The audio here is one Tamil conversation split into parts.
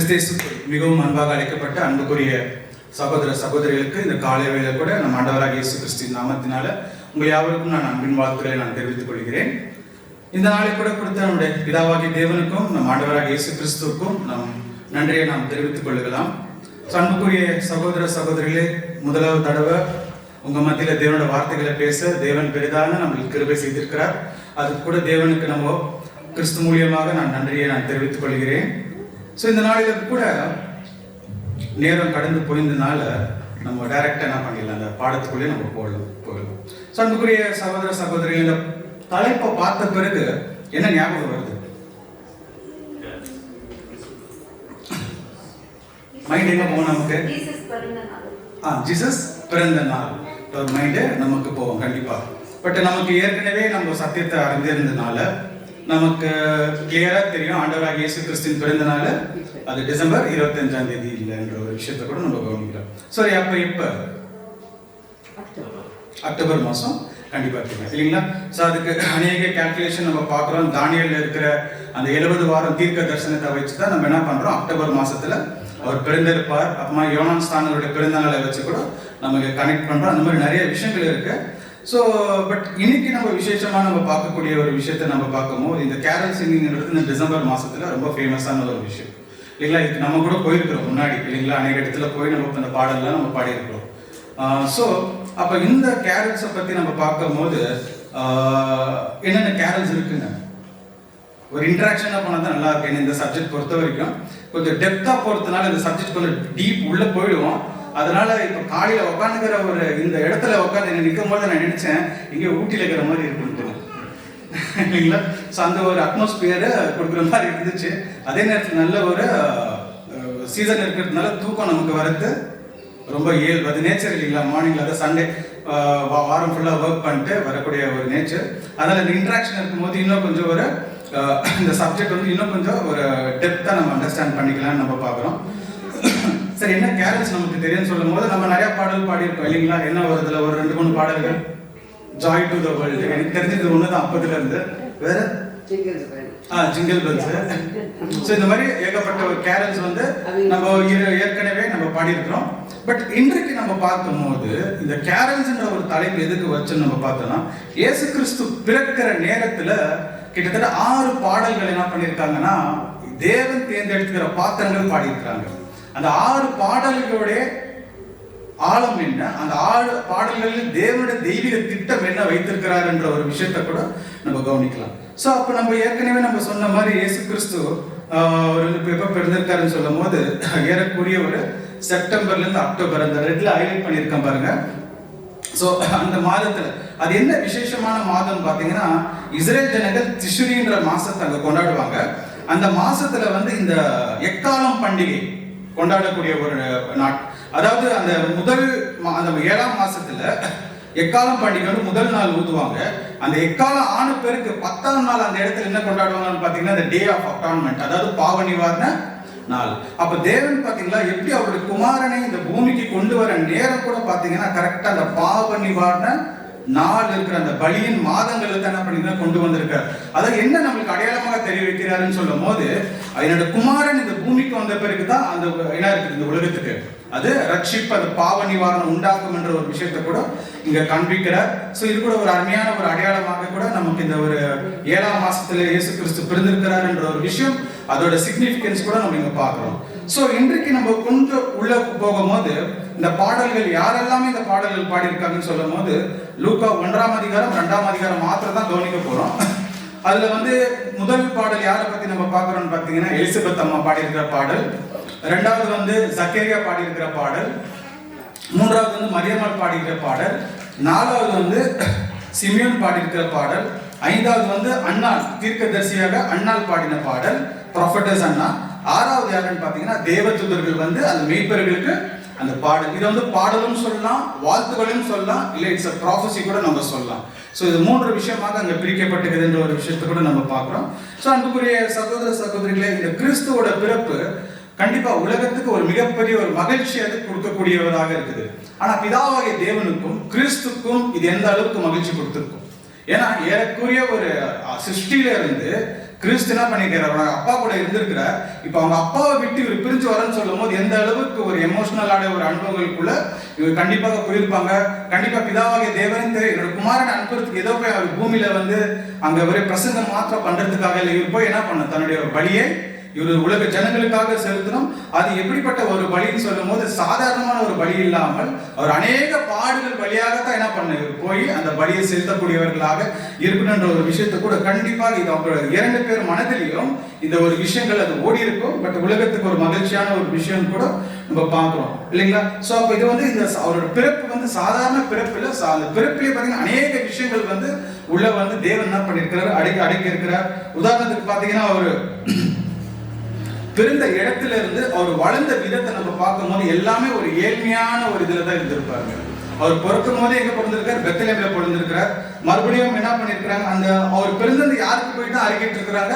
கிறிஸ்தேசுக்குள் மிகவும் அன்பாக அழைக்கப்பட்ட அன்புக்குரிய சகோதர சகோதரிகளுக்கு இந்த காலை வேளை கூட நம் ஆண்டவராக இயேசு கிறிஸ்துவின் நாமத்தினால உங்கள் யாவருக்கும் நான் அன்பின் வாழ்த்துக்களை நான் தெரிவித்துக் கொள்கிறேன். இந்த நாளை கூட கொடுத்த நம்முடைய பிதாவாகிய தேவனுக்கும் நம் ஆண்டவராக இயேசு கிறிஸ்துவுக்கும் நம் நன்றியை நாம் தெரிவித்துக் கொள்ளுகலாம். அன்புக்குரிய சகோதர சகோதரிகளே, முதலாவது தடவை உங்க மத்தியில தேவனோட வார்த்தைகளை பேச தேவன் பெரிதான நம்மளுக்கு கிருபை செய்திருக்கிறார். அது கூட தேவனுக்கு நம்ம கிறிஸ்து மூலியமாக நான் நன்றியை நான் தெரிவித்துக் கொள்கிறேன். ஸோ இந்த நாளில கூட நேரம் கடந்து போயிருந்தனால நம்ம டைரக்டா என்ன பண்ணிடலாம், அந்த பாடத்துக்குள்ளே நம்ம போகலாம். ஸோ அன்புக்குரிய சகோதர சகோதரிகள், இந்த தலைப்பை பார்த்த பிறகு என்ன ஞாபகம் வருது? மைண்ட் எங்க போகும் நமக்கு? ஜீசஸ் பிறந்த நாள் ஒரு மைண்டு நமக்கு போவோம் கண்டிப்பா. பட் நமக்கு ஏற்கனவே நம்ம சத்தியத்தை அறிந்திருந்தனால நமக்கு கிளியரா தெரியும் ஆண்டவராக இயேசு கிறிஸ்துவின் பிறந்த நாள் அது டிசம்பர் 25ஆம் தேதி இல்லைன்ற ஒரு விஷயத்தை கூட நம்ம கவனிக்கிறோம். சரி, அப்ப இப்ப அக்டோபர் மாசம் கண்டிப்பா தெரியும் இல்லைங்களா? ஸோ அதுக்கு அநேக கால்குலேஷன் நம்ம பார்க்குறோம். தானியல்ல இருக்கிற அந்த 70 வாரம் தீர்க்க தரிசனத்தை வச்சு தான் நம்ம என்ன பண்றோம், அக்டோபர் மாசத்துல அவர் பிறந்திருப்பார். அப்புறமா யோனான் ஸ்தானருடைய பிறந்த நாளை வச்சு கூட நமக்கு கனெக்ட் பண்றோம். அந்த மாதிரி நிறைய விஷயங்கள் இருக்கு. ஸோ பட் இன்னைக்கு நம்ம விசேஷமா நம்ம பார்க்கக்கூடிய ஒரு விஷயத்தை நம்ம பார்க்கும்போது, இந்த கேரல் சிங்கிங்கிறது இந்த டிசம்பர் மாசத்துல ரொம்ப ஃபேமஸான ஒரு விஷயம் இல்லைங்களா? இதுக்கு நம்ம கூட போயிருக்கிறோம் முன்னாடி இல்லைங்களா? அநேக இடத்துல போய் நம்ம அந்த பாடல்லாம் நம்ம பாடியிருக்கிறோம். ஸோ அப்ப இந்த கேரல்ஸை பத்தி நம்ம பார்க்கும்போது என்னென்ன கேரல்ஸ் இருக்குங்க, ஒரு இன்ட்ராக்ஷனாக போனால் தான் நல்லா இருக்கு. இந்த சப்ஜெக்ட் பொறுத்த வரைக்கும் கொஞ்சம் டெப்தா போறதுனால இந்த சப்ஜெக்ட் கொஞ்சம் டீப் உள்ள போயிடுவோம். அதனால இப்போ காலையில உட்காந்துக்கிற ஒரு இந்த இடத்துல உட்காந்து நிற்கும் போது நான் நினைச்சேன் இங்கே ஊட்டியில் இருக்கிற மாதிரி இருக்குன்னு இல்லைங்களா? ஸோ அந்த ஒரு அட்மாஸ்பியரை கொடுக்குற மாதிரி இருந்துச்சு. அதே நேரத்தில் நல்ல ஒரு சீசன் இருக்கிறதுனால தூக்கம் நமக்கு வரது ரொம்ப அது நேச்சர் இல்லைங்களா? மார்னிங்ல அதை சண்டே வாரம் ஃபுல்லாக ஒர்க் பண்ணிட்டு வரக்கூடிய ஒரு நேச்சர். அதனால இந்த இன்ட்ராக்ஷன் இருக்கும்போது இன்னும் கொஞ்சம் ஒரு இந்த சப்ஜெக்ட் வந்து இன்னும் கொஞ்சம் ஒரு டெப்த்தாக நம்ம அண்டர்ஸ்டாண்ட் பண்ணிக்கலாம்னு நம்ம பார்க்குறோம். சரி, என்ன கேரல்ஸ் நமக்கு தெரியும்னு சொல்லும் போது நம்ம நிறைய பாடல் பாடியிருக்கோம் இல்லைங்களா? என்ன வருதுல ஒரு 2-3 பாடல்கள். ஜாய் டு த வேர்ல்டு எனக்கு தெரிஞ்சது ஒன்று தான் அப்பதுல இருந்து. வேற ஜிங்கிள் பெல்ஸ். ஸோ இந்த மாதிரி ஏகப்பட்ட ஒரு கேரல்ஸ் வந்து நம்ம ஏற்கனவே நம்ம பாடியிருக்கிறோம். பட் இன்றைக்கு நம்ம பார்க்கும்போது இந்த கேரல்ஸ்ன்ற ஒரு தலைப்பு எதுக்கு வச்சுன்னு நம்ம பார்த்தோம்னா, இயேசு கிறிஸ்து பிறக்கிற நேரத்துல கிட்டத்தட்ட 6 பாடல்கள் என்ன பண்ணியிருக்காங்கன்னா தேவன் தேர்ந்தெடுக்கிற பாத்திரங்கள் பாடியிருக்கிறாங்க. அந்த 6 பாடல்களுடைய ஆழம் என்ன, அந்த 6 பாடல்களில் தேவனுடைய தெய்வீக திட்டம் என்ன வைத்திருக்கிறார் என்ற ஒரு விஷயத்தை கூட நம்ம கவனிக்கலாம். ஸோ அப்போ நம்ம ஏற்கனவே நம்ம சொன்ன மாதிரி இயேசு கிறிஸ்து எப்போ பிறந்திருக்காருன்னு சொல்லும் போது ஏறக்கூடிய ஒரு செப்டம்பர்ல இருந்து அக்டோபர் அந்த ரெட்ல ஹைலைட் பண்ணியிருக்கேன் பாருங்க. ஸோ அந்த மாதத்துல அது என்ன விசேஷமான மாதம் பார்த்தீங்கன்னா, இஸ்ரேல் ஜனங்கள் திஷுரின்ற மாசத்தை அங்கே கொண்டாடுவாங்க. அந்த மாசத்துல வந்து இந்த எக்காலம் பண்டிகை கொண்டாடக்கூடிய ஒரு நாட். அதாவது அந்த அந்த 7ஆம் மாசத்துல எக்காலம் பண்டிகை வந்து முதல் நாள் ஊதுவாங்க. அந்த எக்காலம் ஆன பிறகு 10ஆம் நாள் அந்த இடத்துல என்ன கொண்டாடுவாங்கன்னு பாத்தீங்கன்னா இந்த டே ஆஃப் அட்டான்மெண்ட், அதாவது பாவ நிவாரண நாள். அப்ப தேவன் பாத்தீங்களா எப்படி அவருடைய குமாரனை இந்த பூமிக்கு கொண்டு வர நேரம் கூட பாத்தீங்கன்னா கரெக்டா அந்த பாவ நிவாரண நாள் இருக்கிற அந்த பலியின் மாதங்களுக்கு என்ன பண்ணி கொண்டு வந்திருக்காரு. அதாவது என்ன நம்மளுக்கு அடையாளமாக தெரிவிக்கிறாருன்னு சொல்லும் போது, என்னோட குமாரன் இந்த பூமிக்கு வந்த பிறகுதான் அந்த என்ன இருக்குது இந்த உலகத்துக்கு அது ரட்சிப்பு, அந்த பாவ நிவாரணம் உண்டாக்கும் என்ற ஒரு விஷயத்தை கூட இங்க காண்பிக்கிறார். ஸோ இது கூட ஒரு அருமையான ஒரு அடையாளமாக கூட நமக்கு இந்த ஒரு 7ஆம் மாசத்துல இயேசு கிறிஸ்து பிறந்திருக்கிறார் என்ற ஒரு விஷயம், அதோட சிக்னிபிகன்ஸ் கூட நம்ம இங்க பார்க்கிறோம். ஸோ இன்றைக்கு நம்ம கொஞ்சம் உள்ள போகும்போது இந்த பாடல்கள் யாரெல்லாமே இந்த பாடல்கள் பாடியிருக்காங்கன்னு சொல்லும் போது, லூக்கா 1ஆம் அதிகாரம் 2ஆம் அதிகாரம் மாத்திரம் தான் கவனிக்க போறோம். அதுல வந்து முதல் பாடல் யாரை பத்தி நம்ம பார்க்கிறோம்னு பார்த்தீங்கன்னா எலிசபெத் அம்மா பாடியிருக்கிற பாடல். 2வது வந்து சக்கரியா பாடியிருக்கிற பாடல். 3வது வந்து மரியம்மாள் பாடியிருக்கிற பாடல். 4வது வந்து சிமியோன் பாடியிருக்கிற பாடல். 5வது வந்து அன்னாள் தீர்க்கதரிசியாக அன்னாள் பாடின பாடல், ப்ராஃபட்டஸ் அண்ணா. 6வது யாருன்னு பார்த்தீங்கன்னா தேவதூதர்கள் வந்து அந்த மெய்ப்பர்களுக்கு அந்த பாடல். இதை வந்து பாடலும் சொல்லலாம், வாழ்த்துகளும் சொல்லலாம், இல்லை இட்ஸ் அ ப்ராஃபஸி கூட நம்ம சொல்லலாம். ஸோ இது 3 விஷயமாக அங்கே பிரிக்கப்பட்டிருக்குதுன்ற ஒரு விஷயத்தை கூட நம்ம பார்க்குறோம். ஸோ அன்புக்குரிய சகோதர சகோதரிகளே, இந்த கிறிஸ்துவோட பிறப்பு கண்டிப்பா உலகத்துக்கு ஒரு மிகப்பெரிய ஒரு மகிழ்ச்சி அது கொடுக்கக்கூடியவராக இருக்குது. ஆனா பிதாவாகிய தேவனுக்கும் கிறிஸ்துக்கும் இது எந்த அளவுக்கு மகிழ்ச்சி கொடுத்திருக்கும்? ஏன்னா ஏறக்குரிய ஒரு சிருஷ்டியில இருந்து கிறிஸ்து என்ன பண்ணிருக்காரு, அவங்க அப்பா கூட இருந்திருக்கிறார். இப்ப அவங்க அப்பாவை விட்டு இவர் பிரிஞ்சு வரன்னு சொல்லும் போது எந்த அளவுக்கு ஒரு எமோஷனலான ஒரு அனுபவங்களுக்குள்ள இவர் கண்டிப்பாக போயிருப்பாங்க. கண்டிப்பா பிதாவாகிய தேவன் என்னோட குமாரன் அனுப்புறதுக்கு ஏதோ போய் அவர் பூமியில வந்து அங்க ஒரே பிரசங்கம் மாத்திரம் பண்றதுக்காக இல்லை, இவர் போய் என்ன பண்ண தன்னுடைய ஒரு பலியை இவர் உலக ஜனங்களுக்காக செலுத்தணும். அது எப்படிப்பட்ட ஒரு பலின்னு சொல்லும் போது சாதாரணமான ஒரு பலி இல்லாமல் அவர் அநேக பாடுகள் வழியாகத்தான் என்ன பண்ண போய் அந்த பலியை செலுத்தக்கூடியவர்களாக இருக்கணுன்ற ஒரு விஷயத்தை கூட கண்டிப்பாக இது அவங்க 2 பேர் மனதிலையும் இந்த ஒரு விஷயங்கள் அது ஓடி இருக்கும். பட் உலகத்துக்கு ஒரு மகிழ்ச்சியான ஒரு விஷயம் கூட நம்ம பார்க்கிறோம் இல்லைங்களா. ஸோ அப்போ இது வந்து இந்த அவரோட பிறப்பு வந்து சாதாரண பிறப்பு இல்லை, அந்த பிறப்பிலே பார்த்தீங்கன்னா அநேக விஷயங்கள் வந்து உள்ள வந்து தேவன் என்ன பண்ணியிருக்கிறார், அடக்கி இருக்கிறார். உதாரணத்துக்கு பார்த்தீங்கன்னா அவர் பிறந்த இடத்துல இருந்து அவர் வளர்ந்த விதத்தை நம்ம பார்க்கும் போது எல்லாமே ஒரு ஏழ்மையான ஒரு இதுல தான் இருந்திருப்பாங்க. அவர் பிறக்கும் போதே எங்க பிறந்திருக்காரு, பெத்லகேம்ல பிறந்திருக்கிறார். மறுபடியும் என்ன பண்ணிருக்கிறாங்க, அந்த அவர் பிறந்தது யாருக்கு போயிட்டு அறிக்கிட்டு இருக்கிறாங்க,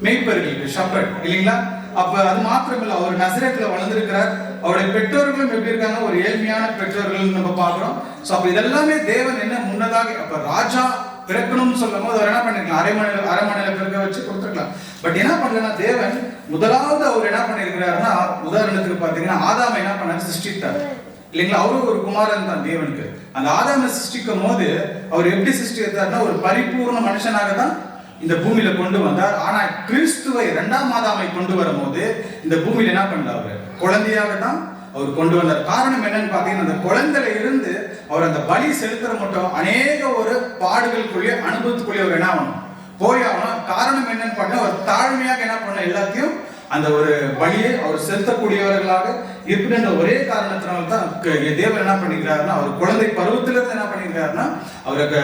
மெய்ப்பர்களுக்கு, ஷப்பர்ட் இல்லைங்களா. அப்ப அது மாத்திரமில்ல, அவர் நசரேத்துல வளர்ந்திருக்கிறார். அவருடைய பெற்றோர்களும் எப்படி இருக்காங்க, ஒரு ஏழ்மையான பெற்றோர்கள் நம்ம பார்க்கிறோம். ஸோ அப்ப இதெல்லாமே தேவன் என்ன முன்னதாக அப்ப ராஜா பிறக்கணும்னு சொல்லும் போது அவர் என்ன பண்ணிருக்கலாம், அரைமனையில பிறக்க வச்சு கொடுத்துருக்கலாம். பட் என்ன பண்ணலன்னா தேவன் முதலாவது அவர் என்ன பண்ணிருக்கிறாருன்னா, உதாரணத்துக்கு பாத்தீங்கன்னா ஆதாமை என்ன பண்ணாரு, சிருஷ்டித்தார் இல்லைங்களா. அவரும் ஒரு குமாரன் தான் தேவனுக்கு. அந்த ஆதாமை சிருஷ்டிக்கும் போது அவர் எப்படி சிருஷ்டித்தார்னா ஒரு பரிபூர்ண மனுஷனாக தான் இந்த பூமியில கொண்டு வந்தார். ஆனா கிறிஸ்துவை 2ஆம் ஆதாமை கொண்டு வரும்போது இந்த பூமியில என்ன பண்ணல, அவர் குழந்தையாக தான் அவர் கொண்டு வந்தார். காரணம் என்னன்னு பாத்தீங்கன்னா, அந்த குழந்தையில இருந்து அவர் அந்த பலி செலுத்துற மட்டும் அநேக ஒரு பாடுகளுக்குள்ளே அனுபவத்துக்குள்ளே அவர் என்ன ஆகணும், போயாகணும். காரணம் என்னன்னு பார்த்தா அவர் தாழ்மையாக என்ன பண்ண எல்லாத்தையும் அந்த ஒரு பலியை அவர் செலுத்தக்கூடியவர்களாக இருக்கின்ற ஒரே காரணத்தினால தான் தேவன் என்ன பண்ணிக்கிறாருன்னா, அவர் குழந்தை பருவத்திலிருந்து என்ன பண்ணிக்கிறாருன்னா அவருக்கு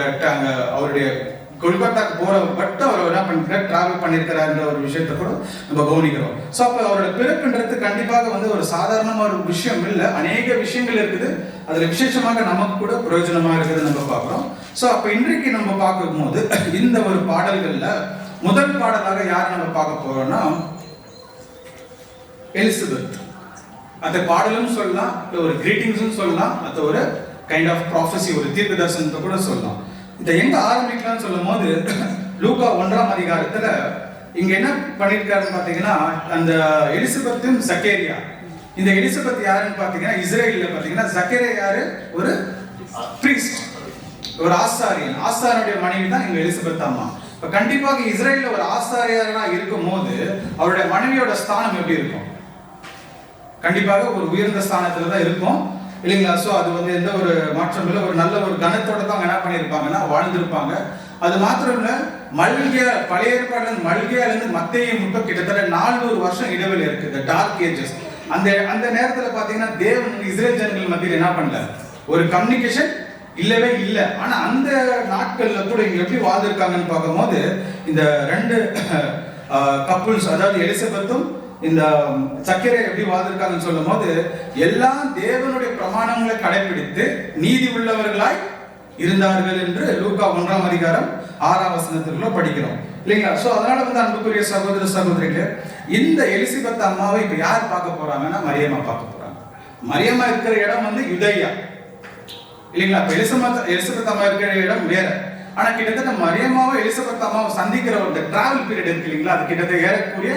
அவருடைய கொல்கத்தாக்கு போற பட்டு அவர் என்ன பண்ணிருக்காரு, டிராவல் பண்ணிருக்கிறாருன்ற ஒரு விஷயத்தை கூட நம்ம கவனிக்கிறோம். ஸோ அப்போ அவரோட பிறப்புன்றது கண்டிப்பாக வந்து ஒரு சாதாரணமான ஒரு விஷயம் இல்லை, அநேக விஷயங்கள் இருக்குது. அதுல விசேஷமாக நமக்கு கூட பிரயோஜனமா இருக்குது நம்ம பார்க்கிறோம். ஸோ அப்போ இன்றைக்கு நம்ம பார்க்கும்போது இந்த ஒரு பாடல்கள்ல முதல் பாடலாக யார் நம்ம பார்க்க போறோம்னா எலிசபெத். அந்த பாடலும் சொல்லலாம், இல்லை ஒரு கிரீட்டிங்ஸும் சொல்லலாம், அது ஒரு கைண்ட் ஆஃப் ப்ராஃபஸி, ஒரு தீர்க்க தரிசனத்தை கூட சொல்லலாம். இதை எங்க ஆரம்பிக்கலாம்னு சொல்லும் போது லூக்கா 1ஆம் அதிகாரத்துல இங்க என்ன பண்ணிருக்காருன்னு பாத்தீங்கன்னா, அந்த எலிசபெத்தும் சக்கேரியா. இந்த எலிசபெத் யாருன்னு பாத்தீங்கன்னா இஸ்ரேல்ல பாத்தீங்கன்னா சக்கேரியா யாரு, ஒரு பிரீஸ்ட், ஒரு ஆசாரியன், ஆசாரியனுடைய மனைவி தான் இங்க எலிசபெத் அம்மா. இப்ப கண்டிப்பாக இஸ்ரேல்ல ஒரு ஆசாரியனா இருக்கும் போது அவருடைய மனைவியோட ஸ்தானம் எப்படி இருக்கும், கண்டிப்பாக ஒரு உயர்ந்த ஸ்தானத்துல தான் இருக்கும் இல்லைங்களா. ஸோ அது வந்து எந்த ஒரு மாற்றம் இல்லை, ஒரு நல்ல ஒரு கனத்தோட தான் என்ன பண்ணியிருப்பாங்கன்னா வாழ்ந்திருப்பாங்க. அது மாத்திரம் இல்லை, மல்கியா பழைய ஏற்பாடுல மல்கியாலேருந்து மத்தேயு மட்டும் கிட்டத்தட்ட 400 வருஷம் இடைவெளி இருக்கு, இந்த டார்க் ஏஜஸ். அந்த நேரத்தில் பார்த்தீங்கன்னா தேவன் இஸ்ரேல் ஜனங்கள் மத்தியில் என்ன பண்ணல, ஒரு கம்யூனிகேஷன் இல்லவே இல்லை. ஆனா அந்த நாட்கள்ல கூட இங்க எப்படி வாழ்ந்திருக்காங்கன்னு பார்க்கும்போது இந்த 2 கப்புள்ஸ், அதாவது எலிசபெத்தும் இந்த சக்கரை எப்படி வாழ்ந்திருக்காங்கன்னு சொல்லும் போது எல்லாம் தேவனுடைய பிரமாணங்களை கடைபிடித்து நீதி உள்ளவர்களாய் இருந்தார்கள் என்று லூக்கா 1ஆம் அதிகாரம் 6ஆம் வசனத்திற்குள்ள படிக்கிறோம் இல்லைங்களா. ஸோ அதனால வந்து அன்புக்குரிய சகோதர சகோதரிகளே, இந்த எலிசபெத் அம்மாவை இப்ப யார் பார்க்க போறாங்கன்னா மரியம்மா பார்க்க போறாங்க. மரியம்மா இருக்கிற இடம் வந்து யுதேயா இல்லைங்களா. இப்ப எலிசபெத் அம்மா இருக்கிற இடம் வேற. ஆனா கிட்டத்தட்ட மரியம்மாவை எலிசபெத் அம்மாவை சந்திக்கிற ஒரு டிராவல் பீரியட் இருக்கு இல்லைங்களா, அது கிட்டத்தட்ட ஏறக்கூடிய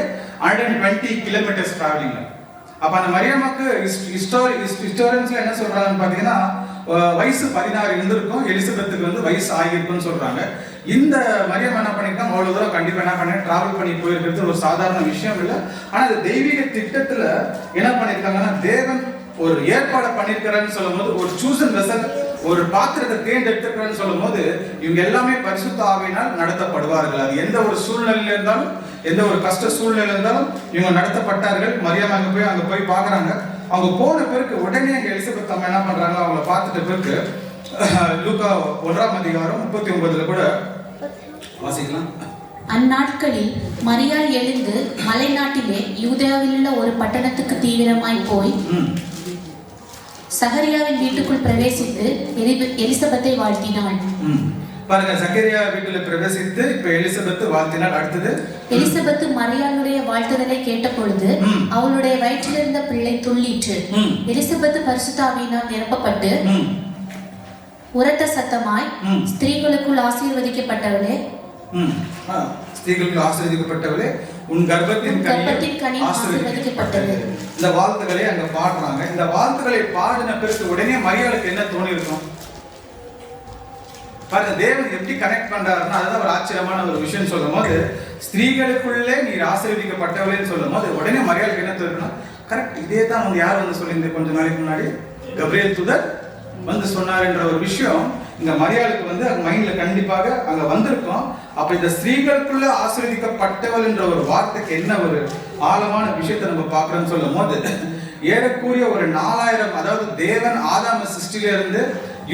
120 கிலோமீட்டர்ஸ் டிராவலிங். அப்ப அந்த மரியம்மாக்கு ஹிஸ்டோரியன்ஸ்ல என்ன சொல்றாங்கன்னு பாத்தீங்கன்னா வயசு 16 இருந்திருக்கும், எலிசபெத்துக்கு வந்து வயசு ஆகியிருக்குன்னு சொல்றாங்க. இந்த மரியம் என்ன பண்ணிருக்காங்க, அவ்வளவு தூரம் கண்டிப்பா என்ன பண்ண டிராவல் பண்ணி போயிருக்கிறது ஒரு சாதாரண விஷயம் இல்லை. ஆனா அந்த தெய்வீக திட்டத்துல என்ன பண்ணிருக்காங்கன்னா தேவன் ஒரு ஏற்பாடு பண்ணிருக்கிறான்னு சொல்லும் போது, ஒரு சூசன் வெசல், ஒரு பாத்திரத்தை தேர்ந்தெடுத்திருக்கிறேன்னு சொல்லும் போது இவங்க எல்லாமே பரிசுத்த ஆவியினால் நடத்தப்படுவார்கள். அது எந்த ஒரு சூழ்நிலையில இருந்தாலும், எந்த ஒரு கஷ்ட சூழ்நிலை இருந்தாலும் இவங்க நடத்தப்பட்டார்கள். மரியாதை அங்க போய் பாக்குறாங்க. அவங்க போன பிறகு உடனே அங்க எலிசபெத் அம்மா என்ன பண்றாங்க, அவங்கள பார்த்துட்ட பிறகு லூக்கா 1ஆம் அதிகாரம் 39 கூட வாசிக்கலாம். அந்நாட்களில் மரியாள் எழுந்து மலை நாட்டிலே யூதேயாவில் உள்ள ஒரு பட்டணத்துக்கு தீவிரமாய் போய் சகரியாவின் வீட்டுக்குள் பிரவேசித்து எலிசபெத்தை வாழ்த்தினாள். பாருங்க, சக்கரியா வீட்டுல பிரவேசித்து இப்ப எலிசபெத் வாழ்த்தினாள். அடுத்தது எலிசபெத் மரியாளுடைய வாழ்த்துதலை கேட்ட பொழுது அவளுடைய வயிற்றில் இருந்த பிள்ளை துள்ளிற்று. எலிசபெத் பரிசுத்த ஆவியினால் நிரப்பப்பட்டு உரத்த சத்தமாய், ஸ்திரீகளுக்குள் ஆசீர்வதிக்கப்பட்டவளே, ஸ்திரீகளுக்குள் ஆசீர்வதிக்கப்பட்டவளே உன் கர்ப்பத்தின் கனி ஆசீர்வதிக்கப்பட்டது. இந்த வாழ்த்துக்களை அங்க பாடுறாங்க. இந்த வாழ்த்துக்களை பாடின பிறகு உடனே மரியாளுக்கு என்ன தோணி இருக்கும் பாருங்க. தேவன் எப்படி கனெக்ட் பண்றாருன்னா அதுதான் ஒரு ஆச்சரியமான ஒரு விஷயம். சொல்லும் போது ஸ்திரீகளுக்குள்ளே நீர் ஆசீர்வதிக்கப்பட்டவளேன்னு சொல்லும் போது உடனே மரியாளுக்கு என்ன தோணும்னா கரெக்ட், இதே தான் வந்து யார் வந்து சொல்லியிருந்தேன் கொஞ்ச நாளைக்கு முன்னாடி, கபிரியேல் தூதர் வந்து சொன்னார் என்ற ஒரு விஷயம் இங்க மரியாளுக்கு வந்து மைண்ட்ல கண்டிப்பாக அங்க வந்திருக்கும். அப்ப இந்த ஸ்திரீகளுக்குள்ள ஆசீர்வதிக்கப்பட்டவள் என்ற ஒரு வார்த்தைக்கு என்ன ஒரு ஆழமான விஷயத்தை நம்ம பார்க்கிறோம்னு சொல்லும் போது ஏறக்குறைய ஒரு 4000, அதாவது தேவன் ஆதாம சிருஷ்டில இருந்து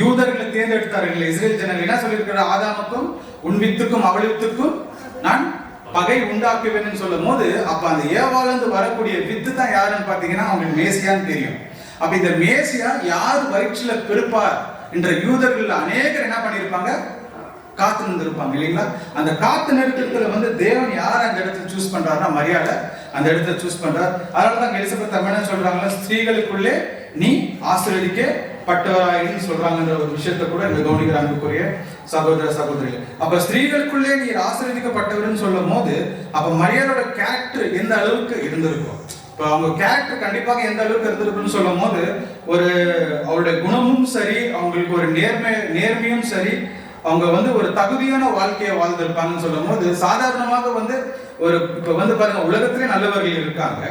யூதர்களை தேர்ந்தெடுத்தார்கள். இஸ்ரேல் ஜனங்கள் என்ன சொல்லியிருக்கிற, ஆதாமுக்கும் உன் வித்துக்கும் அவள் வித்துக்கும் நான் பகை உண்டாக்குவேன்னு சொல்லும் போது அப்ப அந்த ஏவாளிலிருந்து வரக்கூடிய வித்து தான் யாருன்னு பாத்தீங்கன்னா அவங்களுக்கு மேசியான்னு தெரியும். அப்ப இந்த மேசியா யார் வயிற்றுல பிறப்பார் என்ற யூதர்கள் அநேகர் என்ன பண்ணிருப்பாங்க, காத்து நின்றுருப்பாங்க இல்லைங்களா. அந்த காத்து நிறுத்தத்துல வந்து தேவன் யார் அந்த இடத்துல சூஸ் பண்றாருன்னா மரியாதை அந்த இடத்துல சூஸ் பண்றார். அதனாலதான் எலிசபெத் அம்மா சொல்றாங்களா, ஸ்திரீகளுக்குள்ளே நீ ஆசீர்வதிக்கப்பட்டவராயின்னு சொல்றாங்கன்ற ஒரு விஷயத்தை கூட இந்த கவனிக்கிற அன்புக்குரிய சகோதர சகோதரிகள். அப்ப ஸ்திரீகளுக்குள்ளே நீ ஆசீர்வதிக்கப்பட்டவர்னு சொல்லும் போது அப்ப மரியாதையோட கேரக்டர் எந்த அளவுக்கு இருந்திருக்கும். இப்போ அவங்க கேரக்டர் கண்டிப்பாக எந்த அளவுக்கு இருந்திருக்குன்னு சொல்லும் போது ஒரு அவருடைய குணமும் சரி, அவங்களுக்கு ஒரு நேர்மையும் சரி, அவங்க வந்து ஒரு தகுதியான வாழ்க்கையை வாழ்ந்திருப்பாங்கன்னு சொல்லும் போது சாதாரணமாக வந்து ஒரு இப்ப வந்து பாருங்க உலகத்திலே நல்லவர்கள் இருக்காங்க,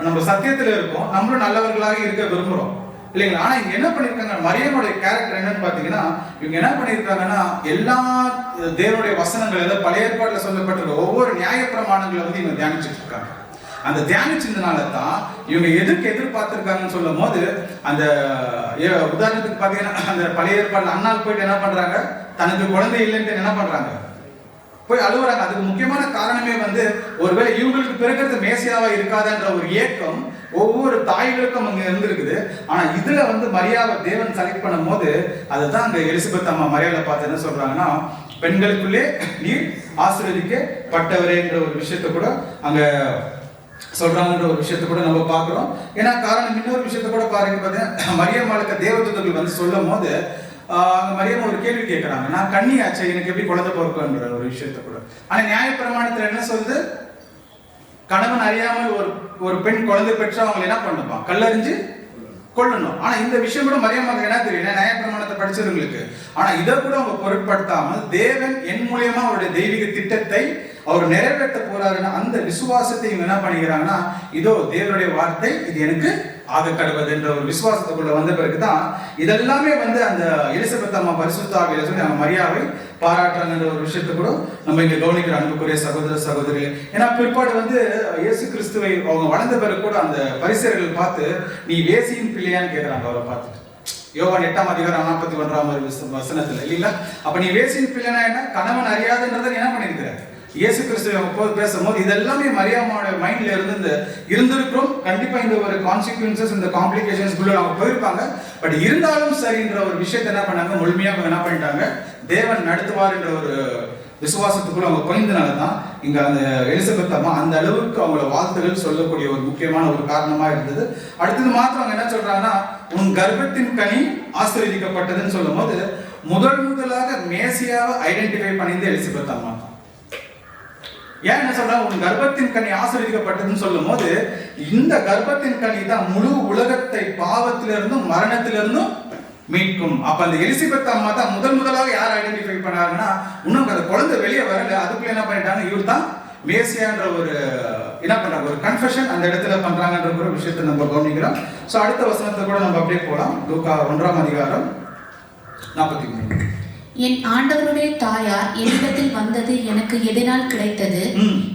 நம்ம சத்தியத்துல இருக்கோம், நம்மளும் நல்லவர்களாக இருக்க விரும்புறோம் இல்லைங்களா. ஆனா இங்க என்ன பண்ணிருக்காங்க, மரியனுடைய கேரக்டர் என்னன்னு பாத்தீங்கன்னா இவங்க என்ன பண்ணிருக்காங்கன்னா எல்லா தேவனுடைய வசனங்கள் ஏதாவது பழைய ஏற்பாட்டுல சொல்லப்பட்டிருக்க ஒவ்வொரு நியாயப்பிரமாணங்களை வந்து இவங்க தியானிச்சுட்டு இருக்காங்க. அந்த தியானிச்சதுனால தான் இவங்க எதிர்பார்த்திருக்காங்கன்னு சொல்லும் போது அந்த உதாரணத்துக்கு பாத்தீங்கன்னா அந்த பழைய ஏற்பாடுல அண்ணால் போயிட்டு என்ன பண்றாங்க, தனக்கு குழந்தை இல்லைன்னு என்ன பண்றாங்க, போய் அழுகுறாங்க. அதுக்கு முக்கியமான காரணமே வந்து ஒருவேளை இவங்களுக்கு பிறகு மேசியாவா இருக்காதுன்ற ஒரு ஏக்கம் ஒவ்வொரு தாய்களுக்கும் அங்க இருந்திருக்குது. ஆனா இதுல வந்து மரியாதை தேவன் செலக்ட் பண்ணும் போது அதுதான் அங்க எலிசபெத் அம்மா மரியாதை பார்த்து என்ன சொல்றாங்கன்னா, பெண்களுக்குள்ளே நீர் ஆசீர்வதிக்கப்பட்டவரேன்ற ஒரு விஷயத்தை கூட அங்க சொல்றாங்கன்ற ஒரு விஷயத்தை கூட நம்ம பார்க்கிறோம். ஏன்னா காரணம் இன்னொரு விஷயத்தை கூட பாருங்க, பார்த்தீங்கன்னா மரியம்மாளுக்கு தேவதூதர்கள் வந்து சொல்லும் போது அங்க மரியம் ஒரு கேள்வி கேட்கறாங்க, நான் கன்னியாச்சே எனக்கு எப்படி குழந்தை பிறக்குன்ற ஒரு விஷயத்த கூட. ஆனா நியாயப்பிரமாணத்துல என்ன சொல்லுது, கணவன் அறியாமல் ஒரு பெண் குழந்தை பெற்று அவங்க என்ன பண்ணுவான், கல்லறிஞ்சு கொள்ளணும். ஆனா இந்த விஷயம் கூட மரியம்மாக்கு என்ன தெரியல, நியாயப்பிரமாணத்தை படிச்சவங்களுக்கு. ஆனா இதை கூட அவங்க பொருட்படுத்தாமல் தேவன் என் மூலியமா அவருடைய தெய்வீக திட்டத்தை அவர் நிறைவேற்ற போறாருன்னா அந்த விசுவாசத்தை இவங்க என்ன பண்ணிக்கிறாங்கன்னா, இதோ தேவனுடைய வார்த்தை இது எனக்கு ஆக கடவுது என்ற ஒரு விசுவாசத்துக்குள்ள வந்த பிறகுதான் இதெல்லாமே வந்து அந்த எலிசபெத் அம்மா பரிசுத்த ஆவியில சொல்லி அவங்க மரியாதை பாராட்டுறாங்கன்ற ஒரு விஷயத்தை கூட நம்ம இங்க கவனிக்கிற அன்புக்குரிய சகோதர சகோதரிகள். ஏன்னா பிற்பாடு வந்து இயேசு கிறிஸ்துவை அவங்க வளர்ந்த பிறகு கூட அந்த பரிசேயர்கள் பார்த்து நீ வேசியின் பிள்ளையான்னு கேட்கிறாங்க அவரை பார்த்துட்டு. யோவான் 8:41 வசனத்துல இல்லைங்களா. அப்ப நீ வேசியின் பிள்ளைனா என்ன, கணவன் அறியாதுன்றதை என்ன பண்ணிருக்கிற, இயேசு கிறிஸ்துவ பேசும்போது இதெல்லாமே மரியாமாவோட மைண்ட்ல இருந்து இருந்திருக்கும். கண்டிப்பா இந்த ஒரு கான்சிக்வன்சஸ் இந்த காம்ப்ளிகேஷன்ஸ் அவங்க போயிருப்பாங்க. பட் இருந்தாலும் சரின்ற ஒரு விஷயத்தை என்ன பண்ணாங்க, முழுமையாக என்ன பண்ணிட்டாங்க, தேவன் நடத்துவார் என்ற ஒரு விசுவாசத்துக்குள்ள அவங்க குறைந்தனாலதான் இங்க அந்த எலிசபெத் அம்மா அந்த அளவுக்கு அவங்கள வாழ்த்துகள் சொல்லக்கூடிய ஒரு முக்கியமான ஒரு காரணமா இருந்தது. அடுத்தது மாத்திரம் அவங்க என்ன சொல்றாங்கன்னா, உன் கர்ப்பத்தின் கனி ஆசீர்வதிக்கப்பட்டதுன்னு சொல்லும் போது முதலாக மேசியாவை ஐடென்டிஃபை பண்ணியது எலிசபெத் அம்மா தான். ஏன் என்ன சொல்றாங்க, உன் கர்ப்பத்தின் கனி ஆசீர்வதிக்கப்பட்டதுன்னு சொல்லும் போது இந்த கர்ப்பத்தின் கனி தான் முழு உலகத்தை பாவத்திலிருந்தும் மரணத்திலிருந்தும் மீட்கும். அப்ப அந்த எலிசபெத் அம்மா தான் முதலாக யார் ஐடென்டிஃபை பண்ணாங்கன்னா, இன்னும் அந்த குழந்தை வெளியே வரல, அதுக்குள்ள என்ன பண்ணிட்டாங்க, இவர் தான் மேசியான்ற ஒரு என்ன பண்றாங்க, ஒரு கன்ஃபெஷன் அந்த இடத்துல பண்றாங்கன்ற ஒரு விஷயத்தை நம்ம கவனிக்கிறோம். சோ அடுத்த வசனத்தை கூட நம்ம அப்படியே போலாம். லூக்கா 1:43. என் ஆண்டவருடைய தாயார் என்னிடத்தில் வந்தது எனக்கு எதனால் கிடைத்தது,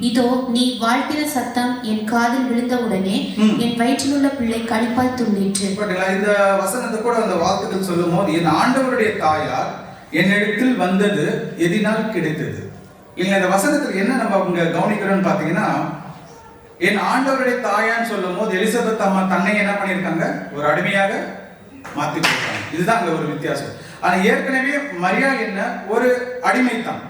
இதோ நீ வாழ்த்தின சத்தம் என் காதில் விழுந்தவுடனே என் வயிற்றில் உள்ள பிள்ளை களிப்பால் துள்ளிற்று. இந்த வசனத்தை கூட அந்த வார்த்தைகள் சொல்லும் போது என் ஆண்டவருடைய தாயார் என்னிடத்தில் வந்தது எதனால் கிடைத்தது இல்லைங்க. இந்த வசனத்தில் என்ன நம்ம அவங்க கவனிக்கிறோம்னு பாத்தீங்கன்னா, என் ஆண்டவருடைய தாயான்னு சொல்லும் போது எலிசபெத் அம்மா தன்னை என்ன பண்ணியிருக்காங்க, ஒரு அடிமையாக மாத்தி கொடுத்தாங்க. இதுதான் அங்க ஒரு வித்தியாசம். ஆனா ஏற்கனவே மரியாள் என்ன, ஒரு அடிமைத்தான்.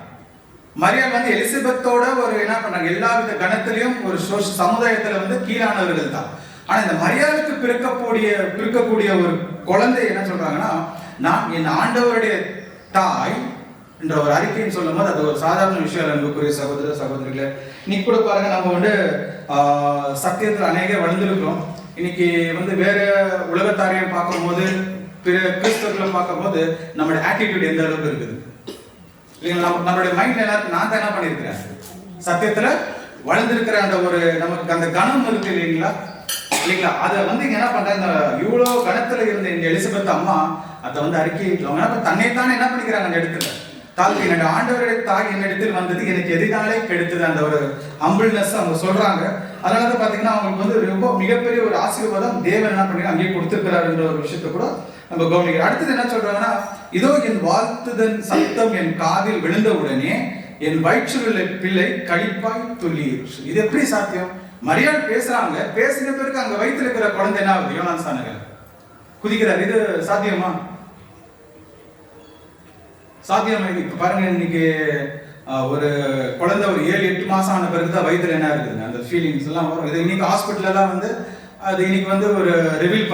மரியாள் வந்து எலிசபெத்தோட ஒரு என்ன பண்ணாங்க, எல்லாவித கணத்திலையும் ஒரு சமுதாயத்துல வந்து கீழானவர்கள் தான். ஆனா இந்த மரியாளுக்கு பிறக்கக்கூடிய ஒரு குழந்தை என்ன சொல்றாங்கன்னா, நான் என் ஆண்டவருடைய தாய் என்ற ஒரு அறிக்கைன்னு சொல்லும் போது அது ஒரு சாதாரண விஷயம் இல்லை அன்புக்குரிய சகோதர சகோதரிகளே. இன்னைக்கு கூட பாருங்க, நம்ம வந்து சத்தியத்தில் அநேக வளர்ந்துருக்கிறோம். இன்னைக்கு வந்து வேற உலகத்தாரையும் பார்க்கும்போது பிற கிறிஸ்தவர்களை பார்க்கும்போது நம்மளோட ஆட்டிடியூட் எந்த அளவுக்கு இருக்குது இல்லைங்களா? நம்மளுடைய மைண்ட்ல எல்லாருக்கும் நான் தான் என்ன பண்ணியிருக்கிறேன், சத்தியத்துல வளர்ந்துருக்கிற அந்த ஒரு நமக்கு அந்த கணம் இருக்கு இல்லைங்களா? அதை வந்து என்ன பண்றாங்க, இந்த இவ்வளவு கணத்துல இருந்த இந்த எலிசபெத் அம்மா அதை வந்து அறிக்கை தன்னைத்தானே என்ன பண்ணிக்கிறாங்க, அந்த இடத்துல தாழ்த்தி என்னோட ஆண்டவருடைய தாய் என்னிடத்தில் வந்தது எனக்கு எதிராலே கெடுத்தது, அந்த ஒரு ஹம்பிள்னஸ் அவங்க சொல்றாங்க. அதனால பாத்தீங்கன்னா அவங்களுக்கு வந்து ரொம்ப மிகப்பெரிய ஒரு ஆசீர்வாதம் தேவன் என்ன பண்ணி அங்கேயே கொடுத்திருக்கிறாருன்ற ஒரு விஷயத்த கூட நம்ம கவனிக்கிறோம். அடுத்தது என்ன சொல்றாங்கன்னா, இதோ என் வாழ்த்துதன் சத்தம் என் காதில் விழுந்த உடனே என் வயிற்றில் உள்ள பிள்ளை களிப்பாய் துள்ளி. இது எப்படி சாத்தியம்? மரியாள் பேசுறாங்க, பேசின பிறகு அங்க வயிற்றுல இருக்கிற குழந்தை என்ன ஆகுது, யோனான் ஸ்நானகர் குதிக்கிறார். இது சாத்தியமா? சாத்தியம். இப்ப பாருங்க, இன்னைக்கு ஒரு குழந்தை ஒரு 7-8 மாசம் ஆன பிறகுதான் வயிற்றுல என்ன இருக்குது அந்த ஃபீலிங்ஸ் எல்லாம் வரும். இது இன்னைக்கு ஹாஸ்பிட்டல் எல்லாம் வந்து அது இன்னைக்கு வந்து ஒரு ரிவீல்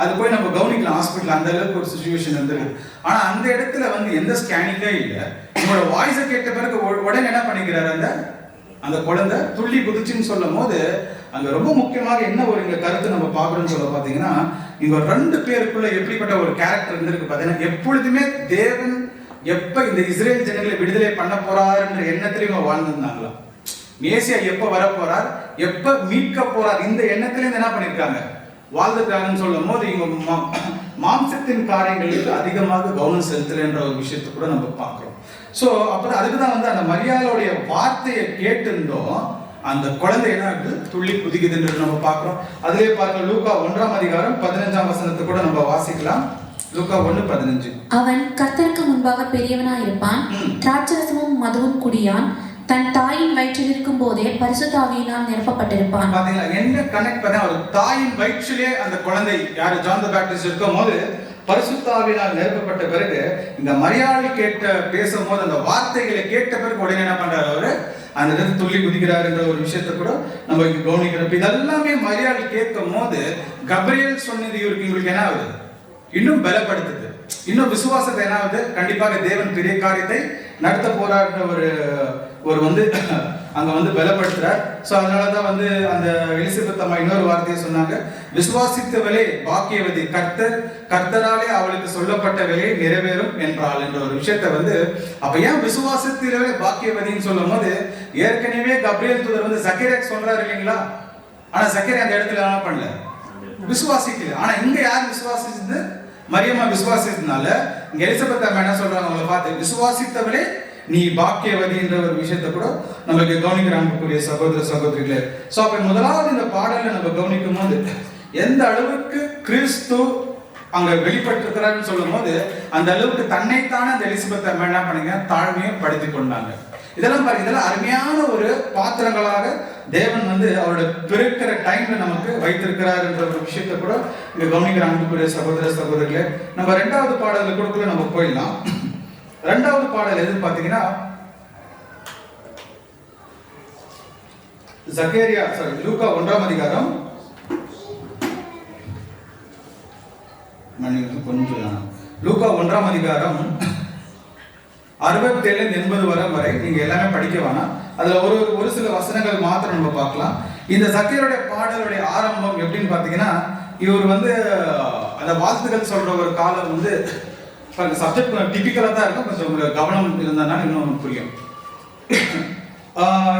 அது போய் நம்ம கவனிக்கலாம் ஹாஸ்பிட்டல், அந்த அளவுக்கு ஒரு சுச்சுவேஷன் இருந்திருக்கு. ஆனா அந்த இடத்துல வந்து எந்த ஸ்கேனிங்கே இல்லை. உங்களோட வாய்ஸை கேட்ட பிறகு உடனே என்ன பண்ணிக்கிறாரு, அந்த குழந்தை துள்ளி குதிச்சுன்னு சொல்லும் போது அங்க ரொம்ப முக்கியமாக என்ன ஒரு இங்க கருத்து நம்ம பார்க்கணும்னு சொல்ல பாத்தீங்கன்னா, இங்க 2 பேருக்குள்ள எப்படிப்பட்ட ஒரு கேரக்டர் இருந்திருக்கு பாத்தீங்கன்னா, எப்பொழுதுமே தேவன் எப்ப இந்த இஸ்ரேல் ஜனங்களை விடுதலை பண்ண போறாருன்ற எண்ணத்திலே இவங்க வாழ்ந்துருந்தாங்களா, மேசியா எப்ப வர போறார், எப்ப மீட்க போறார், இந்த எண்ணத்திலே என்ன பண்ணிருக்காங்க, வாழ்ந்துட்டாங்கன்னு சொல்லும் போது இவங்க மாம்சத்தின் காரியங்களுக்கு அதிகமாக கவனம் செலுத்தலைன்ற ஒரு விஷயத்தை கூட நம்ம பார்க்கிறோம். சோ அப்பதான் அதுக்குதான் வந்து அந்த மரியாதையோடைய வார்த்தையை கேட்டிருந்தோம், அந்த குழந்தை என்ன துள்ளி குதிக்குதுன்றது நம்ம பார்க்கிறோம். அதிலே பாருங்க, லூக்கா 1ஆம் அதிகாரம் 15ஆம் வசனத்தை கூட நம்ம வாசிக்கலாம். லூக்கா 1:15. அவன் கர்த்தருக்கு முன்பாக பெரியவனாய் இருப்பான், திராட்சரசமும் மதுவும் குடியான், தன் தாயின் வயிற்றில் இருக்கும் போதே பரிசுத்த ஆவியினால் நிரப்பப்பட்டிருப்பான். பாத்தீங்களா, என்ன கனெக்ட் பண்ண, ஒரு தாயின் வயிற்றிலே அந்த குழந்தை யாரு ஜான் தி பேப்டிஸ்ட் இருக்கும் போது பரிசுத்த ஆவியினால் நிரப்பப்பட்ட பிறகு இந்த மரியாதை கேட்ட பேசும்போது அந்த வார்த்தைகளை கேட்ட பிறகு உடனே என்ன பண்றாரு, அவரு அந்த இடத்துல துள்ளி குதிக்கிறார் என்ற ஒரு விஷயத்தை கூட நம்ம கவனிக்கிறோம். இதெல்லாமே மரியாதை கேட்கும் போது கப்ரியேல் சொன்னது இவருக்கு உங்களுக்கு என்ன ஆகுது, இன்னும் பலப்படுத்துது, இன்னும் விசுவாசத்தை என்ன ஆகுது, கண்டிப்பாக தேவன் பெரிய காரியத்தை நடத்த போறாருன்ற ஒரு வந்து அங்க வந்து பலப்படுத்துறார். சோ அதனாலதான் வந்து அந்த எலிசபெத் அம்மா இன்னொரு வார்த்தையை சொன்னாங்க, விசுவாசித்தவளே பாக்கியவதி, கர்த்தராலே அவளுக்கு சொல்லப்பட்ட வேலை நிறைவேறும் என்றாள் என்ற ஒரு விஷயத்தை வந்து அப்ப ஏன் விசுவாசத்திலே பாக்கியவதின்னு சொல்லும் போது, ஏற்கனவே கப்ரியேல் தூதர் வந்து சக்கரியாக்கு சொல்றாரு இல்லைங்களா, ஆனா சக்கரியா அந்த இடத்துல என்ன பண்ணல, விசுவாசிக்கல. ஆனா இங்க யார் விசுவாசிச்சது, மரியம்மா விசுவாசிச்சதுனால இங்க எலிசபெத் அம்மா என்ன சொல்றாங்க, அவங்களை பார்த்து விசுவாசித்தவளே நீ பாக்கியவதி என்ற ஒரு விஷயத்தை கூட நமக்கு கவனிக்கிறாங்க சகோதர சகோதரிகளே. சோ அப்ப முதலாவது இந்த பாடலை நம்ம கவனிக்கும் போது எந்த அளவுக்கு கிறிஸ்து அங்க வெளிப்பட்டிருக்கிறாருன்னு சொல்லும் போது அந்த அளவுக்கு தன்னைத்தானே அந்த எலிசபெத் அம்மா என்ன பண்ணீங்க, தாழ்மையை படுத்தி கொண்டாங்க. இதெல்லாம் பாருங்க, இதெல்லாம் அருமையான ஒரு பாத்திரங்களாக தேவன் வந்து அவருடைய பிறக்கிற டைம்ல நமக்கு வைத்திருக்கிறார் என்ற ஒரு விஷயத்தை கூட இங்க கவனிக்கிறாங்க சகோதர சகோதரிகளே. நம்ம 2வது பாடலுக்கு கூட நம்ம போயிடலாம். 2வது பாடல் எது பாத்தீங்கன்னா, லூக்கா 1ஆம் அதிகாரம் கொஞ்சம் லூக்கா 1ஆம் அதிகாரம் 67-80 வரை நீங்க எல்லாமே படிக்க வேணாம். அதுல ஒரு சில வசனங்கள் மாத்திரம் நம்ம பார்க்கலாம். இந்த சக்கேருடைய பாடலுடைய ஆரம்பம் எப்படின்னு பாத்தீங்கன்னா, இவர் வந்து அந்த வாழ்த்துக்கள் சொல்ற ஒரு காலம் வந்து சப்ஜெக்ட் டிபிக்கலா தான் இருக்கும், கொஞ்சம் உங்களுக்கு கவனம் இருந்தா இன்னும் புரியும்.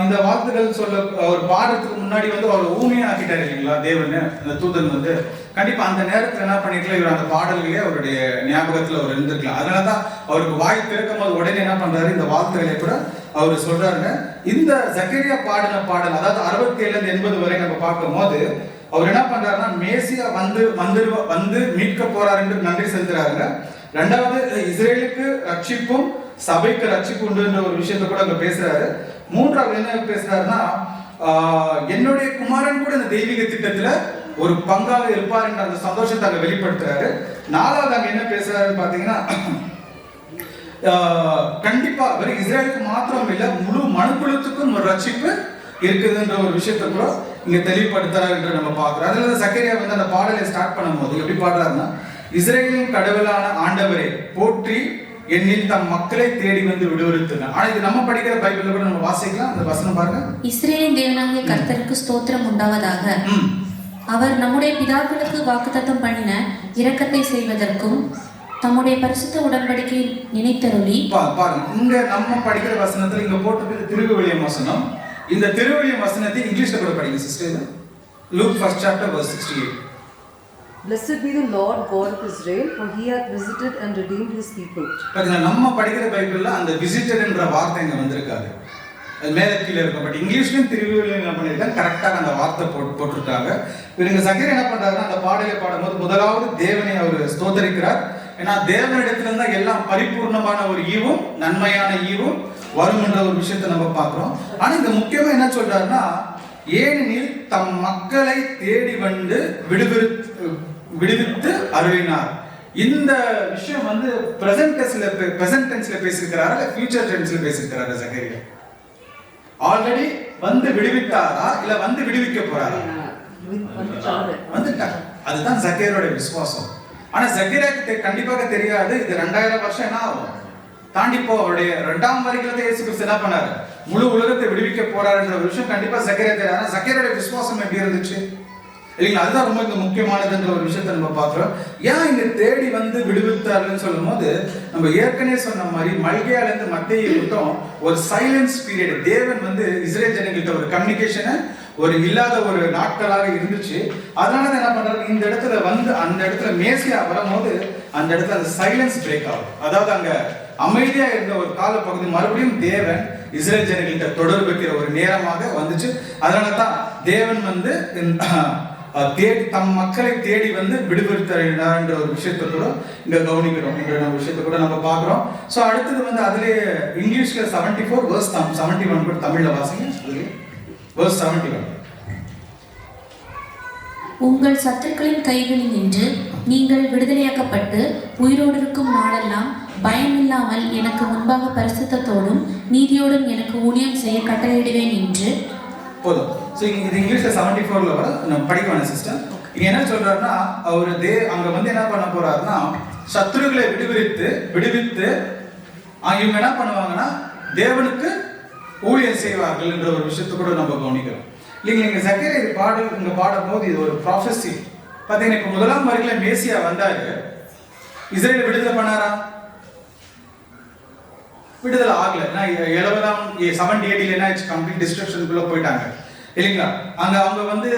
இந்த வாழ்த்துக்கள் சொல்ல ஒரு பாடுறதுக்கு முன்னாடி வந்து அவர் ஊமையா ஆக்கிட்டாரு இல்லைங்களா தேவன், அந்த தூதன் வந்து கண்டிப்பா அந்த நேரத்துல என்ன பண்ணிருக்கலாம், இவர் அந்த பாடல்களே அவருடைய ஞாபகத்துல அவர் இருந்திருக்கலாம். அதனாலதான் அவருக்கு வாய் திறக்கும் போது உடனே என்ன பண்றாரு, இந்த வாழ்த்துக்களை கூட அவர் சொல்றாருங்க. இந்த சக்கரியா பாடின பாடல், அதாவது 67-80 வரை நம்ம பார்க்கும் போது அவர் என்ன பண்றாருன்னா, மேசியா வந்து மீட்க போறாரு என்று நன்றி செலுத்துறாருங்க. 2வது இஸ்ரேலுக்கு ரட்சிப்பும் சபைக்கு ரட்சிப்பு உண்டுன்ற ஒரு விஷயத்தை கூட அங்க பேசுறாரு. 3வது என்ன பேசுறாருன்னா, என்னுடைய குமாரன் கூட இந்த தெய்வீக திட்டத்துல ஒரு பங்காக இருப்பார் என்ற அந்த சந்தோஷத்தை அங்க வெளிப்படுத்துறாரு. 4வது அங்க என்ன பேசுறாருன்னு பாத்தீங்கன்னா, கண்டிப்பா வெறும் இஸ்ரேலுக்கு மாத்திரம் இல்ல, முழு மனுக்குலத்துக்கும் ஒரு ரட்சிப்பு இருக்குதுன்ற ஒரு விஷயத்தை கூட இங்க தெளிவுபடுத்துறாரு என்று நம்ம பார்க்கிறோம். அதுல சக்கரியா வந்து அந்த பாடலை ஸ்டார்ட் பண்ணும் போது எப்படி பாடுறாருன்னா, இஸ்ரேலின் கடவுளான ஆண்டவரை போற்றி என்னில் தம் மக்களை தேடி வந்து விடுவித்துனார். ஆனா இது நம்ம படிக்கிற பைபிள்ல கூட நம்ம வாசிக்கலாம். அந்த வசனம் பாருங்க. இஸ்ரவேலின் தேவனாகிய கர்த்தருக்கு ஸ்தோத்திரம் உண்டாவதாக. அவர் நம்முடைய பிதாக்களுக்கு வாக்குத்தத்தம் பண்ணின இரக்கத்தை செய்வதற்கும் தம்முடைய பரிசுத்த உடன்படிக்கை நினைத்தருளி. பாருங்க, இங்க நம்ம படிக்கிற வசனத்துல இங்க போட்டு திருவிவிலியம் வசனம். இந்த திருவிவிலியம் வசனத்தை இங்கிலீஷ்ல கூட படிங்க sister. Luke 1st chapter verse 68. Blessed be the Lord God of Israel, for he hath visited and redeemed his people. பாருங்க, நம்ம படிக்கிற பைபிள்ல அந்த visited என்ற வார்த்தை இங்க வந்திருக்காது. அது மேல கீழ இருக்கும். பட் இங்கிலீஷ்லயும் திருவிவிலியம் என்ன பண்ணிருக்காங்க, கரெக்ட்டா அந்த வார்த்தை போட்டுருக்காங்க. இவங்க சக்கரை என்ன பண்றாருன்னா, அந்த பாடலை பாடும்போது முதலாவது தேவனை அவர் ஸ்தோத்தரிக்கிறார். ஏன்னா தேவனிடத்துல இருந்தா எல்லாம் பரிபூர்ணமான ஒரு ஈவும் நன்மையான ஈவும் வரும் என்ற ஒரு விஷயத்தை நம்ம பார்க்கிறோம். ஆனா இந்த முக்கியமா என்ன சொல்றாருன்னா, ஏனெனில் தம் மக்களை தேடி வந்து விடுவித்து அருளினார். இந்த விஷயம் வந்து பிரசன்ட் டென்ஸ்ல பேசியிருக்கிறாரா இல்ல ஃபியூச்சர் டென்ஸ்ல பேசியிருக்கிறாரா சக்கரியா? ஆல்ரெடி வந்து விடுவித்தாரா இல்ல வந்து விடுவிக்க போறாரா? வந்துட்டார். அதுதான் சக்கேரோட விசுவாசம். ஆனா சக்கேரியாக்கு கண்டிப்பாக தெரியாது இது 2000 வருஷம் என்ன ஆகும் தாண்டி போ. அவருடைய 2ஆம் வருகையில இயேசு கிறிஸ்து என்ன பண்ணாரு, முழு உலகத்தை விடுவிக்க போறாருன்ற ஒரு விஷயம் கண்டிப்பா சக்கேரியா தெரியாது. ஆனா சக்கேரியோட விசுவாசம் எப்படி இருந்துச்சு இல்லைங்களா? அதுதான் ரொம்ப இங்க முக்கியமானதுன்ற ஒரு விஷயத்தை நம்ம பார்க்கிறோம். ஏன் இங்க தேடி வந்து விடுவித்தாருன்னு சொல்லும் போது நம்ம ஏற்கனவே சொன்ன மாதிரி மல்கியால இருந்து மத்தேயு மட்டும் ஒரு சைலன்ஸ் பீரியட். தேவன் வந்து இஸ்ரேல் ஜனங்கள்கிட்ட ஒரு கம்யூனிகேஷனை ஒரு இல்லாத ஒரு நாட்களாக இருந்துச்சு. அதனால என்ன பண்றாரு, இந்த இடத்துல வந்து அந்த இடத்துல மேசியா வரும்போது அந்த இடத்துல அந்த சைலன்ஸ் பிரேக் ஆகும். அதாவது அங்க அமைதியா இருந்த ஒரு கால பகுதி மறுபடியும் தேவன் இஸ்ரேல் ஜனங்கள்கிட்ட தொடர்பு வைக்கிற ஒரு நேரமாக வந்துச்சு. அதனால தான் தேவன் வந்து தேடி தம் மக்களை தேடி வந்து விடுவித்தார் என்ற ஒரு விஷயத்தை கூட இங்க கவனிக்கிறோம் என்ற ஒரு விஷயத்தை கூட நம்ம பார்க்கிறோம். ஸோ அடுத்தது வந்து அதுலேயே இங்கிலீஷ்ல 74 verse 71 கூட தமிழ்ல வாசிங்க. அதுலேயே verse 71. உங்கள் சத்துருக்களின் கைகளில் நின்று நீங்கள் விடுதலையாக்கப்பட்டு உயிரோடு இருக்கும் நாளெல்லாம் பயமில்லாமல் எனக்கு முன்பாக பரிசுத்தத்தோடும் நீதியோடும் எனக்கு ஊழியம் செய்ய கட்டளையிடுவேன் என்று. போதும். ஸோ இது இங்கிலீஷ்ல 74ல வர நம்ம படிக்கணும் சிஸ்டர். இங்க என்ன சொல்றாருன்னா, அவர் அங்க வந்து என்ன பண்ண போறாருன்னா, சத்துருக்களை விடுவித்து இவங்க என்ன பண்ணுவாங்கன்னா தேவனுக்கு ஊழியம் செய்வார்கள் என்ற ஒரு விஷயத்தை கூட நம்ம கவனிக்கிறோம். இல்லைங்க, இங்க சக்கரை இது இங்க பாடும் போது இது ஒரு ப்ராஃபஸி. பார்த்தீங்கன்னா இப்போ 1ஆம் வருகையில மேசியா வந்தாரு, இஸ்ரேல் விடுதலை பண்ணாரா? விடுதலை ஆகல. 70 AD என்ன கம்ப்ளீட் டிஸ்ட்ரக்ஷனுக்குள்ள போயிட்டாங்க இல்லைங்களா? அவங்க வந்து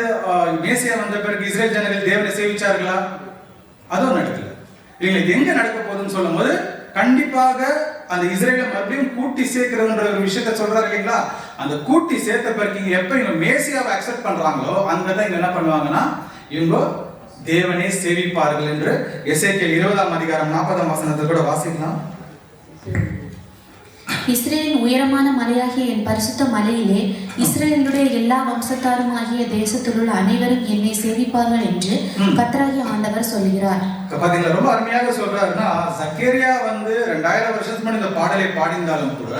மேசியா வந்த பிறகு இஸ்ரேல் ஜனங்கள் தேவனை சேவிச்சார்களா? அதுவும் நடக்கல இல்லைங்களா? இது எங்க நடக்க போகுதுன்னு சொல்லும் போது கண்டிப்பாக அந்த இஸ்ரேலை மறுபடியும் கூட்டி சேர்க்கிறன்ற ஒரு விஷயத்த சொல்றாரு இல்லைங்களா? அந்த கூட்டி சேர்த்த பிறகு எப்ப இவங்க மேசியாவை அக்செப்ட் பண்றாங்களோ அங்கதான் இவங்க என்ன பண்ணுவாங்கன்னா இவங்க தேவனை சேவிப்பார்கள் என்று எசேக்கியேல் 20ஆம் அதிகாரம் 40ஆம் வசனத்தை கூட வாசிக்கலாம். இஸ்ரேலின் உயரமான மலையாகிய என் பரிசுத்த மலையிலே இஸ்ரேலுடைய எல்லா வம்சத்தாரும் ஆகிய தேசத்திலுள்ள அனைவரும் என்னை சேவிப்பார்கள் என்று கர்த்தராகிய ஆண்டவர் சொல்கிறார். பாத்தீங்களா, ரொம்ப அருமையாக சொல்றாருன்னா, சக்கேரியா வந்து 2000 வருஷத்துக்கு முன்னாடி இந்த பாடலை பாடிந்தாலும் கூட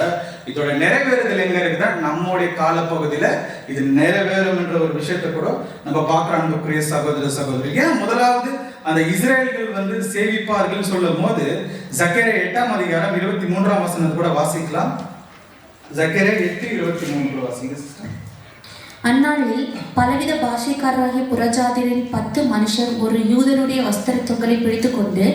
இதோட நிறைவேறுதல் எங்க இருக்குன்னா நம்முடைய காலப்பகுதியில இது நிறைவேறும் என்ற ஒரு விஷயத்தை கூட நம்ம பார்க்கிறோம். அன்புக்குரிய சகோதர சகோதரி, ஏன் முதலாவது அந்த இஸ்ரேல்கள் வந்து சேவிப்பார்கள் சொல்லும் போது சக்கேரியா 8ஆம் அதிகாரம் 23ஆம் வசனத்தை கூட வாசிக்கலாம். சக்கேரியா 8:23 வாசிங்க சிஸ்டர். அந்நாளில் பலவித பாஷைக்காரராகிய புறஜாதியரின் 10 மனுஷர் ஒரு யூதனுடைய வஸ்திர தொங்கலை பிடித்துக் கொண்டு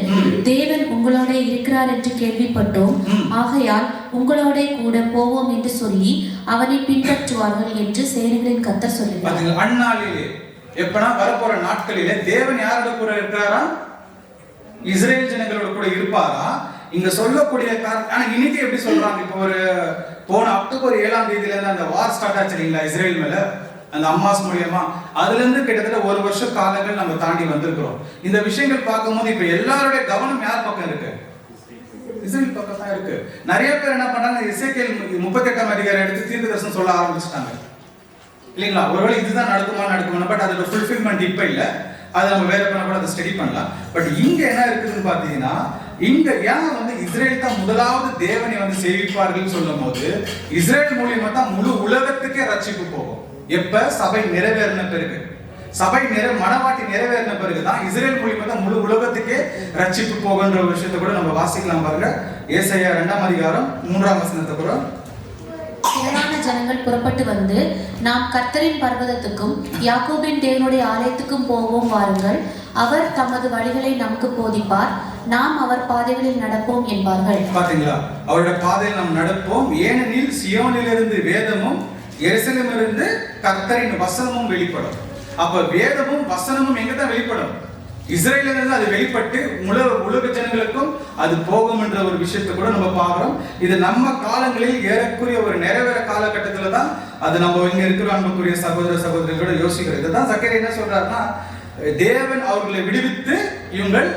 தேவன் உங்களோட இருக்கிறார் என்று கேள்விப்பட்டோம், ஆகையால் உங்களோட கூட போவோம் என்று சொல்லி அவனை பின்பற்றுவார்கள் என்று சேனைகளின் கர்த்தர் சொல்லுகிறார். அந்நாளிலே எப்பனா வரப்போற நாட்களிலே தேவன் யாரோட கூட இருக்கிறாரா? இஸ்ரேல் ஜனங்களோட கூட இருப்பாரா? இங்க சொல்லக்கூடிய ஆனா இன்னைக்கு எப்படி சொல்றாங்க, இப்போ ஒரு போன அக்டோபர் 7ஆம் தேதியில இருந்து அந்த வார் ஸ்டார்ட் ஆச்சு இல்லைங்களா இஸ்ரேல் மேல, அந்த அம்மாஸ் மூலியமா. அதுல இருந்து கிட்டத்தட்ட 1 வருஷ காலங்கள் நம்ம தாண்டி வந்திருக்கிறோம். இந்த விஷயங்கள் பார்க்கும்போது இப்ப எல்லாருடைய கவனம் யார் பக்கம் இருக்கு? இஸ்ரேல் பக்கம் தான் இருக்கு. நிறைய பேர் என்ன பண்றாங்க, எசேக்கியேல் 38ஆம் அதிகாரம் எடுத்து தீர்க்கதரிசனம் சொல்ல ஆரம்பிச்சுட்டாங்க இல்லைங்களா? ஒருவேளை இதுதான் நடக்குமா, பட் அதோட ஃபுல்ஃபில்மெண்ட் இப்ப இல்ல. அதை நம்ம வேற பண்ண கூட அதை ஸ்டடி பண்ணலாம். பட் இங்க என்ன இருக்குதுன்னு பாத்தீங்கன்னா, இங்க ஏன் வந்து இஸ்ரேல் தான் முதலாவது தேவனை வந்து சேவிப்பார்கள் சொல்லும் போது இஸ்ரேல் மூலியமா தான் முழு உலகத்துக்கே ரட்சிப்பு போகும். எப்ப சபை நிறைவேறின பிறகு, மனவாட்டி நிறைவேறின பிறகுதான் இஸ்ரேல் மூலியமா தான் முழு உலகத்துக்கே ரட்சிப்பு போகுன்ற ஒரு விஷயத்தை கூட நம்ம வாசிக்கலாம் பாருங்க. ஏசாயா 2ஆம் அதிகாரம் 3ஆம் வசனத்தை கூட. திரளான ஜனங்கள் புறப்பட்டு வந்து, நாம் கர்த்தரின் பர்வதத்துக்கும் யாக்கோபின் தேவனுடைய ஆலயத்துக்கும் போவோம் வாருங்கள், அவர் தமது வழிகளை நமக்கு போதிப்பார், நாம் அவர் பாதைகளில் நடப்போம் என்பார்கள். பாத்தீங்களா, அவருடைய பாதையில் நாம் நடப்போம், ஏனெனில் சியோனிலிருந்து வேதமும் எருசலேமிலிருந்து கர்த்தரின் வசனமும் வெளிப்படும். அப்ப வேதமும் வசனமும் எங்க தான் வெளிப்படும்? இஸ்ரேலிலிருந்து அது வெளிப்பட்டு உலக ஜனங்களுக்கும் அது போகும் என்ற ஒரு விஷயத்தை கூட நம்ம பார்க்கிறோம். இது நம்ம காலங்களில் ஏறக்குரிய ஒரு நிறைவேற காலகட்டத்தில் தான் அது நம்ம இங்க இருக்கிற அன்புக்குரிய சகோதர சகோதரிகளோட யோசிக்கிறோம். இதுதான் சக்கரை என்ன சொல்றாருன்னா, தேவன் அவர்களை விடுவித்து இவங்கள்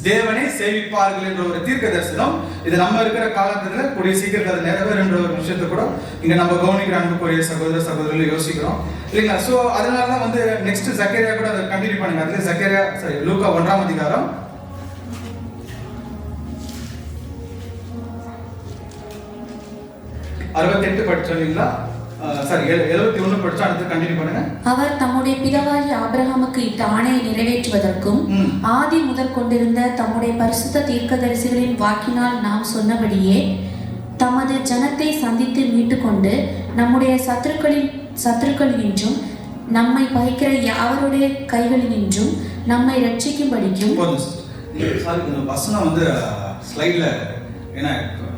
தேவனை சேவிப்பார்கள் என்ற ஒரு தீர்க்க தரிசனம். இது நம்ம இருக்கிற காலத்துல கூடிய சீக்கிரத்தில் அது நிறைவேறும் என்ற ஒரு விஷயத்தை கூட இங்க நம்ம கவனிக்கிற அன்புக்குரிய சகோதர சகோதரிகள் யோசிக்கிறோம் இல்லைங்களா? சோ அதனாலதான் வந்து நெக்ஸ்ட் சக்கரியா கூட அதை கண்டினியூ பண்ணுங்க. அதுல சக்கரியா லூக்கா 1ஆம் அதிகாரம் 68 படிச்சீங்களா? 71 படிச்சா அடுத்து கண்டினியூ பண்ணுங்க. அவர் தம்முடைய பிதாவாகிய ஆபிரகாமுக்கு இட்ட ஆணையை நிறைவேற்றுவதற்கும் ஆதி முதற் கொண்டிருந்த தம்முடைய பரிசுத்த தீர்க்கதரிசிகளின் வாக்கினால் நாம் சொன்னபடியே தமது ஜனத்தை சந்தித்து மீட்டுக்கொண்டு நம்முடைய சத்துருக்களினின்றும் நம்மை பகைக்கிற யாவருடைய கைகளினின்றும் நம்மை ரட்சிக்கும்படிக்கும். வசனம் வந்து ஸ்லைட்ல ஏன்னா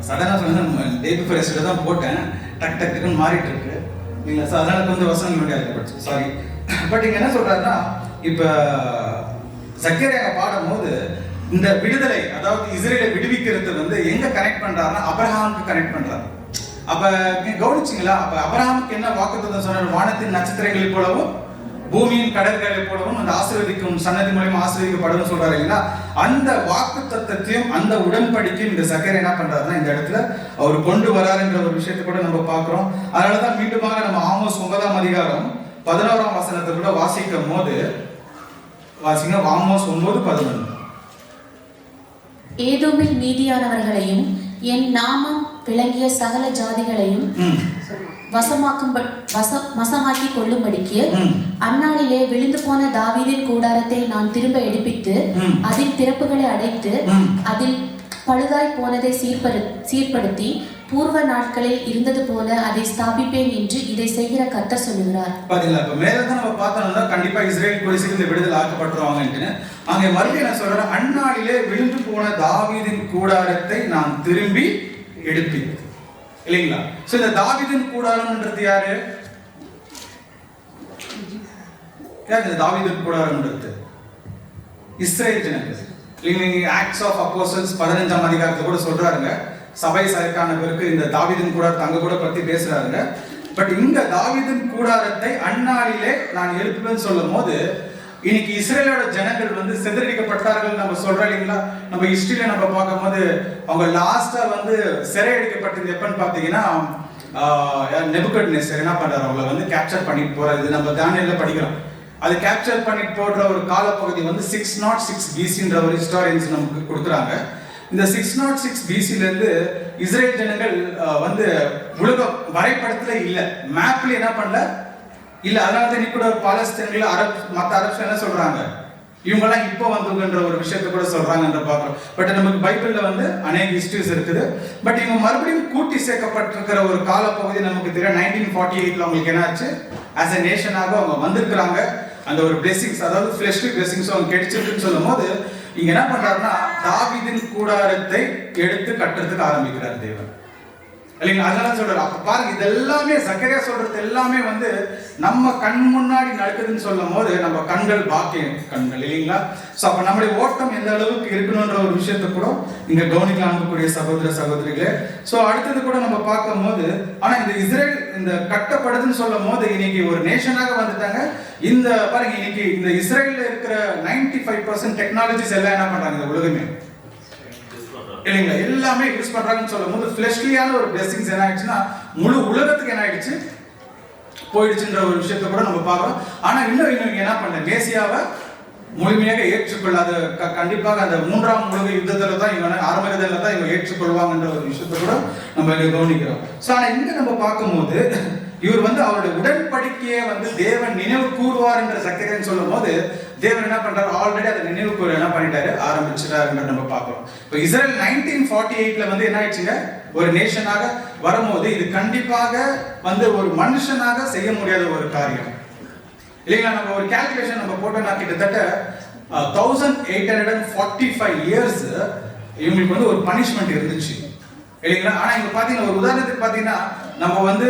சடனா சொன்ன டே பிஃபோர் எஸ்டர்டே தான் போட்டேன், டக் டக் டக்குன்னு மாறிட்டு இருக்கு இல்லைங்களா? ஸோ அதனால கொஞ்சம் வசனம் முடியாது, சாரி. பட் இங்க என்ன சொல்றாருன்னா, இப்ப சக்கரியா பாடும் போது இந்த விடுதலை, அதாவது இஸ்ரேலை விடுவிக்கிறது வந்து எங்க கனெக்ட் பண்றாருன்னா அபிரகாமுக்கு கனெக்ட் பண்றாரு. அப்ப கவனிச்சிங்களா? அப்ப அபிரகாமுக்கு என்ன வாக்குத்தத்தம் சொன்னார்? வானத்தின் நட்சத்திரங்களை போலவும் பூமியின் கடற்கரை போலவும் அந்த ஆசீர்வதிக்கும் சன்னதி மூலமா ஆசீர்வதிக்கப்படும் சொல்றாரு இல்லைங்களா? அந்த வாக்குத்தத்தத்தையும் அந்த உடன்படிக்கையும் இந்த சக்கரை என்ன பண்றாருன்னா இந்த இடத்துல அவர் கொண்டு வராருன்ற ஒரு விஷயத்தை கூட நம்ம பார்க்கிறோம். அதனாலதான் மீண்டுமாக நம்ம ஆமோஸ் 9ஆம் அதிகாரம் 11ஆம் வசனத்தை கூட வாசிக்கும் போது வாசிங்க. ஆமோஸ் 9:11. ஏதோமில் மீதியானவர்களையும் என் நாமம் விளங்கிய சகல ஜாதிகளையும் வசமாக்கி கொள்ளும்படிக்கு அந்நாளிலே விழுந்து போன தாவீதின் கூடாரத்தை நான் திரும்ப எடுப்பித்து அதில் திறப்புகளை அடைத்து அதில் பழுதாய் போனதை சீர்படுத்தி பூர்வ நாட்களில் இருந்தது போல அதை ஸ்தாபிப்பேன் என்று இதை செய்கிற கர்த்தர் சொல்லுகிறார். பாத்தீங்களா? இப்ப மேலதான் நம்ம பார்த்தோம்னா கண்டிப்பா இஸ்ரேல் போலீஸுக்கு விடுதலை ஆக்கப்பட்டுருவாங்கன்னு அங்க மறுபடியும் என்ன சொல்ற, அந்நாளிலே விழுந்து போன தாவீதின் கூடாரத்தை நான் திரும்பி எடுப்பேன் இல்லைங்களா? சோ இந்த தாவீதின் கூடாரம்ன்றது யாரு? இந்த தாவீதின் கூடாரம்ன்றது இஸ்ரேல் ஜனங்கள் இல்லைங்க. ஆக்ட்ஸ் ஆஃப் அப்போஸ்டல்ஸ் 15ஆம் அதிகாரத்துல கூட சொல்றாருங்க, சபை சரக்கான பிறகு இந்த தாவீதின் கூடாரத்தை அங்க கூட பத்தி பேசுறாருங்க. பட் இந்த தாவீதின் கூடாரத்தை அந்நாளிலே நான் எழுப்புவேன்னு சொல்லும் போது இன்னைக்கு இஸ்ரேலோட ஜனங்கள் வந்து சிதறடிக்கப்பட்டார்கள் நம்ம சொல்றோம் இல்லைங்களா? நம்ம ஹிஸ்டரியில நம்ம பார்க்கும் போது அவங்க லாஸ்டா வந்து சிறையடிக்கப்பட்டது எப்பன்னு பாத்தீங்கன்னா நெபுகட்நேசர் என்ன பண்றாரு, அவங்களை வந்து கேப்சர் பண்ணிட்டு போறது நம்ம தானியேல்ல படிக்கிறோம். அது கேப்சர் பண்ணிட்டு போடுற ஒரு காலப்பகுதி வந்து 606 BCன்ற ஒரு ஹிஸ்டாரியன்ஸ் நமக்கு கொடுக்குறாங்க. இந்த 606 BCல இருந்து இஸ்ரேல் ஜனங்கள் வந்து உலக வரைபடத்துல இல்ல, மேப்ல என்ன பண்ணல இல்ல. அதனால தான் கூட பாலஸ்தீன்கள் மற்ற அரப்ஸ் என்ன சொல்றாங்க, இவங்கெல்லாம் இப்போ வந்துன்ற ஒரு விஷயத்த கூட சொல்றாங்கன்ற பார்க்கிறோம். பட் நமக்கு பைபிள்ல வந்து அநேக ஹிஸ்டரிஸ் இருக்குது. பட் இவங்க மறுபடியும் கூட்டி சேர்க்கப்பட்டிருக்கிற ஒரு காலப்பகுதி நமக்கு தெரியும். 1948ல அவங்களுக்கு என்னாச்சு, ஆஸ் எ நேஷனாக அவங்க வந்திருக்கிறாங்க. அந்த ஒரு பிளெஸிங்ஸ், அதாவது ஃப்ளெஷ்லி பிளெஸிங்ஸ் அவங்க கிடைச்சிருக்குன்னு சொல்லும் போது இங்க என்ன பண்றாருன்னா தாவீதின் கூடாரத்தை எடுத்து கட்டுறதுக்கு ஆரம்பிக்கிறார் தேவன் இல்லைங்களா? அதனால சொல்றாரு. அப்ப பாருங்க, இதெல்லாமே சக்கரியா சொல்றது எல்லாமே வந்து நம்ம கண் முன்னாடி நடக்குதுன்னு சொல்லும் போது நம்ம கண்கள் பாக்கிய கண்கள் இல்லைங்களா? சோ அப்ப நம்மளுடைய ஓட்டம் எந்த அளவுக்கு இருக்கணும்ன்ற ஒரு விஷயத்தை கூட இங்க கவனிக்கலாம் கூடிய சகோதர சகோதரிகளே. சோ அடுத்தது கூட நம்ம பார்க்கும் போது, ஆனா இந்த இஸ்ரேல் இந்த கட்டப்படுதுன்னு சொல்லும் போது இன்னைக்கு ஒரு நேஷனாக வந்துட்டாங்க. இந்த பாருங்க, இன்னைக்கு இந்த இஸ்ரேல்ல இருக்கிற 95% டெக்னாலஜிஸ் எல்லாம் என்ன பண்றாங்க, இந்த உலகமே இல்லைங்களா எல்லாமே யூஸ் பண்றாங்கன்னு சொல்லும் போது ஃபிளஷ்லியான ஒரு பிளெஸிங்ஸ் என்ன ஆயிடுச்சுன்னா முழு உலகத்துக்கு என்ன ஆயிடுச்சு போயிடுச்சுன்ற ஒரு விஷயத்தை கூட நம்ம பார்க்கிறோம். ஆனா இன்னும் என்ன பண்ண, மேசியாவை முழுமையாக ஏற்றுக்கொள்ளாத கண்டிப்பாக அந்த 3ஆம் உலக யுத்தத்துல தான் இவங்க ஆரம்பத்துல தான் இவங்க ஏற்றுக்கொள்வாங்கன்ற ஒரு விஷயத்தை கூட நம்ம இங்க கவனிக்கிறோம். சோ ஆனா இங்க நம்ம பார்க்கும்போது இவர் வந்து அவருடைய உடன்படிக்கையை வந்து தேவன் நினைவு கூறுவார் என்ற சக்கரைன்னு சொல்லும் போது தேவன் என்ன பண்றாரு, ஆல்ரெடி அதை நினைவுக்கு என்ன பண்ணிட்டாரு, ஆரம்பிச்சிட்டாருன்னு நம்ம பார்க்கிறோம். இப்போ இஸ்ரேல் 1948ல வந்து என்ன ஆயிடுச்சுங்க, ஒரு நேஷனாக வரும்போது இது கண்டிப்பாக வந்து ஒரு மனுஷனாக செய்ய முடியாத ஒரு காரியம் இல்லைங்களா. நம்ம ஒரு கால்குலேஷன் நம்ம போட்டோம்னா கிட்டத்தட்ட 1845 இயர்ஸ் இவங்களுக்கு வந்து ஒரு பனிஷ்மெண்ட் இருந்துச்சு இல்லைங்களா. ஆனா இங்க பாத்தீங்கன்னா ஒரு உதாரணத்துக்கு பாத்தீங்கன்னா நம்ம வந்து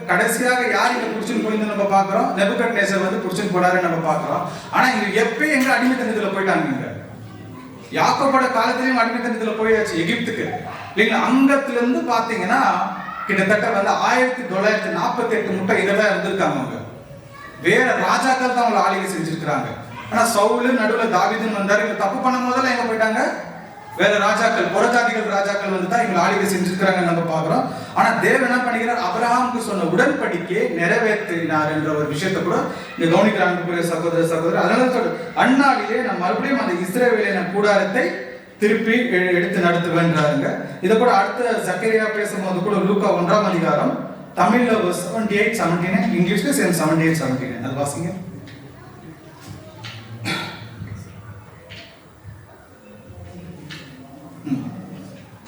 கடைசியாக யார் இங்க புடிச்சுன்னு போயிருந்து நம்ம பாக்குறோம், நெபுகத்நேசர் வந்து புடிச்சுன்னு போனாரு நம்ம பாக்குறோம். ஆனா இங்க எப்பயும் எங்க அடிமைத்தனத்துல போயிட்டாங்க, யாக்கோபோட காலத்திலயும் அடிமைத்தனத்துல போயாச்சு எகிப்துக்கு இல்லைங்களா. அங்கத்துல இருந்து பாத்தீங்கன்னா கிட்டத்தட்ட வந்து 1948 முட்டை இதெல்லாம் இருந்திருக்காங்க. அவங்க வேற ராஜாக்கள் தான் அவங்க ஆளுகை செஞ்சிருக்கிறாங்க. ஆனா சவுல் நடுவுல தாவீதுன்னு வந்தாரு, இவங்க தப்பு பண்ணும் போதெல்லாம் எங்க போயிட்டாங்க, வேற ராஜாக்கள் புறஜாதிகள் ராஜாக்கள் வந்து தான் இவங்க ஆளுகை செஞ்சிருக்கிறாங்க நம்ம பாக்குறோம். ஆனா தேவன் என்ன பண்ணிக்கிறார், ஆபிரகாமுக்கு சொன்ன உடன்படிக்கையை நிறைவேற்றினார் என்ற ஒரு விஷயத்தை கூட இங்க கவனிக்கிறாங்க சகோதர சகோதரர். அதனால சொல்ற அந்நாளிலே நான் மறுபடியும் அந்த இஸ்ரவேலின் கூடாரத்தை திருப்பி எடுத்து நடத்துவேன்றாருங்க. இதை கூட அடுத்த சக்கரியா பேசும்போது கூட லூக்கா 1ஆம் அதிகாரம் தமிழ்ல 78-79, இங்கிலீஷ்ல 78-79 அது வாசிங்க.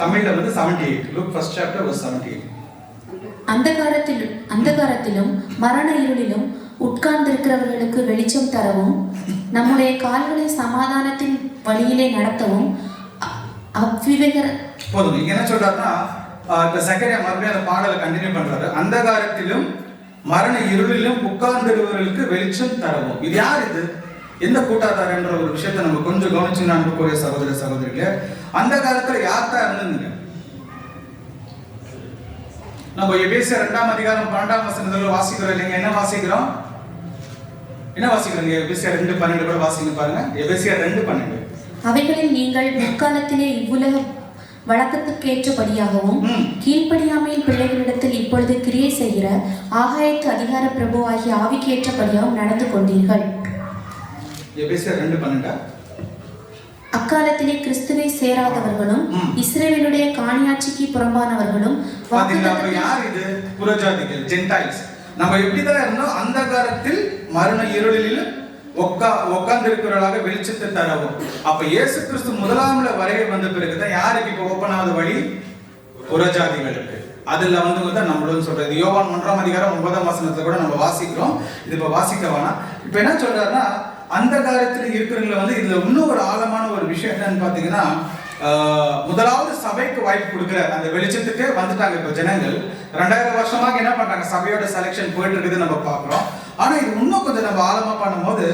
தமிழ்ல வந்து 78, Luke 1st chapter verse 78. அந்தகாரத்திலும் மரண இருளிலும் உட்கார்ந்திருக்கிறவர்களுக்கு வெளிச்சம் தரவும், நம்முடைய கால்களை சமாதானத்தின் வழியிலே நடத்தவும் போதும். இங்க என்ன சொல்றாருன்னா, இப்ப சக்கரியா மறுபடியும் அந்த பாடலை கண்டினியூ பண்றாரு. அந்தகாரத்திலும் மரண இருளிலும் உட்கார்ந்திருக்கிறவர்களுக்கு வெளிச்சம் தரவும். இது யார், இது எந்த கூட்டாத்தார் என்ற ஒரு விஷயத்தை நம்ம கொஞ்சம் கவனிச்சு அனுப்பக்கூடிய சகோதர சகோதரிகளே, அந்த காலத்துல யார் தான் இருந்ததுங்க. நம்ம எபேசியர் 2ஆம் அதிகாரம் 12ஆம் வசனத்துல வாசிக்கிறோம் இல்லைங்க. என்ன வாசிக்கிறோம், எபேசியர் 2:12 கூட வாசிங்க பாருங்க. எபேசியர் 2:12. அவைகளில் நீங்கள் முற்காலத்திலே இவ்வுலக வழக்கத்துக்கேற்றபடியாகவும் கீழ்ப்படியாமையின் பிள்ளைகளிடத்தில் இப்பொழுது கிரியை செய்கிற ஆகாயத்து அதிகார பிரபு ஆகிய ஆவிக்கேற்றபடியாகவும் நடந்து கொண்டீர்கள். எபேசியர் 2:12. அக்காலத்திலே கிறிஸ்துவை சேராதவர்களும் இஸ்ரவேலுடைய காணியாட்சிக்கு புறம்பானவர்களும். யார் இது? புறஜாதிகள், ஜென்டைல்ஸ். நம்ம எப்படிதான் இருந்தோம், அந்த காலத்தில் மரண இருளிலும் உட்கார்ந்து இருக்கிறவர்களாக வெளிச்சத்தை தரவும். அப்ப இயேசு கிறிஸ்து முதலாம்ல வரைய வந்த பிறகுதான் யாருக்கு இப்ப ஓப்பன் ஆகுது வழி, புறஜாதிகளுக்கு. அதுல வந்து நம்மளும் சொல்றது யோவான் 1ஆம் அதிகாரம் 9ஆம் வசனத்துல கூட நம்ம வாசிக்கிறோம். இது இப்ப வாசிக்க வேணாம். இப்ப என்ன சொல்றாருன்னா, அந்த காலத்துல இருக்கிறவங்களை வந்து இதுல இன்னும் ஒரு ஆழமான ஒரு விஷயம் என்னன்னு பாத்தீங்கன்னா, முதலாவது சபைக்கு வாய்ப்பு கொடுக்குற அந்த வெளிச்சத்துக்கு வந்துட்டாங்க. இப்ப ஜனங்கள் 2000 வருஷமாக என்ன பண்றாங்க, சபையோட செலக்ஷன் போயிட்டு இருக்குது நம்ம பாக்குறோம். ஆனா இது இன்னும் கொஞ்சம் நம்ம ஆழமா பண்ணும்போது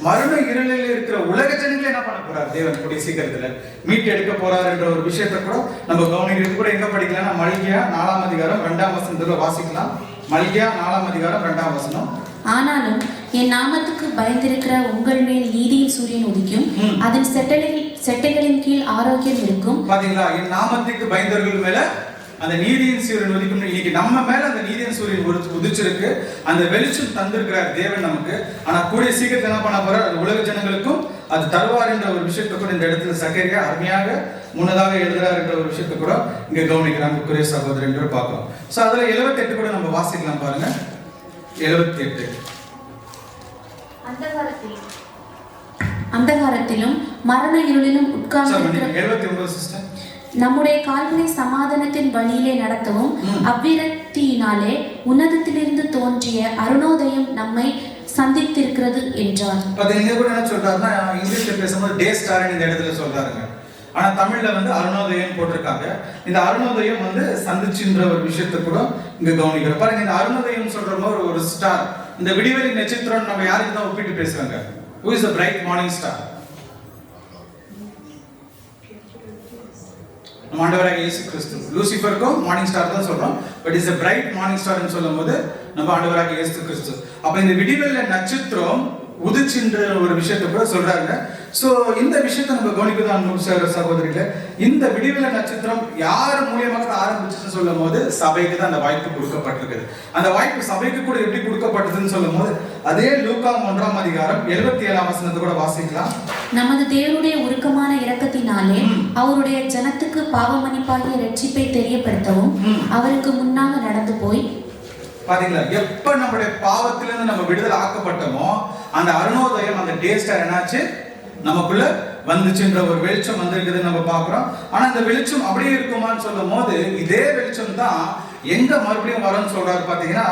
மரண இருளில் இருக்கிற உலக ஜனங்களை என்ன பண்ண போறாரு தேவன் கூடிய சீக்கிரத்துல மீட் எடுக்க போறாரு என்ற ஒரு விஷயத்தை கூட நம்ம கவனிக்கிறது கூட எங்க படிக்கலாம், மல்கியா 4ஆம் அதிகாரம் 2ஆம் வசனத்துல வாசிக்கலாம். மல்கியா 4ஆம் அதிகாரம் 2ஆம் வசனம். ஆனாலும் என் நாமத்துக்கு பயந்திருக்கிற உங்கள் மேல் நீதியின் சூரியன் உதிக்கும், அதன் செட்டைகளின் கீழ் ஆரோக்கியம் இருக்கும். பாத்தீங்களா, என் நாமத்துக்கு பயந்தவர்கள் மேல அந்த நீதியின் சூரியன் உதிக்கும். இன்னைக்கு நம்ம மேல அந்த நீதியின் சூரியன் உதிச்சிருக்கு, அந்த வெளிச்சம் தந்திருக்கிறார் தேவன் நமக்கு. ஆனா கூடிய சீக்கிரத்தில் என்ன பண்ண போறார், அந்த உலக ஜனங்களுக்கும் அது தருவார் என்ற ஒரு விஷயத்தை கூட இந்த இடத்துல சக்கரியா அருமையாக முன்னதாக எழுதுறார் என்ற ஒரு விஷயத்தை கூட இங்க கவனிக்கிறாங்க குறைய சகோதரர் என்று பார்க்கிறோம். சோ அதுல 78 கூட நம்ம வாசிக்கலாம் பாருங்க. 78. அந்தகாரத்திலும் மரண இருளிலும் உட்கார்ந்து 79 சிஸ்டர். நம்முடைய கால்களை சமாதானத்தின் வழியிலே நடத்தவும் அவ்விரக்தியினாலே உன்னதத்திலிருந்து தோன்றிய அருணோதயம் நம்மை சந்தித்திருக்கிறது என்றார். இங்க கூட என்ன சொல்றாருன்னா, இங்கிலீஷ்ல பேசும்போது டே ஸ்டார் இந்த இடத்துல சொல்றாருங்க. ஆனா தமிழ்ல வந்து அருணோதயம் போட்டிருக்காங்க. இந்த அருணோதயம் வந்து சந்திச்சுன்ற ஒரு விஷயத்தை கூட இங்க கவனிக்கிறோம் பாருங்க. இந்த அருணோதயம் சொல்ற மாதிரி ஒரு ஸ்டார், இந்த விடிவெளி நட்சத்திரம் நம்ம யாருக்கு தான் ஒப்பிட்டு பேசுறாங்க? Who is the bright morning star? நம்ம ஆண்டவராகிய இயேசு கிறிஸ்து. லூசிஃபருக்கும் மார்னிங் ஸ்டார் தான் சொல்றோம், but is a bright morning star ன்னு சொல்லும்போது நம்ம ஆண்டவராகிய இயேசு கிறிஸ்து. அப்ப இந்த விடிவெளி நட்சத்திரம் உதிச்சுன்ற ஒரு விஷயத்தை கூட சொல்றாங்க. சோ இந்த விஷயத்தை நம்ம கவனிக்கதான் சகோதரிகளே, இந்த விடிவெளி நட்சத்திரம் யார் மூலியமாக ஆரம்பிச்சுன்னு சொல்லும் போது சபைக்கு தான் அந்த வாய்ப்பு கொடுக்கப்பட்டிருக்குது. அந்த வாய்ப்பு சபைக்கு கூட எப்படி கொடுக்கப்பட்டதுன்னு சொல்லும் போது அதே லூக்கா 1ஆம் அதிகாரம் 77ஆம் வசனத்தை கூட வாசிக்கலாம். நமது தேவனுடைய உருக்கமான இரக்கத்தினாலே அவருடைய ஜனத்துக்கு பாவமன்னிப்பாகிய இரட்சிப்பை தெரியப்படுத்தவும் அவருக்கு முன்னாக நடந்து போய் பாத்தீங்களா, எப்ப நம்முடைய பாவத்திலிருந்து நம்ம விடுதலை ஆக்கப்பட்டோமோ அந்த அருணோதயம், அந்த டே ஸ்டார் என்னாச்சு, நமக்குள்ள வந்துச்சுன்ற ஒரு வெளிச்சம் வந்திருக்குதுன்னு நம்ம பார்க்கிறோம். ஆனா இந்த வெளிச்சம் அப்படியே இருக்குமான்னு சொல்லும் போது இதே வெளிச்சம் தான் எங்க மறுபடியும் வரும்னு சொல்றாரு பாத்தீங்கன்னா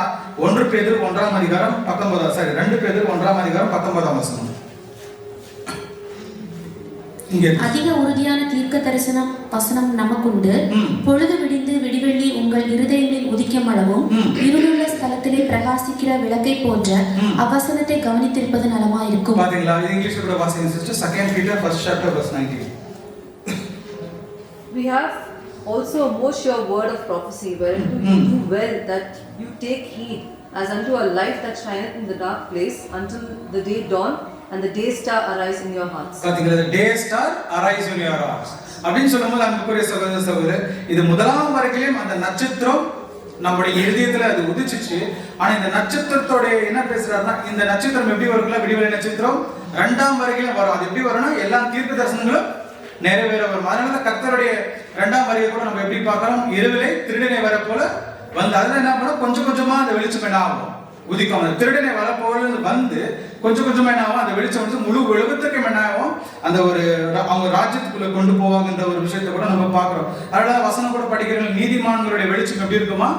1 பேதுரு 1ஆம் அதிகாரம் 19 சரி 2 பேதுரு 1ஆம் அதிகாரம் 19ஆம் வசனம். அதிக உறுதியான தீர்க்க தரிசனம் வசனம் நமக்குண்டு. பொழுது விடிந்து விடிவெள்ளி உங்கள் இருதயங்களில் உதிக்கும் அளவும் இருளுள்ள ஸ்தலத்திலே பிரகாசிக்கிற விளக்கை போன்ற அவசனத்தை கவனித்திருப்பது நலமாயிருக்கும். பாத்தீங்களா, இங்கிலீஷ்ல கூட வாசிங்க sister. 2 Peter 1st chapter verse 19. We have also a more sure word of prophecy, wherein you do well that you take heed as unto a light that shineth in the dark place until the day dawn and the day star arise in your hearts. பாத்தீங்களா, the day star arise in your hearts அப்படினு சொல்லும்போது அன்புக்குரிய சகோதர சகோதரர், இது முதலாம் வரையிலும் அந்த நட்சத்திரம் நம்முடைய இதயத்துல அது உதிச்சிச்சு. ஆனா இந்த நட்சத்திரத்தோட என்ன பேசுறாருன்னா, இந்த நட்சத்திரம் எப்படி வரும்ல, விடிவெளி நட்சத்திரம் 2ஆம் வரையிலும் வரும். அது எப்படி வரும்னா எல்லா தீர்க்க தரிசனங்களும் நிறைவேற வரும். அதனால கர்த்தருடைய 2ஆம் வருகை கூட நம்ம எப்படி பார்க்கிறோம், இரவிலே திருடனை வர போல வந்து அதுல என்ன பண்ண கொஞ்சம் கொஞ்சமா அந்த வெளிச்சம் என்ன ஆகும், உதிக்கும். அந்த திருடனை வர போல வந்து கொஞ்சம் கொஞ்சமா என்ன ஆகும், அந்த வெளிச்சம் வந்து முழு உலகத்துக்கும் என்ன ஆகும், அந்த ஒரு அவங்க ராஜ்யத்துக்குள்ள கொண்டு போவாங்கன்ற ஒரு விஷயத்தை கூட நம்ம பார்க்கிறோம். அதனால வசனம் கூட படிக்கிறோம், நீதிமான்களுடைய வெளிச்சம் எப்படி இருக்குமா,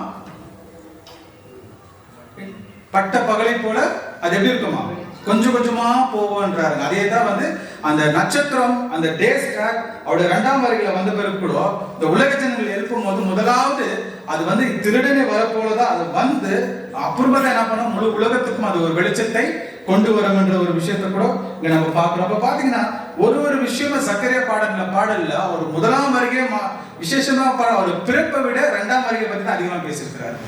பட்ட பகலை போல அது எப்படி இருக்குமா, கொஞ்சம் கொஞ்சமா போவோன்றாரு. அதே தான் வந்து அந்த நட்சத்திரம், அந்த டே ஸ்டார் அவருடைய 2ஆம் வருகையில வந்த பிறகு கூட இந்த உலக ஜனங்கள் எழுப்பும் போது முதலாவது அது வந்து திருடனை வரப்போலதான் அது வந்து அப்புறமா தான் என்ன பண்ண முழு உலகத்துக்கும் அது ஒரு வெளிச்சத்தை கொண்டு வரும் என்ற ஒரு விஷயத்தை கூட இங்க நம்ம பார்க்கிறோம். அப்ப பாத்தீங்கன்னா ஒரு விஷயமா சக்கரையா பாடல்ல ஒரு முதலாம் வருகை விசேஷமா ஒரு பிறப்பை விட 2ஆம் வருகை பத்தி தான் அதிகமா பேசியிருக்கிறாரு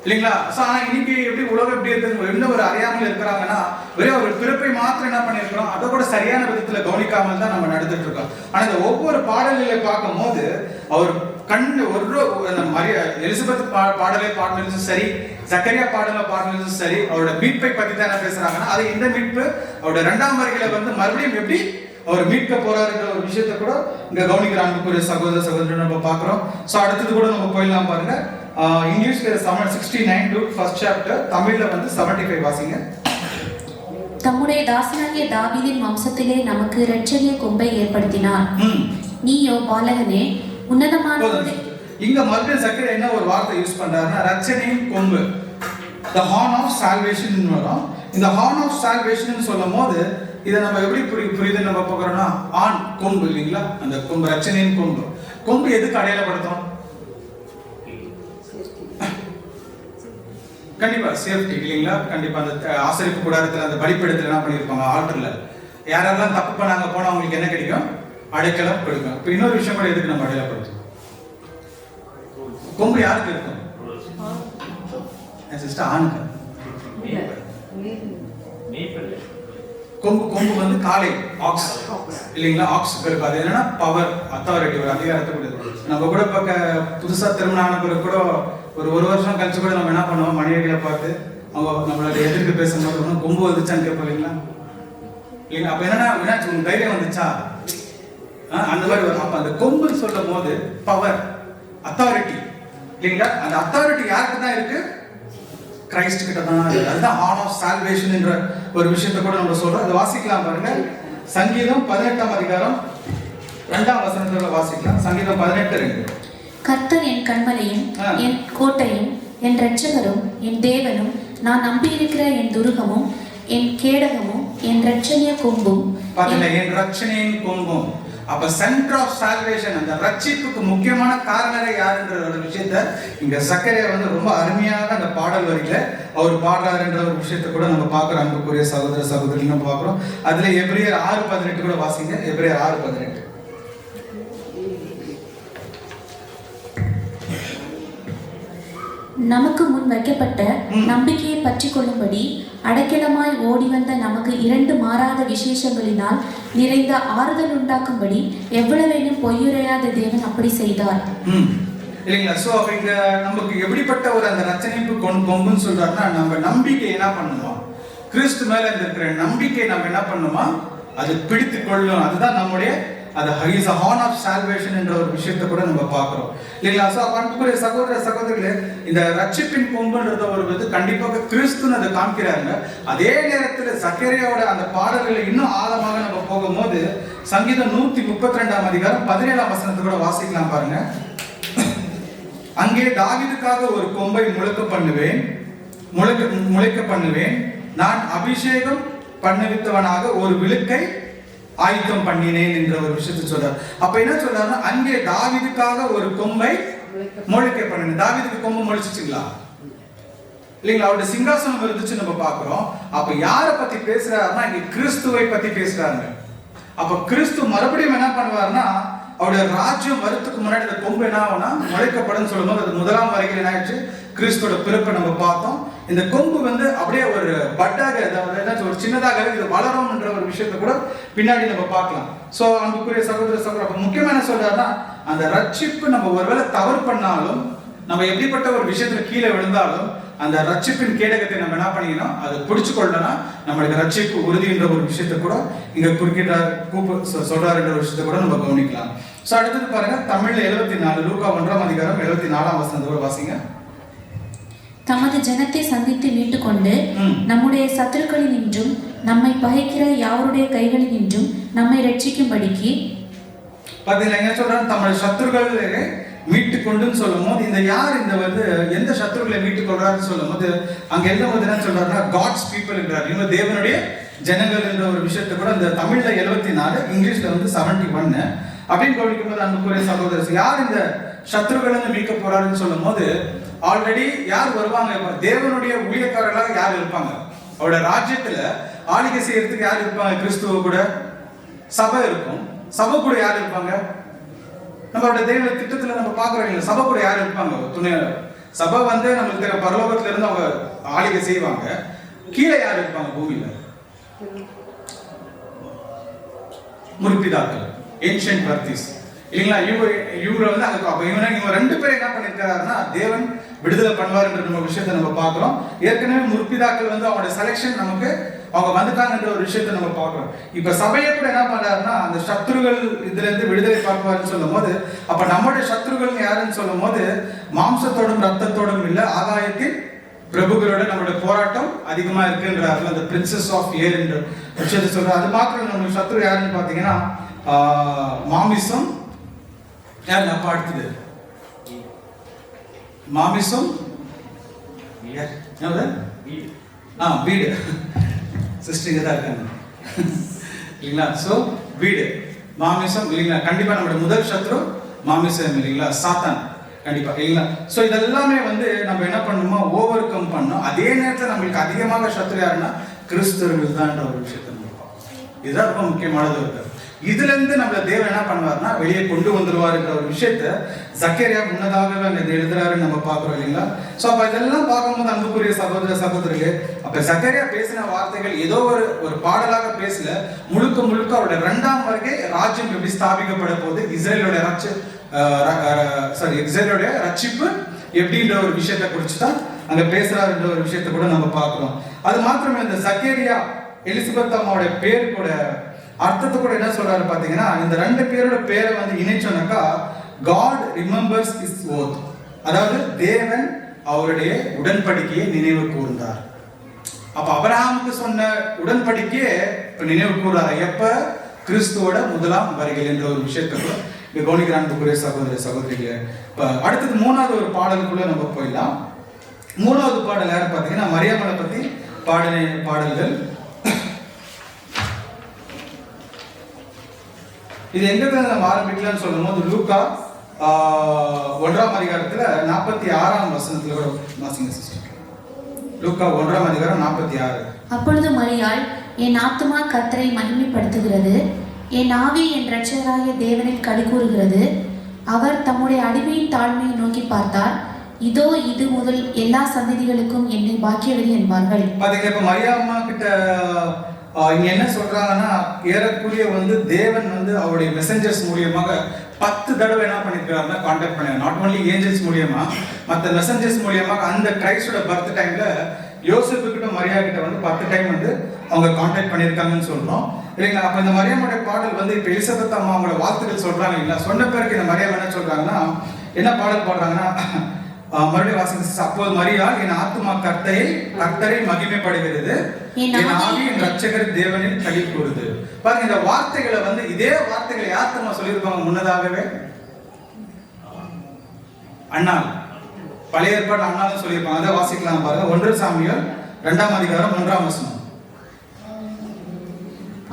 இல்லைங்களா. ஆனா இன்னைக்கு எப்படி உலகம் எப்படி இருக்கு, இன்னும் ஒரு அறியாமல் இருக்கிறாங்கன்னா ஒரே ஒரு பிறப்பை மாத்திரம் என்ன பண்ணிருக்கிறோம், அதை கூட சரியான விதத்துல கவனிக்காமல் தான் நம்ம நடந்துட்டு இருக்கோம். ஆனா இந்த ஒவ்வொரு பாடல்களை பார்க்கும் போது அவர் கண்ணு எலிசபெத் பாடலை பாடினதும் சரி, சக்கரியா பாடல பாடினதும் சரி, அவரோட மீட்பை பத்தி தான் என்ன பேசுறாங்கன்னா, அது இந்த மீட்பு அவருடைய 2ஆம் வருகையில வந்து மறுபடியும் எப்படி அவர் மீட்க போறாருன்ற ஒரு விஷயத்தை கூட இங்க கவனிக்கிறாங்க சகோதர சகோதரர் நம்ம பார்க்கிறோம். சோ அடுத்தது கூட நம்ம போயிடலாம் பாருங்க. இங்கிலீஷ்ல 69 to 1st chapter, தமிழ்ல வந்து 75 வாசிங்க. தம்முடைய தாசனாகிய தாவீதின் வம்சத்திலே நமக்கு இரட்சணிய கொம்பை ஏற்படுத்தினார். நீயோ பாலகனே உன்னதமான. இங்க மறுபடியும் சக்கரை என்ன ஒரு வார்த்தை யூஸ் பண்றாருன்னா இரட்சணியின் கொம்பு, the horn of salvation வரும். இந்த horn of salvation சொல்லும் போது இதை நம்ம எப்படி புரியுது நம்ம பார்க்கறோம்னா, ஆண் கொம்பு இல்லைங்களா, அந்த கொம்பு இரட்சணியின் கொம்பு. கொம்பு எதுக்கு அடையாளப்படுத்தும், கண்டிப்பா சேஃப்டி இல்லைங்களா. கண்டிப்பா அந்த ஆசரிப்பு கூடாரத்துல அந்த பலிப்பீடத்துல என்ன பண்ணிருப்பாங்க, ஆல்டர்ல யாரெல்லாம் தப்பு பண்ணாங்க போனா அவங்களுக்கு என்ன கிடைக்கும், அடைக்கலம் கொடுக்கும். இப்ப இன்னொரு விஷயம் கூட எதுக்கு நம்ம அடையாளப்படுத்தும், கொம்பு யாருக்கு இருக்கும், சிஸ்டர் ஆணுக்கு. கொம்பு வந்து காளை, ஆக்ஸ் இல்லைங்களா, ஆக்ஸ் இருக்கும். அது என்னன்னா பவர், அத்தாரிட்டி, ஒரு அதிகாரத்தை கொடுக்குது. நம்ம கூட புதுசா திருமணம் ஆன பிறகு கூட ஒரு வருஷம் கழிச்சு கூட நம்ம என்ன பண்ணுவோம், மனிதர்களை பார்த்து அவங்க நம்மளோட எதிர்த்து பேசும்போது கொம்பு வந்துச்சான்னு கேட்போம் இல்லைங்களா. இல்லைங்களா, அப்ப என்னன்னா உங்களுக்கு தைரியம் வந்துச்சா அந்த மாதிரி வரும். அப்ப அந்த கொம்புன்னு சொல்லும் போது பவர், அத்தாரிட்டி இல்லைங்களா. அந்த அத்தாரிட்டி யாருக்கு தான் இருக்கு, கிரைஸ்ட் கிட்ட தான் இருக்கு. அதுதான் ஹார்ன் ஆஃப் சால்வேஷன் என்ற ஒரு விஷயத்தை கூட நம்ம சொல்றோம். அதை வாசிக்கலாம் பாருங்க. சங்கீதம் 18ஆம் அதிகாரம் 2ஆம் வசனத்துல வாசிக்கலாம். சங்கீதம் 18:2. கர்த்தர் என் கண்மலையும் என் கோட்டையும் என் இரட்சகரும் என் தேவனும் நான் நம்பியிருக்கிற என் துருகமும் என் கேடகமும் என் இரட்சணிய கொம்பும். பாத்தீங்களா, என் இரட்சணியின் கொம்பும். அப்ப சென்டர் ஆஃப் சால்வேஷன், அந்த ரட்சிப்புக்கு முக்கியமான காரணரே யாருன்ற ஒரு விஷயத்தை இங்க சக்கரையா வந்து ரொம்ப அருமையாக அந்த பாடல் வரியில அவர் பாடுறாருன்ற ஒரு விஷயத்தை கூட நம்ம பார்க்கிறோம். அன்புக்குரிய சகோதர சகோதரி நம்ம பார்க்கிறோம். அதுல எபிரேயர் 6:18 கூட வாசிங்க. எபிரேயர் 6:18. நமக்கு முன் வைக்கப்பட்ட நம்பிக்கையை பற்றி கொள்ளும்படி அடைக்கலமாய் ஓடி வந்த நமக்கு 2 மாறாத விசேஷங்களினால் நிறைந்த ஆறுதல் உண்டாக்கும்படி எவ்வளவேனும் பொய்யுரையாத தேவன் அப்படி செய்தார். இல்லைங்களா. சோ அப்ப இங்க நமக்கு எப்படிப்பட்ட ஒரு அந்த ரட்சணிப்பு கொம்புன்னு சொல்றாருன்னா, நம்ம நம்பிக்கை என்ன பண்ணுமா, கிறிஸ்து மேல இருக்கிற நம்பிக்கை நம்ம என்ன பண்ணுமா, அது பிடித்து கொள்ளும். அதுதான் நம்முடைய அது is a horn of salvation என்ற ஒரு விஷயத்தை கூட நம்ம பார்க்கிறோம் இல்லைங்களா. ஸோ அன்புக்குரிய சகோதர சகோதரிகளே, இந்த ரட்சிப்பின் கொம்புன்றத ஒரு வந்து கண்டிப்பாக கிறிஸ்துன்னு அதை காமிக்கிறாங்க. அதே நேரத்தில் சக்கரையோட அந்த பாடல்களை இன்னும் ஆழமாக நம்ம போகும்போது சங்கீதம் 132 அதிகாரம் 17 வசனத்தை கூட வாசிக்கலாம் பாருங்க. அங்கே தாவீதுக்காக ஒரு கொம்பை முளைக்க பண்ணுவேன், நான் அபிஷேகம் பண்ணுவித்தவனாக ஒரு விழுக்கை ஆயத்தம் பண்ணினேன் என்ற ஒரு விஷயத்தை சொல்றார். அப்ப என்ன சொல்றாருன்னா, அங்கே தாவீதுக்காக ஒரு கொம்பை முளைக்க பண்ணினேன். தாவீதுக்கு கொம்பு முளைச்சிச்சுங்களா? இல்லைங்களா? அவருடைய சிங்காசனம் இருந்துச்சு நம்ம பார்க்கிறோம். அப்ப யாரை பத்தி பேசுறாருன்னா, இங்க கிறிஸ்துவை பத்தி பேசுறாங்க. அப்ப கிறிஸ்து மறுபடியும் என்ன பண்ணுவாருன்னா, அவருடைய ராஜ்யம் வரத்துக்கு முன்னாடி இந்த கொம்பு என்ன ஆகும்னா முளைக்கப்படும் சொல்லும்போது அது முதலாம் வருகையில் என்ன ஆயிடுச்சு, கிறிஸ்துவோட பிறப்பை நம்ம பார்த்தோம். இந்த கொம்பு வந்து அப்படியே ஒரு பட்டாக, அதாவது ஒரு சின்னதாக இது வளரும்ன்ற ஒரு விஷயத்தை கூட பின்னாடி நம்ம பார்க்கலாம். ஸோ அன்புக்குரிய சகோதர சகோதரர், அப்ப முக்கியமா என்ன சொல்றாருன்னா, அந்த ரட்சிப்பு நம்ம ஒருவேளை தவறு பண்ணாலும், நம்ம எப்படிப்பட்ட ஒரு விஷயத்துல கீழே விழுந்தாலும் அந்த ரட்சிப்பின் கேடகத்தை நம்ம என்ன பண்ணிக்கணும், அதை பிடிச்சு கொள்ளனா நம்மளுக்கு ரட்சிப்பு உறுதின்ற ஒரு விஷயத்தை கூட இங்க குறுக்கிட்டார் சொல்றாருன்ற ஒரு விஷயத்தை கூட நம்ம கவனிக்கலாம். ஸோ அடுத்தது பாருங்க, தமிழ்ல 74 லூக்கா 1 அதிகாரம் 74 வசனத்தோட வாசிங்க. தமது ஜனத்தை சந்தித்து மீட்டுக் கொண்டு நம்முடைய சத்துருக்களில் நின்றும் நம்மை பகைக்கிற யாருடைய கைகளில் நின்றும் நம்மை ரட்சிக்கும்படிக்கு. பாத்தீங்களா, என்ன சொல்றாரு, தம்முடைய சத்துருக்களை மீட்டு கொண்டுன்னு சொல்லும் போது இந்த யார் இந்த வந்து எந்த சத்துருக்களை மீட்டுக் கொள்றாருன்னு சொல்லும் போது அங்க எழுதும் போது என்ன சொல்றாருன்னா, காட்ஸ் பீப்புள் என்றார். இவங்க தேவனுடைய ஜனங்கள் என்ற ஒரு விஷயத்தை கூட இந்த தமிழ்ல 74, இங்கிலீஷ்ல வந்து 71 அப்படின்னு கவனிக்கும் போது அன்புக்குரிய சகோதரர், யார் இந்த சத்துருக்கள் மீட்க போறாருன்னு சொல்லும் போது ஆல்ரெடி யார் வருவாங்க, தேவனுடைய ஊழியக்காரர்களாக யார் இருப்பாங்க, அவருடைய ராஜ்யத்துல ஆளுகை செய்யறதுக்கு யார் இருப்பாங்க, கிறிஸ்துவ கூட சபை இருக்கும். சபை கூட யார் இருப்பாங்க, நம்மளோட தெய்வ திட்டத்துல நம்ம பாக்குறோம், சபை கூட யார் இருப்பாங்க, துணை சபை வந்து நம்மளுக்கு பரலோகத்துல இருந்து அவங்க ஆளுகை செய்வாங்க. கீழே யார் இருப்பாங்க, பூமியில முற்பிதாக்கள், ஏன்ஷியன்ட் வர்த்திஸ் இல்லைங்களா. இவங்க வந்து அங்க இவங்க 2 பேரும் என்ன பண்ணிருக்காருன்னா, தேவன் விடுதலை பண்ணுவார்ன்ற நம்ம விஷயத்தை நம்ம பார்க்கிறோம். ஏற்கனவே முற்பிதாக்கள் வந்து அவங்களோட செலெக்ஷன் நமக்கு அவங்க வந்துட்டாங்கன்ற ஒரு விஷயத்தை நம்ம பார்க்கிறோம். இப்ப சபையை கூட என்ன பண்றாருன்னா, அந்த சத்துருகள் இதுல இருந்து விடுதலை பார்க்குவாருன்னு சொல்லும் போது, அப்ப நம்மளுடைய சத்துருகள் யாருன்னு சொல்லும் போது மாம்சத்தோடும் ரத்தத்தோடும் இல்ல, ஆகாயத்தின் பிரபுகளோட நம்மளுடைய போராட்டம் அதிகமா இருக்குன்றாரு. அந்த பிரின்சஸ் ஆஃப் ஏர் என்ற விஷயத்தை சொல்றாரு. அது மாத்திரம் நம்ம சத்துரு யாருன்னு பாத்தீங்கன்னா, மாமிசம் யார் அப்பா அடுத்தது மாமிசம் வீடு சிஸ்டர் தான் இருக்காங்க இல்லைங்களா. ஸோ வீடு மாமிசம் இல்லைங்களா, கண்டிப்பா நம்மளோட முதல் சத்ரு மாமிசம் இல்லைங்களா, சாத்தான் கண்டிப்பா இல்லைங்களா. ஸோ இதெல்லாமே வந்து நம்ம என்ன பண்ணணுமோ ஓவர் கம் பண்ணோம். அதே நேரத்தில் நம்மளுக்கு அதிகமாக சத்ரு யாருன்னா கிறிஸ்தவர்கள் தான் ஒரு விஷயத்தை இதுதான் ரொம்ப முக்கியமானது இருக்கு. இதுல இருந்து நம்மள தேவன் என்ன பண்ணுவார்னா வெளியே கொண்டு வந்துருவாருன்ற ஒரு விஷயத்த சக்கரியா முன்னதாகவே அங்க எழுதுறாருன்னு நம்ம பாக்குறோம் இல்லைங்களா. சோ அப்ப இதெல்லாம் பார்க்கும்போது அன்புக்குரிய சகோதர சகோதரிகளே, அப்ப சக்கரியா பேசின வார்த்தைகள் ஏதோ ஒரு பாடலாக பேசல, முழுக்க அவருடைய 2ஆம் வருகை ராஜ்யம் எப்படி ஸ்தாபிக்கப்பட போகுது, இஸ்ரேலோட இஸ்ரேலோட ரட்சிப்பு எப்படின்ற ஒரு விஷயத்தை குறிச்சு தான் அங்க பேசுறாருன்ற ஒரு விஷயத்தை கூட நம்ம பார்க்கிறோம். அது மாத்திரமே இந்த சக்கரியா எலிசபெத் அம்மாவோட பேர் கூட அர்த்தத்தை கூட என்ன சொல்றாரு பாத்தீங்கன்னா, இந்த 2 பேரோட பேரை வந்து இணைச்சோம்னாக்கா God remembers his oath, அதாவது தேவன் அவருடைய உடன்படிக்கையை நினைவு கூர்ந்தார். அப்ப ஆபிரகாமுக்கு சொன்ன உடன்படிக்கையை நினைவு கூறாரு எப்ப, கிறிஸ்துவோட முதலாம் வருகை என்ற ஒரு விஷயத்தை கூட கவனிக்கிறான் சகோதர சகோதரிகளே. அடுத்தது 3வது ஒரு பாடலுக்குள்ள நம்ம போயிடலாம். 3வது பாடல் யாரு பாத்தீங்கன்னா, மரியாமலை பத்தி பாடின பாடல்கள். இது எங்க நம்ம ஆரம்பிக்கலாம்னு சொல்லும் போது லூக்கா 1ஆம் அதிகாரத்துல 46ஆம் வசனத்துல கூட வாசிங்க சிஸ்டர். லூக்கா 1ஆம் அதிகாரம் 46. அப்பொழுது மரியாள், என் ஆத்துமா கர்த்தரை மகிமைப்படுத்துகிறது, என் ஆவி என் இரட்சகராகிய தேவனில் களிகூறுகிறது. அவர் தம்முடைய அடிமையின் தாழ்மையை நோக்கி பார்த்தார், இதோ இது முதல் எல்லா சந்ததிகளுக்கும் என்னை பாக்கியவதி என்பார்கள். பாத்தீங்களா, இப்ப மரியாம்மா கிட்ட இங்க என்ன சொல்றாங்கன்னா, ஏறக்குரிய வந்து தேவன் வந்து அவருடைய மெசஞ்சர்ஸ் மூலியமாக 10 தடவை என்ன பண்ணிருக்காருன்னா கான்டாக்ட் பண்ணாரு. நாட் ஓன்லி ஏஞ்சல்ஸ் மூலியமா, மற்ற மெசஞ்சர்ஸ் மூலியமாக அந்த கிரைஸ்டோட பர்த் டைம்ல யோசேப்பு கிட்ட மரியா கிட்ட வந்து 10 டைம் வந்து அவங்க கான்டாக்ட் பண்ணியிருக்காங்கன்னு சொல்றோம். இல்லைங்களா? அப்ப இந்த மரியாமுடைய பாடல் வந்து இப்ப எலிசபெத் அம்மா அவங்களோட வாழ்த்துக்கள் சொல்றாங்க இல்லைங்களா? சொன்ன பிறகு இந்த மரியாதை என்ன சொல்றாங்கன்னா, என்ன பாடல் பாடுறாங்கன்னா, மறுபடியும் வாசிங்க. அப்போது மரியாள், என் ஆத்துமா கர்த்தரை மகிமைப்படுகிறது, என் ஆவி என் ரட்சகர் தேவனில் களி கூறுது. பாருங்க, இந்த வார்த்தைகளை வந்து இதே வார்த்தைகளை யார் சொல்லியிருப்பாங்க முன்னதாகவே? அண்ணாள். பழைய ஏற்பாடு அண்ணாலும் சொல்லியிருப்பாங்க. அதை வாசிக்கலாம் பாருங்க. 1 சாமுவேல் 2ஆம் அதிகாரம் 1ஆம் வசனம்.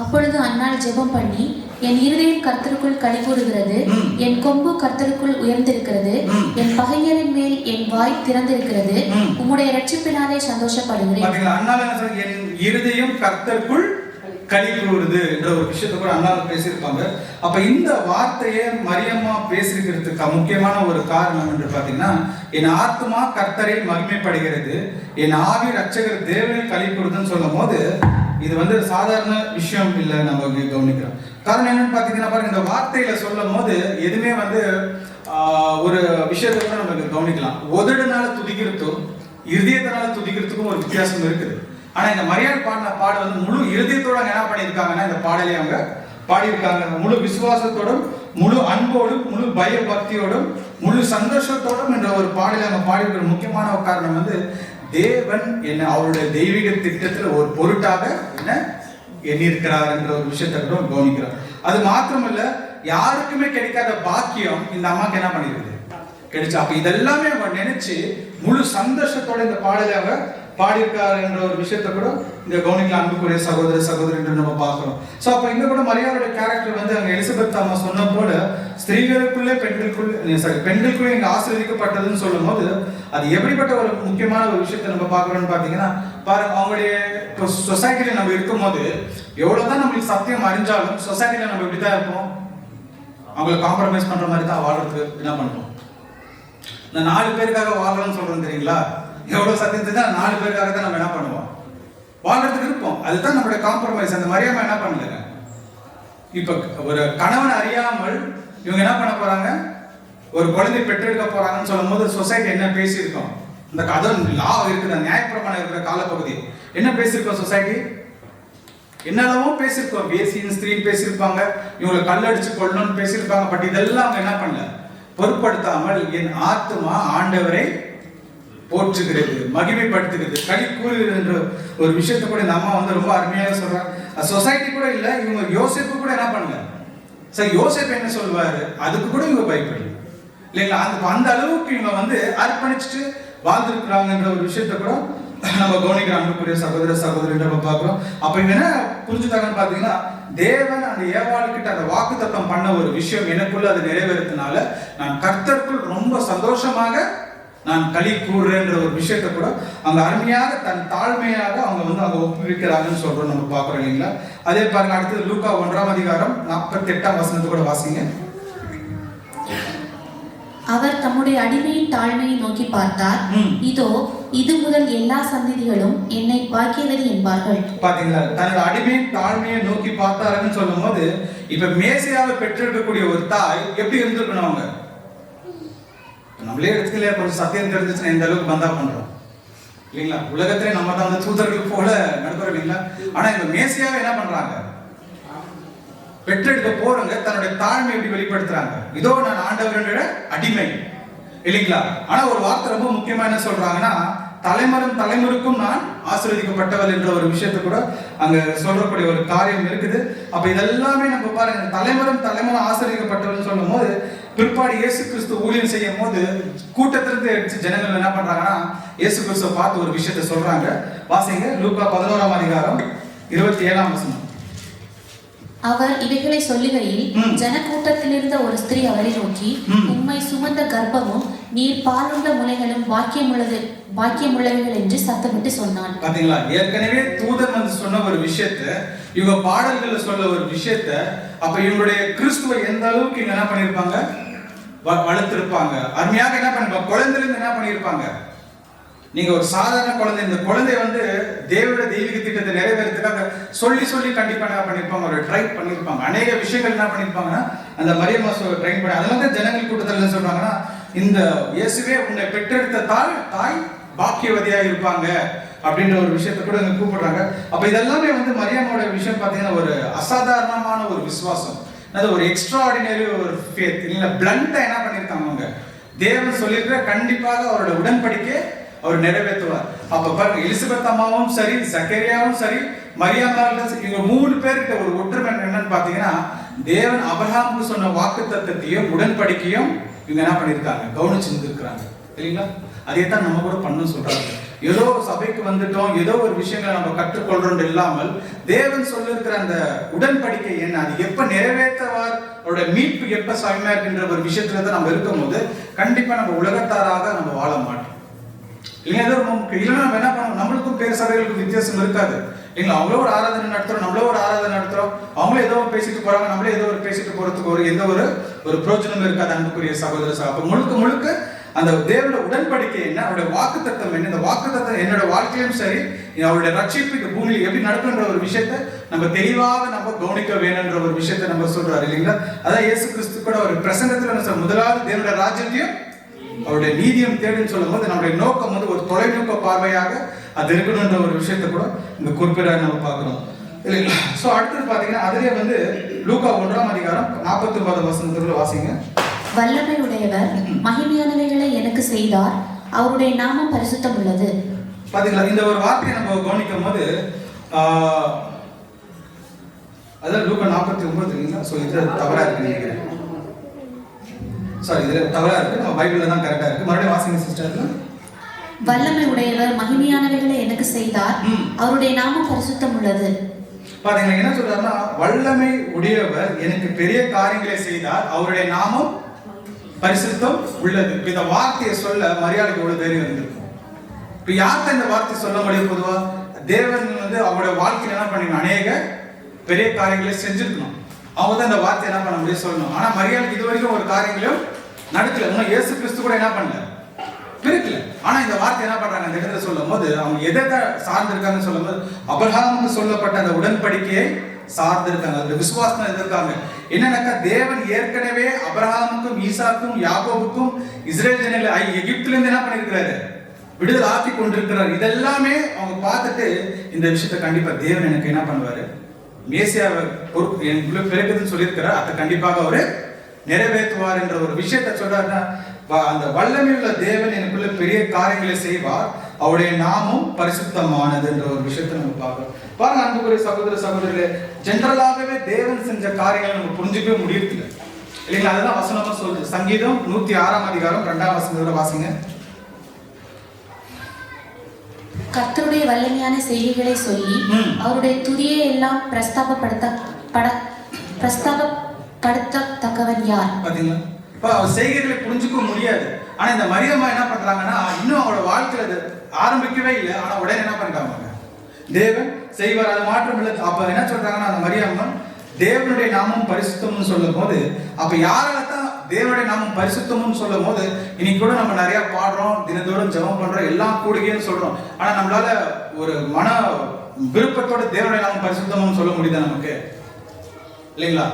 அப்பொழுது அன்னாள் ஜெபம் பண்ணி, என் இருதயம் கர்த்தருக்குள் களி கூறுகிறது, என் கொம்பு கர்த்தருக்குள் உயர்ந்திருக்கிறது, என் பகைஞரின் மேல் என் வாய் திறந்திருக்கிறது, உம்முடைய இரட்சிப்பினாலே சந்தோஷப்படுகிறேன். அண்ணாள் என்ன சொல்றாங்க? என் இருதயம் கர்த்தருக்குள் களி கூறுது என்ற ஒரு விஷயத்தை கூட அண்ணாள் பேசியிருப்பாங்க. அப்ப இந்த வார்த்தையை மரியம்மா பேசியிருக்கிறதுக்கு முக்கியமான ஒரு காரணம் என்று பாத்தீங்கன்னா, என் ஆத்துமா கர்த்தரை மகிமைப்படுகிறது, என் ஆவி ரட்சகர் தேவனில் களி கூறுதுன்னு சொல்லும் போது இது வந்து சாதாரண விஷயம் இல்லை. நம்ம கவனிக்கிறோம். காரணம் என்னன்னு பாத்தீங்கன்னா பாருங்க, இந்த வார்த்தையில சொல்லும் போது எதுவுமே வந்து ஒரு விஷயத்தை கூட நம்ம கவனிக்கலாம். உதடுனால துதிக்கிறதுக்கும் இருதயத்தினால துதிக்கிறதுக்கும் ஒரு வித்தியாசம் இருக்குது. ஆனா இந்த மரியாள் பாடின பாட வந்து முழு இருதயத்தோட என்ன பண்ணியிருக்காங்கன்னா, இந்த பாடலை அவங்க பாடியிருக்காங்க. முழு விசுவாசத்தோடும், முழு அன்போடும், முழு பய பக்தியோடும், முழு சந்தோஷத்தோடும் என்ற ஒரு பாடலை அவங்க பாடியிருக்கிற முக்கியமான ஒரு காரணம் வந்து, தேவன் என்ன அவருடைய தெய்வீக திட்டத்தில் ஒரு பொருட்டாக என்ன எண்ணியிருக்கிறார் என்ற ஒரு விஷயத்தை கூட கவனிக்கிறார். அது மாத்திரமல்ல, யாருக்குமே கிடைக்காத பாக்கியம் இந்த அம்மாக்கு என்ன பண்ணிருக்குது, கிடைச்சா. அப்ப இதெல்லாமே அவங்க நினைச்சு முழு சந்தோஷத்தோட இந்த பாடலை அவங்க பாடியிருக்காரு என்ற ஒரு விஷயத்தை கூட இந்த கவனிக்கலாம். அன்புக்குரிய சகோதர சகோதரி என்று நம்ம பார்க்கிறோம். சோ அப்ப இங்க கூட மரியாளுடைய கேரக்டர் வந்து அங்க எலிசபெத் அம்மா சொன்ன போல ஸ்திரீகளுக்குள்ளே பெண்களுக்குள்ளே இங்க ஆசீர்வதிக்கப்பட்டதுன்னு சொல்லும் போது அது எப்படிப்பட்ட ஒரு முக்கியமான ஒரு விஷயத்தை நம்ம பார்க்கிறோம்னு பாத்தீங்கன்னா பாருங்க, அவங்களுடைய சொசைட்டில நம்ம இருக்கும் போது எவ்வளவுதான் நம்மளுக்கு சத்தியம் அறிஞ்சாலும் சொசைட்டில நம்ம இப்படிதான் இருப்போம். அவங்களை காம்ப்ரமைஸ் பண்ற மாதிரி தான் வாழ்றதுக்கு என்ன பண்றோம். இந்த 4 பேருக்காக வாழணும்னு சொல்றோம் தெரியுங்களா? எவ்வளவு சத்தியம் தெரிஞ்சா 4 பேருக்காக தான் நம்ம என்ன பண்ணுவோம், வாழ்றதுக்கு இருப்போம். அதுதான் நம்மளுடைய காம்ப்ரமைஸ். அந்த மரியாதை என்ன பண்ணல, இப்ப ஒரு கணவன் அறியாமல் இவங்க என்ன பண்ண போறாங்க, ஒரு குழந்தை பெற்றெடுக்க போறாங்கன்னு சொல்லும் போது சொசைட்டி என்ன பேசியிருக்கோம், இந்த கதை லா இருக்கிற நியாயப்பிரமாணம் இருக்கிற காலப்பகுதி என்ன பேசியிருக்கோம், சொசைட்டி என்னெல்லாமோ பேசியிருக்கோம். வேசியின் ஸ்திரீன்னு பேசியிருப்பாங்க, இவங்களை கல்லடிச்சு கொள்ளணும்னு பேசியிருப்பாங்க. பட் இதெல்லாம் அவங்க என்ன பண்ணல, பொருட்படுத்தாமல் என் ஆத்துமா ஆண்டவரை போற்றுகிறது, மகிமைப்படுத்துகிறது, களி கூறுகிறது என்ற ஒரு விஷயத்தை கூட இந்த அம்மா வந்து ரொம்ப அருமையாக சொல்றாங்க. சொசைட்டி கூட இல்ல, இவங்க யோசேப்பு கூட என்ன பண்ணல. சரி, யோசேப்பு என்ன சொல்வாரு, அதுக்கு கூட இவங்க பயப்படல இல்லைங்களா? அந்த அளவுக்கு இவங்க வந்து அர்ப்பணிச்சுட்டு வாழ்ந்துருக்குறாங்கன்ற ஒரு விஷயத்தை கூட நம்ம கவனிக்கிற அன்புக்குரிய சகோதர சகோதரி நம்ம பார்க்கிறோம். அப்ப இவங்க என்ன புரிஞ்சுட்டாங்கன்னு பாத்தீங்கன்னா, தேவன் அந்த ஏவாளுக்கிட்ட அந்த வாக்குத்தத்தம் பண்ண ஒரு விஷயம் எனக்குள்ள அது நிறைவேறதுனால நான் கர்த்தருக்குள் ரொம்ப சந்தோஷமாக நான் களி கூறுறேன்ற ஒரு விஷயத்தை கூட அவங்க அருமையாக தன் தாழ்மையாக அவங்க வந்து அவங்க ஒப்புவிக்கிறாங்கன்னு சொல்றோம் நம்ம பார்க்கிறோம் இல்லைங்களா? அதே பாருங்க, அடுத்தது லூக்கா 1ஆம் அதிகாரம் 48ஆம் வசனத்தை கூட வாசிங்க. அவர் தம்முடைய அடிமையின் தாழ்மையை நோக்கி பார்த்தார், இதோ இது முதல் எல்லா சந்ததிகளும் என்னை பாக்கியவதி என்பார்கள். பாத்தீங்களா, தன்னோட அடிமையின் தாழ்மையை நோக்கி பார்த்தாருன்னு சொல்லும் போது இப்ப மேசியாவை பெற்றெடுக்கக்கூடிய ஒரு தாய் எப்படி இருந்திருக்கணும், அவங்க நம்மளே எடுத்துக்கலையா, கொஞ்சம் சத்தியம் தெரிஞ்சிச்சுன்னா எந்த அளவுக்கு பந்தா பண்றோம் இல்லைங்களா? உலகத்திலே நம்ம தான் வந்து தூதர்கள் போல நடக்கிறோம் இல்லைங்களா? ஆனா இந்த மேசியாவை என்ன பண்றாங்க, பெற்றெடுக்க போறவங்க தன்னுடைய தாழ்மை எப்படி வெளிப்படுத்துறாங்க, இதோ நான் ஆண்டவரோட அடிமை இல்லைங்களா? ஆனா ஒரு வார்த்தை ரொம்ப முக்கியமா என்ன சொல்றாங்கன்னா, தலைமுறைக்கும் நான் ஆசீர்வதிக்கப்பட்டவள் என்ற ஒரு விஷயத்தை கூட அங்க சொல்லக்கூடிய ஒரு காரியம் இருக்குது. அப்ப இதெல்லாமே நம்ம பாருங்க, தலைமுறை ஆசீர்வதிக்கப்பட்டவள் சொல்லும் போது பிற்பாடு இயேசு கிறிஸ்து ஊழியம் செய்யும் போது கூட்டத்திலிருந்து எடுத்து ஜனங்கள் என்ன பண்றாங்கன்னா இயேசு கிறிஸ்துவை பார்த்து ஒரு விஷயத்தை சொல்றாங்க. வாசிங்க, லூக்கா 11ஆம் அதிகாரம் 27ஆம் வசனம். அவர் இவைகளை சொல்லுகையில் ஜனக்கூட்டத்தில் இருந்த ஒரு ஸ்திரீ அவரை நோக்கி, உம்மை சுமந்த கர்ப்பமும் நீர் பாலுள்ள முலைகளும் பாக்கியமுள்ளவைகள் என்று சத்தமிட்டு சொன்னான். பாத்தீங்களா, ஏற்கனவே தூதன் வந்து சொன்ன ஒரு விஷயத்தை இவங்க பாடல்கள் சொல்ல ஒரு விஷயத்தை அப்ப இவங்களுடைய கிறிஸ்துவை எந்த அளவுக்கு இவங்க என்ன பண்ணிருப்பாங்க, வளர்த்திருப்பாங்க, அருமையாக என்ன பண்ணிருப்பாங்க, குழந்தையிலிருந்து என்ன பண்ணிருப்பாங்க. நீங்க ஒரு சாதாரண குழந்தை, இந்த குழந்தை வந்து தேவனுடைய தெய்வீக திட்டத்தை நிறைவேறதுக்காக சொல்லி கண்டிப்பா என்ன பண்ணிருப்பாங்க, ஒரு ட்ரை பண்ணிருப்பாங்க. அநேக விஷயங்கள் என்ன பண்ணிருப்பாங்கன்னா அந்த மரியம்மா ட்ரைன் பண்ணி, அதனால தான் ஜனங்கள் கூட்டத்தில் என்ன சொல்றாங்கன்னா, இந்த இயேசுவே உன்னை பெற்றெடுத்த தாய் பாக்கியவதியா இருப்பாங்க அப்படின்ற ஒரு விஷயத்தை கூட இங்க கூப்பிடுறாங்க. அப்ப இதெல்லாமே வந்து மரியாமோட விஷயம் பாத்தீங்கன்னா ஒரு அசாதாரணமான ஒரு விசுவாசம், அது ஒரு எக்ஸ்ட்ராஆர்டினரி ஒரு ஃபேத். இல்ல பிளண்டா என்ன பண்ணிருக்காங்க அவங்க, தேவன் சொல்லியிருக்கிற கண்டிப்பாக அவரோட உடன்படிக்கை அவர் நிறைவேற்றுவார். அப்ப பாருங்க, எலிசபெத் அம்மாவும் சரி, சக்கரியாவும் சரி, மரியாமாவும் சரி, இவங்க 3 பேர்கிட்ட ஒரு ஒற்றுமை என்னன்னு பாத்தீங்கன்னா, தேவன் அபிரகாமுக்கு சொன்ன வாக்குத்தத்தத்தையும் உடன்படிக்கையும் இவங்க என்ன பண்ணிருக்காங்க, கவனிச்சு இருந்திருக்கிறாங்க இல்லைங்களா? அதே தான் நம்ம கூட பண்ணணும் சொல்றாங்க. ஏதோ சபைக்கு வந்துட்டோம், ஏதோ ஒரு விஷயங்களை நம்ம கற்றுக்கொள்றோம் இல்லாமல், தேவன் சொல்லிருக்கிற அந்த உடன்படிக்கை என்ன, அது எப்ப நிறைவேற்றவார், அவரோட மீட்பு எப்ப சமயமா இருக்கின்ற ஒரு விஷயத்துல தான் நம்ம இருக்கும் போது கண்டிப்பா நம்ம உலகத்தாராக நம்ம வாழ மாட்டோம் இல்லையா? இல்லைன்னா நம்ம என்ன பண்ணுவோம், நம்மளுக்கும் பேர் சபைகளுக்கும் வித்தியாசம் இருக்காது இல்லைங்களா? அவங்களோ ஒரு ஆராதனை நடத்துறோம், நம்மளோ ஒரு ஆராதனை நடத்துறோம், அவங்களே ஏதோ பேசிட்டு போறாங்க, நம்மளே ஏதோ ஒரு பேசிட்டு போறதுக்கு எந்த ஒரு பிரோஜனம் இருக்காது அன்புக்குரிய சகோதர சகோதரி. முழுக்க அந்த தேவனோட உடன்படிக்கை என்ன, அவருடைய வாக்குத்தத்தம் என்ன, இந்த வாக்குத்தத்தம் என்னோட வாழ்க்கையிலும் சரி, அவருடைய ரட்சிப்பு இந்த பூமியில் எப்படி நடக்குன்ற ஒரு விஷயத்தை நம்ம தெளிவாக நம்ம கவனிக்க வேணும்ன்ற ஒரு விஷயத்தை நம்ம சொல்றாரு இல்லைங்களா? அதான் இயேசு கிறிஸ்து கூட ஒரு பிரசங்கத்துல முதலாவது தேவனுடைய ராஜ்யத்தையும் அவருடைய நீதியும் தேடுன்னு சொல்லும் போது நம்முடைய நோக்கம் வந்து ஒரு தொலைநோக்க பார்வையாக அது இருக்கணும்ன்ற ஒரு விஷயத்தை கூட இந்த குறிப்பிட நம்ம பார்க்கிறோம் இல்லைங்களா? ஸோ அடுத்தது பார்த்தீங்கன்னா அதுலேயே வந்து லூக்கா 1ஆம் அதிகாரம் 49 வசனத்துல வாசிங்க. வல்லமை உடையவர் மகிமையானவைகளை எனக்கு செய்தார், அவருடைய நாமம் பரிசுத்தம் உள்ளது. பாத்தீங்களா, இந்த ஒரு வார்த்தையை நம்ம கவனிக்கும் போது அதான் லூக்கா 49 இல்லைங்களா? ஸோ இது தவறா இருக்கு நினைக்கிறேன். சாரி, இதுல தவறா இருக்கு, நம்ம பைபிள்ல தான் கரெக்டா இருக்கு. மறுபடியும் வாசிங்க சிஸ்டர். வல்லமை உடையவர் மகிமையானவைகளை எனக்கு செய்தார், அவருடைய நாமம் பரிசுத்தம் உள்ளது. பாத்தீங்களா, என்ன சொல்றாருன்னா, வல்லமை உடையவர் எனக்கு பெரிய காரியங்களை செய்தார், அவருடைய நாமம் பரிசுத்தம் உள்ளது. இந்த வார்த்தையை சொல்ல மரியாதைக்கு எவ்வளவு தைரியம் இருந்திருக்கும். இப்ப யார்கிட்ட இந்த வார்த்தை சொல்ல முடியும்? பொதுவா தேவன் வந்து அவருடைய வாழ்க்கையில என்ன பண்ணி அநேக பெரிய காரியங்களை செஞ்சிருக்கணும், அவங்க தான் இந்த வார்த்தை என்ன பண்ண முடியும் சொல்லணும். ஆனா மரியாதைக்கு இது வரைக்கும் ஒரு காரியங்களும் நடக்கல. இன்னும் இயேசு கிறிஸ்து கூட என்ன பண்ணல, பிரிக்கல. ஆனா இந்த வார்த்தை என்ன பண்றாங்க, அந்த இடத்துல சொல்லும் போது அவங்க எதை சார்ந்து இருக்காங்கன்னு சொல்லும் போது அபிரகாமுக்கு சொல்லப்பட்ட அந்த உடன்படிக்கையை சார்ந்து இருக்காங்க, அந்த விசுவாசம் இருக்காங்க. என்னன்னாக்கா, தேவன் ஏற்கனவே அபிரகாமுக்கும் ஈசாக்கும் யாக்கோபுக்கும் இஸ்ரேல் ஜனங்களை எகிப்துல இருந்து என்ன பண்ணிருக்கிறாரு, விடுதலை ஆக்கி கொண்டிருக்கிறார். இதெல்லாமே அவங்க பார்த்துட்டு இந்த விஷயத்த கண்டிப்பா தேவன் எனக்கு என்ன பண்ணுவாரு, மேசியாவை பொறுப்பு எனக்குள்ள பிறகுதுன்னு சொல்லியிருக்கிறார், அதை கண்டிப்பாக அவரு நிறைவேற்றுவார் என்ற ஒரு விஷயத்த சொல்றாருன்னா, அந்த வல்லமையுள்ள தேவன் எனக்குள்ள பெரிய காரியங்களை செய்வார், அவருடைய நாமும் பரிசுத்தமானது என்ற ஒரு விஷயத்தை நம்ம பார்க்கிறோம். பாருங்க அன்புக்குரிய சகோதர சகோதரர்களே, ஜெனரலாகவே தேவன் செஞ்ச காரியங்களை நம்ம புரிஞ்சுக்கவே முடியல இல்லைங்களா? அதுதான் வசனமா சொல்லுது. சங்கீதம் 106ஆம் அதிகாரம் 2ஆம் வசனத்தோட வாசிங்க. கர்த்தருடைய வல்லமையான செய்திகளை சொல்லி அவருடைய துதியை எல்லாம் பிரஸ்தாபப்படுத்தத்தக்கவன் யார்? பாத்தீங்களா, இப்ப அவர் செய்கைகளை புரிஞ்சுக்க முடியாது. ஆனா இந்த மரியம்மா என்ன பண்றாங்கன்னா, இன்னும் அவரோட வாழ்க்கையில ஆரம்பிக்கவே இல்லை, ஆனா உடனே என்ன பண்ணிட்டாங்க, தேவன் செய்வார், அது மாற்றம் இல்லை. அப்ப என்ன சொல்றாங்கன்னா, அந்த மரியம்மா தேவனுடைய நாமம் பரிசுத்தம்னு சொல்லும் போது, அப்ப யாரால தான் தேவனுடைய நாமம் பரிசுத்தம்னு சொல்லும் போது, இன்னைக்கு கூட நம்ம நிறைய பாடுறோம், தினந்தோறும் ஜெபம் பண்றோம், எல்லாம் கூடுகைன்னு சொல்றோம். ஆனா நம்மளால ஒரு மன விருப்பத்தோட தேவனுடைய நாமம் பரிசுத்தம்னு சொல்ல முடியுதா நமக்கு? இல்லைங்களா?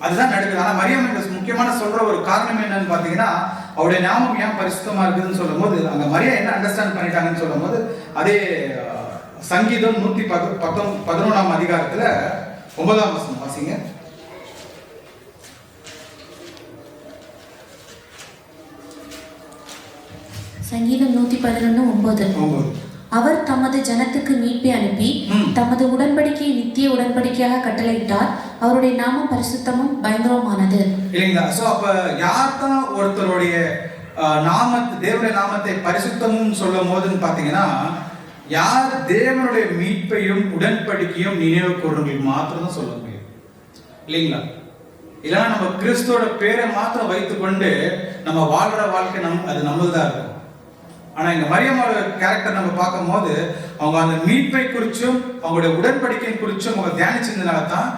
அதுதான் நடக்குது. ஆனா மரியாதை முக்கியமான சொல்ற ஒரு காரணம் என்னன்னு பாத்தீங்கன்னா, அவருடைய நாமம் ஏன் பரிசுத்தமா இருக்குதுன்னு சொல்லும் போது, அங்க மரியா என்ன அண்டர்ஸ்டாண்ட் பண்ணிட்டாங்கன்னு சொல்லும் போது, அதே சங்கீதம் 111ஆம் அதிகாரத்துல 9ஆம் வசனம் வாசிங்க. சங்கீதம் 111:9. அவர் தமது ஜனத்துக்கு மீட்பை அனுப்பி தமது உடன்படிக்கையை நித்திய உடன்படிக்கையாக கட்டளையிட்டார், அவருடைய நாமம் பரிசுத்தமும் பயங்கரமானது. இல்லைங்களா? சோ அப்ப யார் தான் ஒருத்தருடைய தேவனுடைய நாமத்தை பரிசுத்தமும் சொல்லும் போதுன்னு பாத்தீங்கன்னா, யார் தேவனுடைய மீட்பையும் உடன்படிக்கையும் நினைவு கூறுறவங்களுக்கு மாத்திரம் தான் சொல்ல முடியும் இல்லைங்களா? இல்லைன்னா நம்ம கிறிஸ்துவோட பேரை மாத்திரம் வைத்துக்கொண்டு நம்ம வாழ்ற வாழ்க்கை அது நம்மள்தான் இருக்கும். ஆனா இந்த மரியம்மோட கேரக்டர் நம்ம பார்க்கும் போது, அவங்க அந்த மீட்பை குறிச்சும் அவங்களுடைய உடன்படிக்கை குறிச்சும் அவங்க தியானிச்சதுனால தான்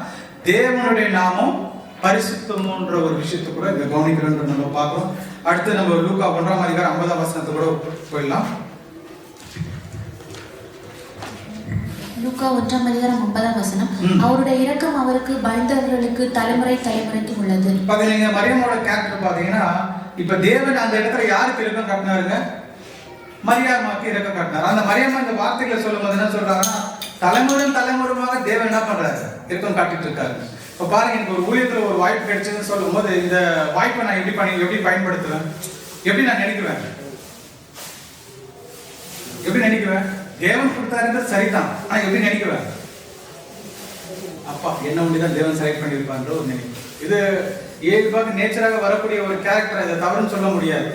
தேவனுடைய நாமம் பரிசுத்தம்ன்ற ஒரு விஷயத்தை கூட இங்க கவனிக்கிறோம் நம்ம பார்க்கிறோம். அடுத்து நம்ம லூக்கா 1ஆம் அதிகாரம் 50ஆம் வசனத்தை கூட போயிடலாம். லூக்கா 1ஆம் அதிகாரம் 50ஆம் வசனம். அவருடைய இரக்கம் அவருக்கு பயந்தவர்களுக்கு தலைமுறை தலைமுறைக்கு உள்ளது. பாத்தீங்க, மரியம்மோட கேரக்டர் பாத்தீங்கன்னா, இப்ப தேவன் அந்த இடத்துல யாருக்கு இரக்கம் காட்டினாருங்க? மரியாமாக்கு இரக்கம் காட்டினார். அந்த மரியாமா இந்த வார்த்தைகளை சொல்லும் போது என்ன சொல்றாங்கன்னா, தலைமுறையாக தேவன் என்ன பண்றாரு? இரக்கம் காட்டிட்டு இருக்காரு. இப்ப பாருங்க, எனக்கு ஒரு ஊழியத்துல ஒரு வாய்ப்பு கிடைச்சதுன்னு சொல்லும் போது இந்த வாய்ப்பை நான் எப்படி பயன்படுத்துவேன், எப்படி நான் நினைக்குவேன், எப்படி நினைக்குவேன்? தேவன் கொடுத்தாருன்றது சரிதான், ஆனா எப்படி நினைக்குவேன்? அப்பா என்ன ஒண்டிதான் தேவன் செலக்ட் பண்ணியிருப்பான்ற ஒரு நினைப்பு. இது ஏற்பாக நேச்சராக வரக்கூடிய ஒரு கேரக்டர், இதை தவறுன்னு சொல்ல முடியாது.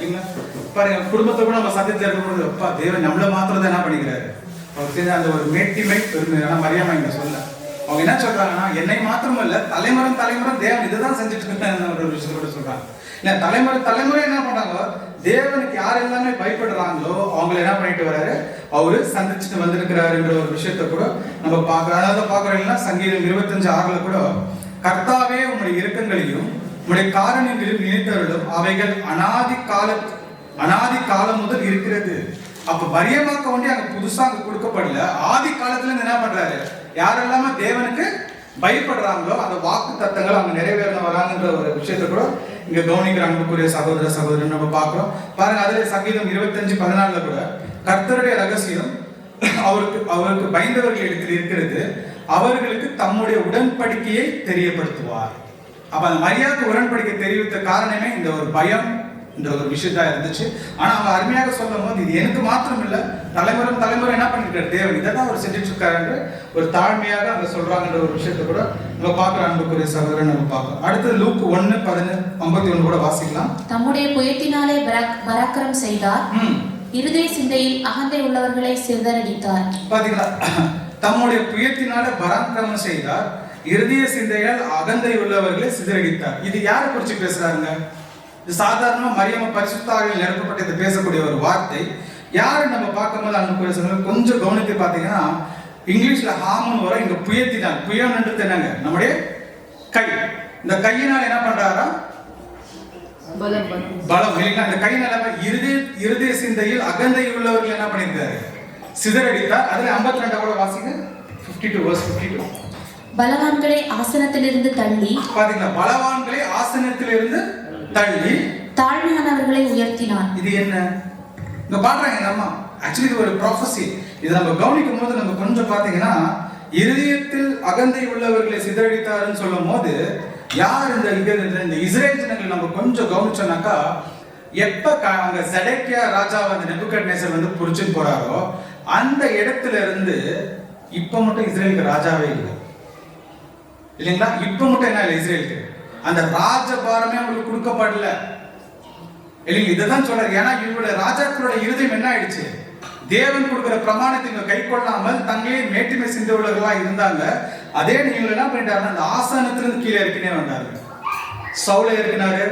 பாருங்க, குடும்பத்தை கூட நம்ம சந்தித்து இருக்கும்போது அப்பா தேவன் நம்மள மாத்திரம் தான் என்ன பண்ணிக்கிறாரு, அவருக்கு தெரிஞ்ச அந்த ஒரு மேட்டிமை பெருமை. ஆனா மரியாமா இங்க சொல்ல, அவங்க என்ன சொல்றாங்கன்னா, என்னை மாத்திரம் இல்ல தலைமுறை தேவன் இதுதான் செஞ்சுட்டு இருக்காங்க ஒரு விஷயத்த கூட சொல்றாங்க. இல்ல தலைமுறை என்ன பண்றாங்க, தேவனுக்கு யார் எல்லாமே பயப்படுறாங்களோ அவங்களை என்ன பண்ணிட்டு வர்றாரு, அவரு சந்திச்சுட்டு வந்திருக்கிறாருன்ற ஒரு விஷயத்த கூட நம்ம பார்க்கிறோம். அதாவது பாக்குறீங்கன்னா சங்கீதம் 25:6 கூட, கர்த்தாவே உங்களுடைய இரக்கங்களையும் உங்களுடைய காரணங்களையும் நினைத்தவர்களும் அவைகள் அனாதி காலம் முதல் இருக்கிறது. அப்ப மரியமாக்க வேண்டி அங்க புதுசா அங்க கொடுக்கப்படல, ஆதி காலத்துல இருந்து என்ன பண்றாரு, யாரெல்லாம தேவனுக்கு பயப்படுறாங்களோ அந்த வாக்கு தத்தங்கள் அவங்க நிறைவேற வராங்கன்ற ஒரு விஷயத்த கூட இங்க கவனிக்கிற அன்புக்குரிய சகோதரன் நம்ம பார்க்கிறோம். பாருங்க, அதுல சங்கீதம் 25:14 கூட, கர்த்தருடைய ரகசியம் அவருக்கு பயந்தவர்கள் இடத்தில் இருக்கிறது, அவர்களுக்கு தம்முடைய உடன்படிக்கையை தெரியப்படுத்துவார். அப்ப அந்த மரியாதைக்கு உடன்படிக்கை தெரிவித்த காரணமே இந்த ஒரு பயம் இந்த ஒரு விஷயத்தா இருந்துச்சு. ஆனா அவங்க அருமையாக சொல்லும் போது, இது எனக்கு மாத்திரம் இல்ல, தலைமுறை என்ன பண்ணிருக்காரு தேவன், இதான் அவர் செஞ்சுட்டு இருக்காரு ஒரு தாழ்மையாக அவங்க சொல்றாங்கன்ற ஒரு விஷயத்த கூட நம்ம பார்க்கிற அன்புக்குரிய சகோதரன் நம்ம பார்க்கிறோம். அடுத்து லூக் 1:51 கூட வாசிக்கலாம். தம்முடைய புயத்தினாலே பராக்கிரம் செய்தார், இருதய சிந்தையில் அகந்தை உள்ளவர்களை சிதறடித்தார். பாத்தீங்களா, தம்முடைய புயத்தினால பராக்கிரமம் செய்தார், இருதய சிந்தையால் அகந்தை உள்ளவர்களை சிதறடித்தார். இது யாரை குறிச்சு பேசுறாங்க? இது சாதாரணமா மரியமா பரிசுத்தாவியில் நிரப்பப்பட்டு இது பேசக்கூடிய ஒரு வார்த்தை. யாரு நம்ம பார்க்கும்போது அன்புக்குரிய கொஞ்சம் கவனித்து பார்த்தீங்கன்னா, இங்கிலீஷ்ல ஹார்மோன் வரும், இங்க புயத்தினால், புயம்ன்றது என்னங்க, நம்முடைய கை. இந்த கையினால் என்ன பண்றாரா, பலம் இல்லைங்களா? இந்த கையினால இருதய சிந்தையில் அகந்தை உள்ளவர்கள் என்ன பண்ணியிருக்காரு, சிதறடித்தார். அதுல 52 கூட வாசிங்க, 52:52. பலவான்களை ஆசனத்திலிருந்து தள்ளி, பாத்தீங்களா, பலவான்களை ஆசனத்திலிருந்து தள்ளி தாழ்மையானவர்களை உயர்த்தினார். இது என்ன இங்க பாடுறாங்க நம்ம, ஆக்சுவலி இது ஒரு ப்ராஃபஸி. இதை நம்ம கவனிக்கும் போது நம்ம கொஞ்சம் பாத்தீங்கன்னா, இருதயத்தில் அகந்தை உள்ளவர்களை சிதறடித்தாருன்னு சொல்லும் போது யார் இந்த இஸ்ரேல் ஜனங்கள் நம்ம கொஞ்சம் கவனிச்சோம்னாக்கா, எப்ப அங்க செடக்கியா ராஜா வந்து நெபுகட்நேசர் வந்து புடிச்சுட்டு போறாரோ அந்த இடத்துல இருந்து இப்ப மட்டும் இஸ்ரேலுக்கு ராஜாவே இல்லை, இல்லைங்களா? இப்ப மட்டும் என்ன இல்லை இஸ்ரேலுக்கு, அந்த ராஜபாரமே அவங்களுக்கு கொடுக்கப்படல, இல்லைங்க? இதைதான் சொல்றாரு. ஏன்னா இவருடைய ராஜாக்களோட இருதயம் என்ன ஆயிடுச்சு, தேவன் கொடுக்கிற பிரமாணத்தை இவங்க கை கொள்ளாமல் தங்களே மேட்டிமை சிந்தவர்களா இருந்தாங்க. அதே நீங்க என்ன பண்ணிட்டாருன்னா, அந்த ஆசனத்திலிருந்து கீழே இருக்குனே வந்தாரு. சவுல இருக்கிறாரு,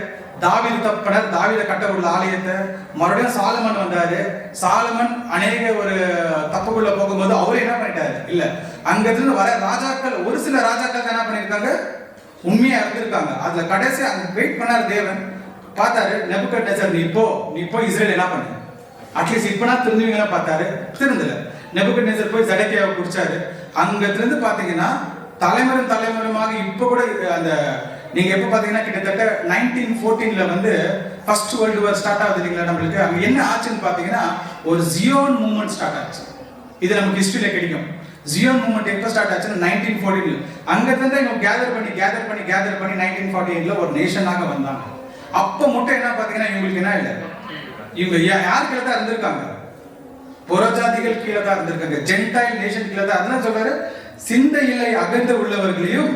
தாவீது தப்பனர், தாவீதை கட்ட உள்ள ஆலயத்தை, மறுபடியும் சாலமன் வந்தாரு. சாலமன் அநேக ஒரு தப்புக்குள்ள போகும்போது அவரு என்ன பண்ணிட்டாரு, இல்ல அங்க இருந்து வர ராஜாக்கள், ஒரு சில ராஜாக்கள் என்ன பண்ணிருக்காங்க, உண்மையா இருந்திருக்காங்க. அதுல கடைசி அங்க வெயிட் பண்ணாரு தேவன், பார்த்தாரு நெபுகட்நேசர், நீ இப்போ இஸ்ரேல் என்ன பண்ணு, அட்லீஸ்ட் இப்பனா திருந்துவீங்கன்னா பார்த்தாரு, திருந்தல. நெபுகட்நேசர் போய் ஜெடக்கியாவை குடிச்சாரு. அங்க இருந்து பாத்தீங்கன்னா தலைமுறையாக இப்ப கூட அந்த நீங்க எப்ப பாத்தீங்கன்னா கிட்டத்தட்ட 1914 வந்து ஃபர்ஸ்ட் வேர்ல்டு வார் ஸ்டார்ட் ஆகுது இல்லைங்களா நம்மளுக்கு. அங்க என்ன ஆச்சுன்னு பாத்தீங்கன்னா, ஒரு ஜியோன் மூவ்மெண்ட் ஸ்டார்ட் ஆச்சு. இது நமக்கு ஹிஸ்டரியில கிடைக்கும். ஜியோன் மூவ்மெண்ட் எப்ப ஸ்டார்ட் ஆச்சுன்னு 1914. அங்க இருந்து இவங்க கேதர் பண்ணி 1948 ஒரு நேஷனாக வந்தாங்க. அப்ப மட்டும் என்ன பாத்தீங்கன்னா, இவங்களுக்கு என்ன இல்லை, இவங்க யார் கீழே தான் இருந்திருக்காங்க, புறஜாதிகள் கீழே தான் இருந்திருக்காங்க, ஜென்டைல் நேஷன் கீழே தான். அதெல்லாம் சொல்றாரு, சிந்தையிலே அகந்து உள்ளவர்களையும்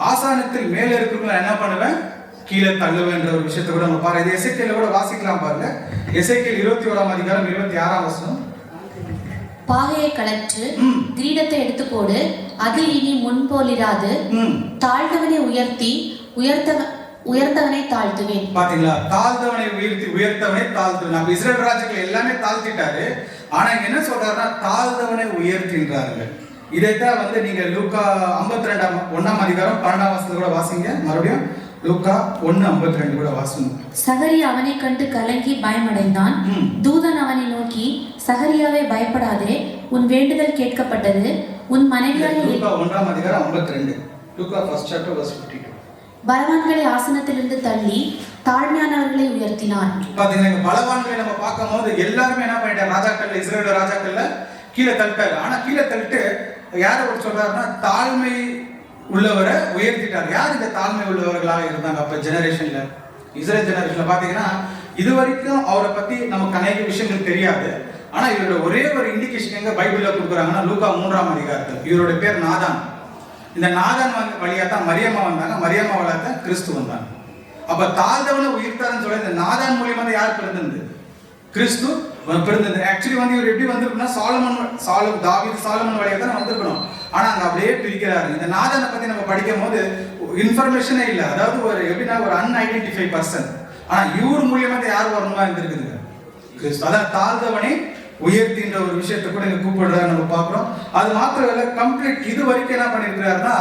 ஆசானத்தில் மேல இருக்கிறவங்க என்ன பண்ணுவேன், கீழே தள்ளுவேன்ற ஒரு விஷயத்தை கூட நம்ம பாருங்க. இது எசேக்கியேல கூட வாசிக்கலாம் பாருங்க. எசேக்கியேல் 21:26. பாகையை கலற்று, கிரீடத்தை எடுத்து போடு, அது இனி முன்போலிராது, தாழ்ந்தவனை உயர்த்தி உயர்ந்தவனை தாழ்த்துவேன். பாத்தீங்களா, தாழ்ந்தவனை உயர்த்தவனை தாழ்த்துவேன். நம்ம இஸ்ரேல் ராஜ்யங்கள் எல்லாமே தாழ்த்திட்டாரு. ஆனா என்ன சொல்றாருன்னா, தாழ்ந்தவனை உயர்த்தின்றார்கள். இதைத்தான் வந்து நீங்க லூக்கா 52:1 கூட வாசிங்க. மறுபடியும் லூக்கா 1:52 கூட வாசிங்க. சகரியா அவனை கண்டு கலங்கி பயமடைந்தான். தூதன் அவனை நோக்கி, சகரியாவே பயப்படாதே, உன் வேண்டுதல் கேட்கப்பட்டது, உன் மனைவியாக லூக்கா 1:52. லூக்கா 1 chapter verse 52. பலவான்களை ஆசனத்திலிருந்து தள்ளி தாழ்மையானவர்களை உயர்த்தினார். பாத்தீங்கன்னா இங்க பலவான்களை நம்ம பார்க்கும்போது எல்லாருமே என்ன பண்ணிட்டாங்க, ராஜாக்கள்ல இஸ்ரேல் ராஜாக்கள்ல கீழே தள்ளிட்டாரு. ஆனா கீழே தள்ளிட்டு யாரை சொல்றாருன்னா தாழ்மை உள்ளவரை உயர்த்திட்டார். யார் இந்த தாழ்மை உள்ளவர்களாக இருந்தாங்க அப்ப ஜெனரேஷன்ல? இஸ்ரேல் ஜெனரேஷன்ல பாத்தீங்கன்னா இது வரைக்கும் அவரை பத்தி நமக்கு அநேக விஷயங்கள் தெரியாது. ஆனா இவரோட ஒரே ஒரு இண்டிகேஷன் எங்க பைபிள்ல கொடுக்குறாங்கன்னா லூக்கா 3ஆம் அதிகாரத்தில். இவரோட பேர் நாதான். இந்த நாதான் வழியா தான் மரியம்மா வந்தாங்க, மரியம்மா வழியா தான் கிறிஸ்து வந்தாங்க. அப்ப தாழ்ந்தவனை உயிர்த்தாருன்னு சொல்ல இந்த நாதான் மூலியமா தான் யார் பிறந்தது? கிறிஸ்து பிறந்தது. ஆக்சுவலி வந்து இவர் எப்படி வந்திருக்குன்னா சாலமன் வழியா தான் வந்திருக்கணும். ஆனா அங்க அப்படியே பிரிக்கிறாரு. இந்த நாதனை பத்தி நம்ம படிக்கும் போது இன்ஃபர்மேஷனே இல்லை. அதாவது ஒரு எப்படின்னா ஒரு அன்ஐடென்டிஃபை பர்சன். ஆனா இவர் மூலியமா தான் யார் வரணுமா இருந்திருக்குதுங்க? கிறிஸ்து. அதான் தாழ்ந்தவனை உயர்த்தின்ற ஒரு விஷயத்தை கூட இங்க கூப்பிடுறாரு நம்ம பார்க்கிறோம். அது மாத்திரம் இல்லை, கம்ப்ளீட் இது வரைக்கும் என்ன பண்ணிருக்கிறாருன்னா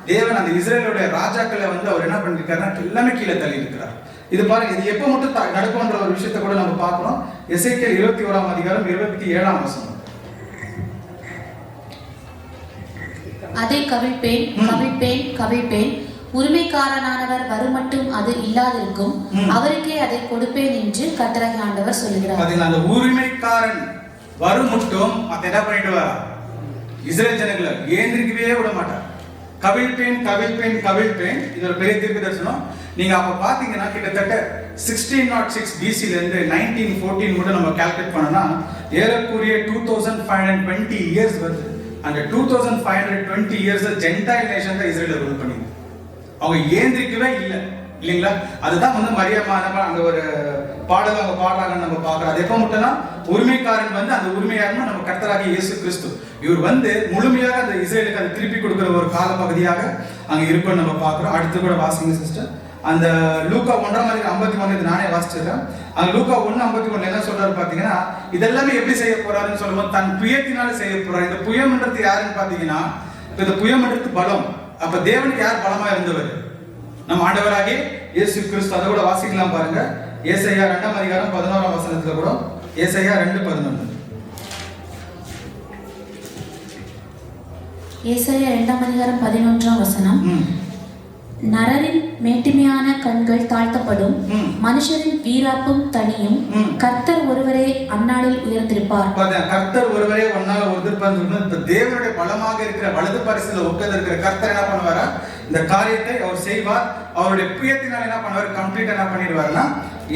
தேவன் அந்த இஸ்ரேலுடைய ராஜாக்களை வந்து அவர் என்ன பண்ணிருக்காருன்னா எல்லாமே கீழே தள்ளி இருக்கிறார். இது பாருங்க, இது எப்ப மட்டும் நடக்கும்ன்ற ஒரு விஷயத்தை கூட நம்ம பார்க்கிறோம். எசேக்கியேல் 21ஆம் அதிகாரம் 27ஆம் வசனம். அதை கவிழ்ப்பேன் கவிழ்ப்பேன் கவிழ்ப்பேன், உரிமைக்காரனானவர் வருமட்டும் அது இல்லாதிருக்கும், அவருக்கே அதை கொடுப்பேன் என்று கர்த்தராகிய ஆண்டவர் சொல்லுகிறார். பாத்தீங்களா, அந்த உரிமைக்காரன் வருமட்டும் அதை என்ன பண்ணிடுவார்? இஸ்ரேல் ஜனங்களை ஏந்திரிக்கவே விட மாட்டார். கவிழ்ப்பேன் கவிழ்ப்பேன் கவிழ்ப்பேன். இது ஒரு பெரிய தீர்க்க தரிசனம். நீங்க அப்ப பாத்தீங்கன்னா கிட்டத்தட்ட 1606 BCல இருந்து 1914 கூட நம்ம கால்குலேட் பண்ணோம்னா ஏறக்குறைய 2520 இயர்ஸ் வருது. அந்த 2520 இயர்ஸ் ஜென்டைல் நேஷன் தான் இஸ்ரேலை ரூல் பண்ணிது. அவங்க ஏந்திரிக்கவே இல்லை, இல்லைங்களா? அதுதான் வந்து மரியம்மா அந்த ஒரு பாடல் அவங்க பாடுறாங்கன்னு நம்ம பார்க்கிறோம். அது எப்ப மட்டும்னா உரிமைக்காரன் வந்து அந்த உரிமையாருன்னா நம்ம கர்த்தராகிய இயேசு கிறிஸ்து. இவர் வந்து முழுமையாக அந்த இஸ்ரேலுக்கு அதை திருப்பி கொடுக்கிற ஒரு கால பகுதியாக அங்க இருப்போம் நம்ம பார்க்கிறோம். அடுத்து கூட வாசிங்க சிஸ்டர். அந்த லூக்கா 1ஆம் அதிகாரம் 51 நானே வாசிச்சிருக்கேன். அந்த லூக்கா 1:51 என்ன சொல்றாரு பாத்தீங்கன்னா, இதெல்லாமே எப்படி செய்ய போறாருன்னு சொல்லும்போது தன் புயத்தினால செய்ய போறாரு. இந்த புயம்ன்றது யாருன்னு பாத்தீங்கன்னா, இந்த புயம்ன்றது பலம். அப்ப தேவனுக்கு யார் பலமா இருந்தவர்? நம்ம ஆண்டவராகிய இயேசு கிறிஸ்து. அதை கூட வாசிக்கலாம் பாருங்க. ஏசாயா 2ஆம் அதிகாரம் 11ஆம் வசனத்துல கூட ஏசாயா 2:11. ஏசாயா 2ஆம் அதிகாரம் 11ஆம் வசனம். நரரின் மேட்டுமையான கண்கள் தாழ்த்தப்படும், மனுஷரின் வீராப்பும் தனியும், கர்த்தர் ஒருவரே அந்நாளில் உயர்ந்திருப்பார். கர்த்தர் ஒருவரே ஒன்னால உயர்ந்திருப்பார். தேவனுடைய பலமாக இருக்கிற வலது பரிசுல உட்கார்ந்து இருக்கிற கர்த்தர் என்ன பண்ணுவாரா? இந்த காரியத்தை அவர் செய்வார். அவருடைய புயத்தினால் என்ன பண்ணுவார்? கம்ப்ளீட் என்ன பண்ணிடுவார்னா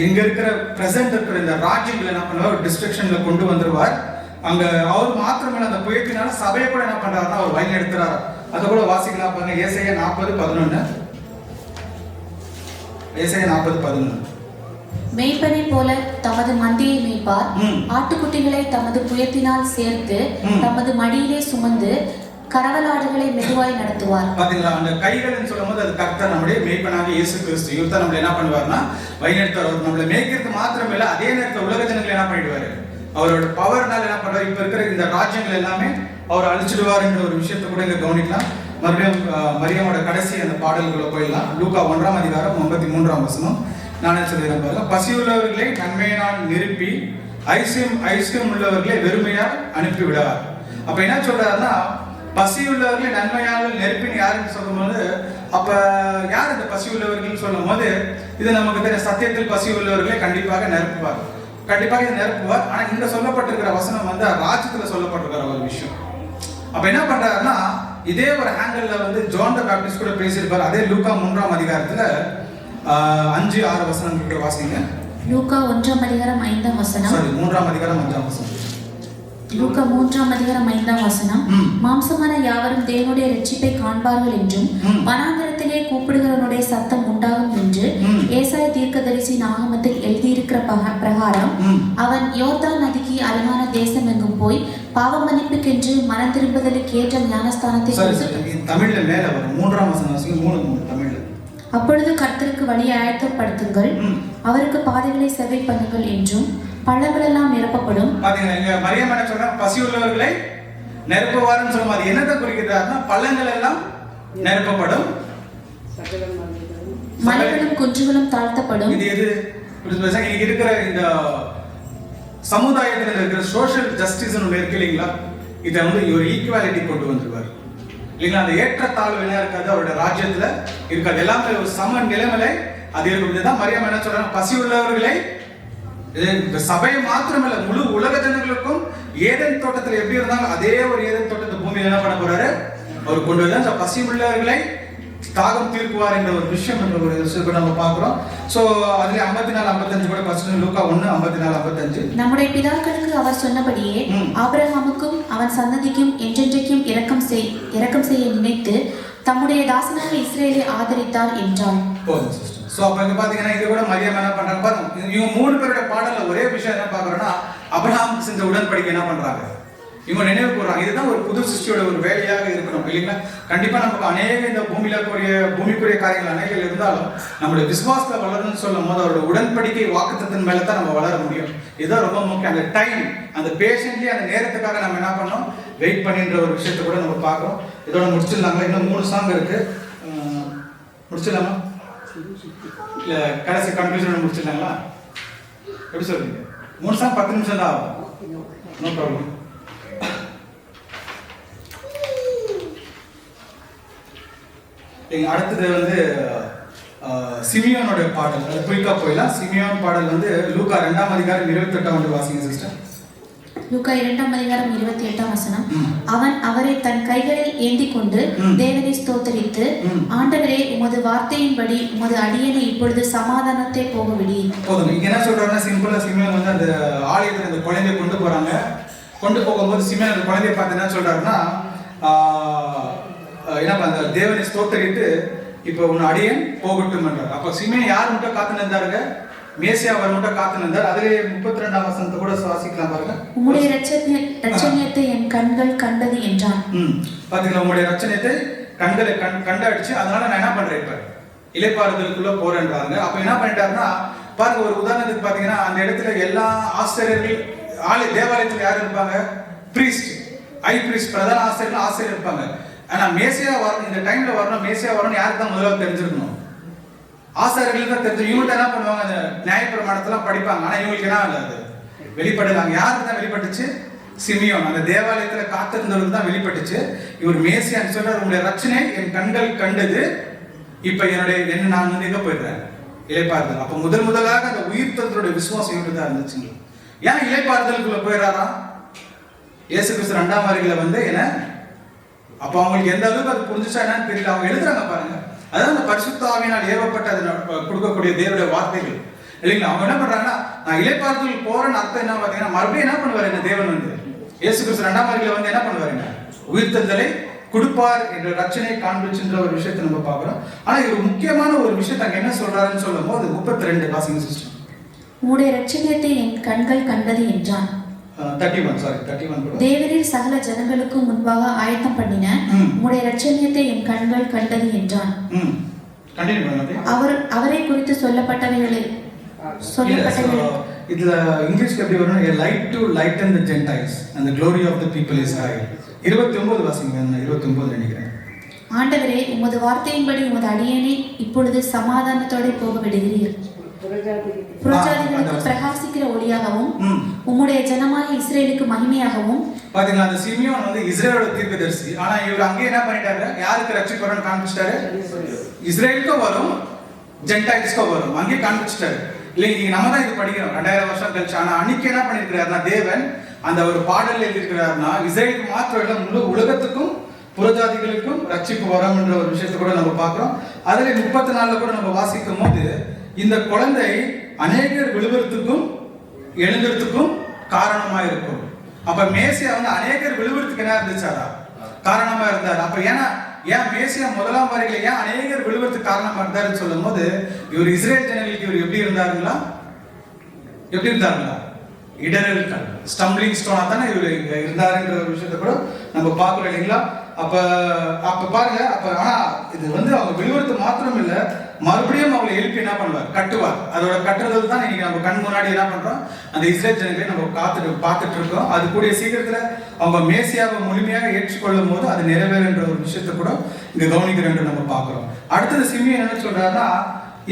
எங்க இருக்கிற பிரசன்ட் இருக்கிற இந்த ராஜ்யங்களை என்ன பண்ணுவார்? டிஸ்ட்ரக்ஷன்ல கொண்டு வந்துருவார். அங்க அவர் மாத்திரமே அந்த புயத்தினால சபையை கூட என்ன பண்றாருன்னா அவர் வழி எடுத்துறாரு. அதை கூட வாசிக்கலாம் பாருங்க. ஏசாயா 40:11. ஏசாயா 40:11. மேய்ப்பனை போல தமது மந்தையை மேய்ப்பார், ஆட்டுக்குட்டிகளை தமது புயத்தினால் சேர்த்து தமது மடியிலே சுமந்து கரவலாடுகளை மெதுவாய் நடத்துவார். பாத்தீங்களா, அந்த கைகள்னு சொல்லும்போது அது கர்த்தர் நம்முடைய மேய்ப்பனாக இயேசு கிறிஸ்து. இவர் தான் நம்மள என்ன பண்ணுவார்னா வழிநடத்துவார். நம்மளை மேய்க்கிறது மாத்திரம் இல்லை, அதே நேரத்தில் உலக ஜனங்களை என்ன பண்ணிடுவாரு? அவரோட பவர்னால என்ன பண்ணுவார்? இப்ப இருக்கிற இந்த ராஜ்யங்கள் எல்லாமே அவர் அழிச்சிடுவார் என்ற ஒரு விஷயத்தை கூட இங்க கவனிக்கலாம். மறுபடியும் மரியமோட கடைசி அந்த பாடல்களை போயிடலாம். லூக்கா 1ஆம் அதிகாரம் 53ஆம் வசனம். நானே சொல்லிடுறேன் பாருங்க. பசி உள்ளவர்களை நன்மையினால் நிரப்பி ஐஸ்வர்யம் உள்ளவர்களை வெறுமையால் அனுப்பி விடார். அப்ப என்ன சொல்றாருன்னா, பசி உள்ளவர்களை நன்மையால் நெருப்பின்னு யாருன்னு சொல்லும்போது, அப்ப யார் இந்த பசி உள்ளவர்கள் சொல்லும் போது இது நமக்கு தெரியும். சத்தியத்தில் பசி உள்ளவர்களை கண்டிப்பாக நிரப்புவார், கண்டிப்பாக இதை நிரப்புவார். ஆனா இங்க சொல்லப்பட்டிருக்கிற வசனம் வந்து ராஜ்யத்துல சொல்லப்பட்டிருக்கிற ஒரு விஷயம். அப்ப என்ன பண்றாருன்னா, இதே ஒரு ஆங்கிள் வந்து ஜான் த பேப்டிஸ்ட் கூட பேசியிருப்பார். அதே லூக்கா 3ஆம் அதிகாரத்துல 5-6 வசனங்கள் வாசிங்க. லூக்கா 1ஆம் அதிகாரம் 5ஆம் வசனம். சாரி, 3ஆம் அதிகாரம் 5ஆம் வசனம். லூக்கா 3ஆம் அதிகாரம் 5ஆம் வசனம். மாம்சமான யாவரும் தேவனுடைய இரட்சிப்பை காண்பார்கள் என்றும் வனாந்தரத்திலே கூப்பிடுகிறவனுடைய சத்தம் உண்டாகும் என்று ஏசாயா தீர்க்கதரிசி ஆகமத்தில் எழுதியிருக்கிற பிரகாரம் அவன் யோர்தான் நதிக்கு அருகான தேசம் எங்கும் போய் பாவ மன்னிப்புக்கென்று மனம் திரும்புதலுக்கு ஏற்ற ஞானஸ்தானத்தை தமிழ்ல மேல வரும் 3ஆம் வசனம் 3 தமிழ்ல. அப்பொழுது கர்த்தருக்கு வழி ஆயத்தப்படுத்துங்கள், அவருக்கு பாதைகளை செவ்வை பண்ணுங்கள் என்றும் பள்ளங்கள் எல்லாம் நிரப்பப்படும். பாத்தீங்களா, இங்க மரியம் என்ன சொல்றா? பசி உள்ளவர்களை நிரப்புவார்னு சொல்லும்போது அது என்னத்தை குறிக்கிறாருன்னா பள்ளங்கள் எல்லாம் நிரப்பப்படும், மலைகளும் குன்றுகளும் தாழ்த்தப்படும். இது எது இன்னைக்கு இருக்கிற இந்த சமுதாயத்தில் இருக்கிற சோஷியல் ஜஸ்டிஸ் ஒன்று இருக்கு இல்லைங்களா? இதை வந்து ஒரு ஈக்குவாலிட்டி கொண்டு வந்துருவார். இல்லைங்களா? அந்த ஏற்றத்தாழ்வு என்ன இருக்காது, அவருடைய ராஜ்யத்துல இருக்காது. எல்லாமே ஒரு சம நிலைமையில அது இருக்கும். இதுதான் மரியாதை என்ன சொல்றாங்க, பசி உள்ளவர்களை, இந்த சபையை மாத்திரமல்ல முழு உலக ஜனங்களுக்கும் ஏதேன் தோட்டத்தில் எப்படி இருந்தாலும் அதே ஒரு ஏதேன் தோட்டத்தை பூமியில் என்ன பண்ண போறாரு, அவர் கொண்டு வந்து அந்த பசி உள்ளவர்களை தாகம் தீர்க்குவார் என்ற ஒரு விஷயம் என்ற ஒரு விஷயம் நம்ம பார்க்கிறோம். சோ அதுல 54-55 கூட ஃபர்ஸ்ட் லூக்கா 1:54-55 நம்முடைய பிதாக்களுக்கு அவர் சொன்னபடியே ஆபிரகாமுக்கும் அவன் சந்ததிக்கும் என்றென்றைக்கும் இரக்கம் செய்ய நினைத்து தம்முடைய தாசனாக இஸ்ரேலை ஆதரித்தார் என்றார். சோ அப்ப இங்க பாத்தீங்கன்னா இது கூட மரியாதை என்ன பண்றாங்க பாருங்க. இவங்க 3 பேரோட பாடல்ல ஒரே விஷயம் என்ன பாக்குறோம்னா, ஆபிரகாமுக்கு செஞ்ச உடன்படிக்கை என்ன பண்றாங்க, இவங்க நினைவு கூறாங்க. இதுதான் ஒரு புது சிருஷ்டியோட ஒரு வேலையாக இருக்கணும் இல்லைங்களா? கண்டிப்பா நமக்கு அநேக இந்த பூமிக்குரிய காரியங்கள் அநேகம் இருந்தாலும் நம்மளுடைய விசுவாசத்தை வளரணும்னு சொல்லும் போது அவரோட உடன்படிக்கை வாக்குத்தத்தின் மேல தான் நம்ம வளர முடியும். இதுதான் ரொம்ப முக்கியம். அந்த டைம், அந்த பேஷன்ட்லி, அந்த நேரத்துக்காக நம்ம என்ன பண்ணோம், வெயிட் பண்ணின்ற ஒரு விஷயத்தை கூட நம்ம பார்க்கிறோம். இதோட முடிச்சிடலாங்களா? இன்னும் 3 சாங் இருக்கு, முடிச்சிடலாமா? இல்ல கடைசி கன்க்ளூஷன் முடிச்சிடலாங்களா? எப்படி சொல்றீங்க? 3 சாங் 10 நிமிஷம் தான் ஆகும். No problem. அடுத்தது வந்து சிமியோனோட பாடல், அது குயிக்கா போயிடலாம். சிமியோன் பாடல் வந்து லூக்கா 2:28 வாசிங்க சிஸ்டர். லூக்கா 2:28 அவன் அவரை தன் கைகளில் ஏந்தி கொண்டு தேவனை ஸ்தோத்தரித்து, ஆண்டவரே உமது வார்த்தையின்படி உமது அடியேனை இப்பொழுது சமாதானத்தை போக விடி. போதும். இங்க என்ன சொல்றாருன்னா, சிம்பிளா சிமியோன் வந்து அந்த ஆலயத்துல அந்த குழந்தையை கொண்டு போறாங்க. கொண்டு போகும்போது சிமியோன் அந்த குழந்தையை பார்த்து என்ன சொல்றாருன்னா, என்ன அந்த தேவனை ஸ்தோத்தரித்து இப்ப உன் அடியேன் போகட்டும் என்றார். அப்ப சிமியோன் யார் மட்டும் காத்து நின்றாருங்க, மேசியா வர மட்டும் காத்து நின்றார். அதிலே 32ஆம் வசனத்தை கூட வாசிக்கலாம் பாருங்க. உம்முடைய இரட்சணியத்தை என் கண்கள் கண்டது என்றான். பாத்தீங்களா, உம்முடைய இரட்சணியத்தை கண்களை கண்டாடிச்சு, அதனால நான் என்ன பண்றேன், இப்ப இளைப்பாறுதலுக்குள்ள போறேன்றாங்க. அப்ப என்ன பண்ணிட்டாருன்னா பாருங்க, ஒரு உதாரணத்துக்கு பாத்தீங்கன்னா அந்த இடத்துல எல்லா ஆசிரியர்கள் தேவாலயத்துல யாரு இருப்பாங்க, பிரீஸ்ட், ஐ பிரீஸ்ட், பிரதான ஆசிரியர் இருப்பாங்க. ஆனா மேசியா வரணும், இந்த டைம்ல வரணும், மேசியா வரணும் யாருக்கு தான் முதல்ல தெரிஞ்சிருக்கணும், ஆசாரியர்களுக்கு தான் தெரிஞ்சு. இவங்கள்ட்ட என்ன பண்ணுவாங்க, அந்த நியாயப்பிரமாணத்தெல்லாம் படிப்பாங்க. ஆனா இவங்களுக்கு என்ன இல்லை, அது வெளிப்படுறாங்க. யாருக்கு தான் வெளிப்பட்டுச்சு, சிமியோன், அந்த தேவாலயத்துல காத்திருந்தவருக்கு தான் வெளிப்பட்டுச்சு. இவர் மேசியான்னு சொல்றாரு, உங்களுடைய ரட்சனை என் கண்கள் கண்டது, இப்ப என்ன நான் வந்து எங்க போயிடுறேன், இளைப்பாறுதல். அப்ப முதலாக அந்த உயிர்த்தத்தோட விசுவாசம் இவருக்கு தான் இருந்துச்சுங்க. ஏன் இளைப்பாறுதலுக்குள்ள போயிடறாரா, இயேசு கிறிஸ்து 2ஆம் வருகையில வந்து என்ன, அப்ப அவங்களுக்கு எந்த அளவுக்கு அது புரிஞ்சுச்சா என்னன்னு தெரியல. அவங்க எழுதுறாங்க பாருங்க, அதாவது அந்த பரிசுத்த ஆவியினால் ஏவப்பட்ட கொடுக்கக்கூடிய தேவனுடைய வார்த்தைகள் இல்லைங்களா. அவங்க என்ன பண்றாங்கன்னா, நான் இளைப்பாறுதலுக்கு போறேன்னு அர்த்தம் என்ன பாத்தீங்கன்னா, மறுபடியும் என்ன பண்ணுவாரு இந்த தேவன் வந்து, இயேசு கிறிஸ்து 2ஆம் வருகையில வந்து என்ன பண்ணுவாருங்க, உயிர்த்தெழுதலை கொடுப்பார் என்ற ரட்சனை காண்பிச்சுன்ற ஒரு விஷயத்தை நம்ம பார்க்கிறோம். ஆனா இது முக்கியமான ஒரு விஷயத்தை அங்க என்ன சொல்றாருன்னு சொல்லும் போது 32 வாசிங்க சிஸ்டம். உம்முடைய இரட்சணியத்தை என் கண்கள் கண்டது என்றான். 31 தேவரீர் சகல ஜனங்களுக்கும் முன்பாக ஆயத்தம் பண்ணின உம்முடைய இரட்சணியத்தை என் கண்கள் கண்டது என்றான். அவரை குறித்து சொல்லப்பட்டவைகளை இதுல இங்கிலீஷ்ல எப்படி வரும், a light to lighten the Gentiles and the glory of the people is high. 29 வாசிங்க. 29 நினைக்கிறேன். ஆண்டவரே உமது வார்த்தையின்படி உமது அடியேனை இப்பொழுது சமாதானத்தோட போக விடுகிறீர். புறஜாதிகளுக்கு பிரகாசிக்கிற ஒளியாகவும் உம்முடைய ஜனமாகிய இஸ்ரேலுக்கு மகிமையாகவும். பாத்தீங்களா, அந்த சிமியோன் வந்து இஸ்ரேலோட தீர்க்கதரிசி. ஆனா இவர் அங்கே என்ன பண்ணிட்டாரு, யாருக்கு ரட்சிக்கப்படும்னு காண்பிச்சிட்டாரு, இஸ்ரேலுக்கும் வரும் ஜென்டைல்ஸ்க்கும் வரும், அங்கே காண்பிச்சிட்டாரு. இல்லைங்க, நீங்க நம்ம தான் இது படிக்கிறோம் 2000 வருஷம் கழிச்சு. ஆனா அன்னைக்கு என்ன பண்ணிருக்கிறாருன்னா, தேவன் அந்த ஒரு பாடல் எழுதியிருக்கிறாருன்னா, இஸ்ரேலுக்கு மாத்திரம் இல்ல முழு உலகத்துக்கும் புறஜாதிகளுக்கும் ரட்சிப்பு வரும் என்ற ஒரு விஷயத்தை கூட நம்ம பார்க்கிறோம். அதுல 34 கூட நம்ம வாசிக்கும் போது, இந்த குழந்தை அநேகர் விழுவறதுக்கும் எழுதுறதுக்கும் காரணமா இருக்கும். அப்ப மேசியா வந்து அநேகர் விழுவறதுக்கு என்ன இருந்துச்சாரா, காரணமா இருந்தார். அப்ப ஏன் மேசியா 1ஆம் வருகையில ஏன் அநேகர் விழுவறதுக்கு காரணமா இருந்தாருன்னு சொல்லும் போது, இவர் இஸ்ரேல் ஜனங்களுக்கு இவர் எப்படி இருந்தாருங்களா, இடரல் கல், ஸ்டம்பிளிங் ஸ்டோனா தானே இவர் இருந்தாருன்ற ஒரு விஷயத்தை கூட நம்ம பார்க்கிறோம் இல்லைங்களா. அப்ப பாருங்க, ஆனா இது வந்து அவங்க விழுவறது மாத்திரம் இல்ல, மறுபடியும் அவங்களை எழுப்பி என்ன பண்ணுவார், கட்டுவார். அதோட கட்டுறது தான் இன்னைக்கு நம்ம கண் முன்னாடி என்ன பண்றோம், அந்த இஸ்ரேல் ஜனங்களை நம்ம பார்த்துட்டு இருக்கோம். அது கூடிய சீக்கிரத்துல அவங்க மேசியாவை முழுமையாக ஏற்றுக்கொள்ளும் போது அது நிறைவேறுன்ற ஒரு விஷயத்தை கூட இங்க கவனிக்கிறேன் நம்ம பார்க்கிறோம். அடுத்தது சிமியோன் என்ன சொல்றாருன்னா,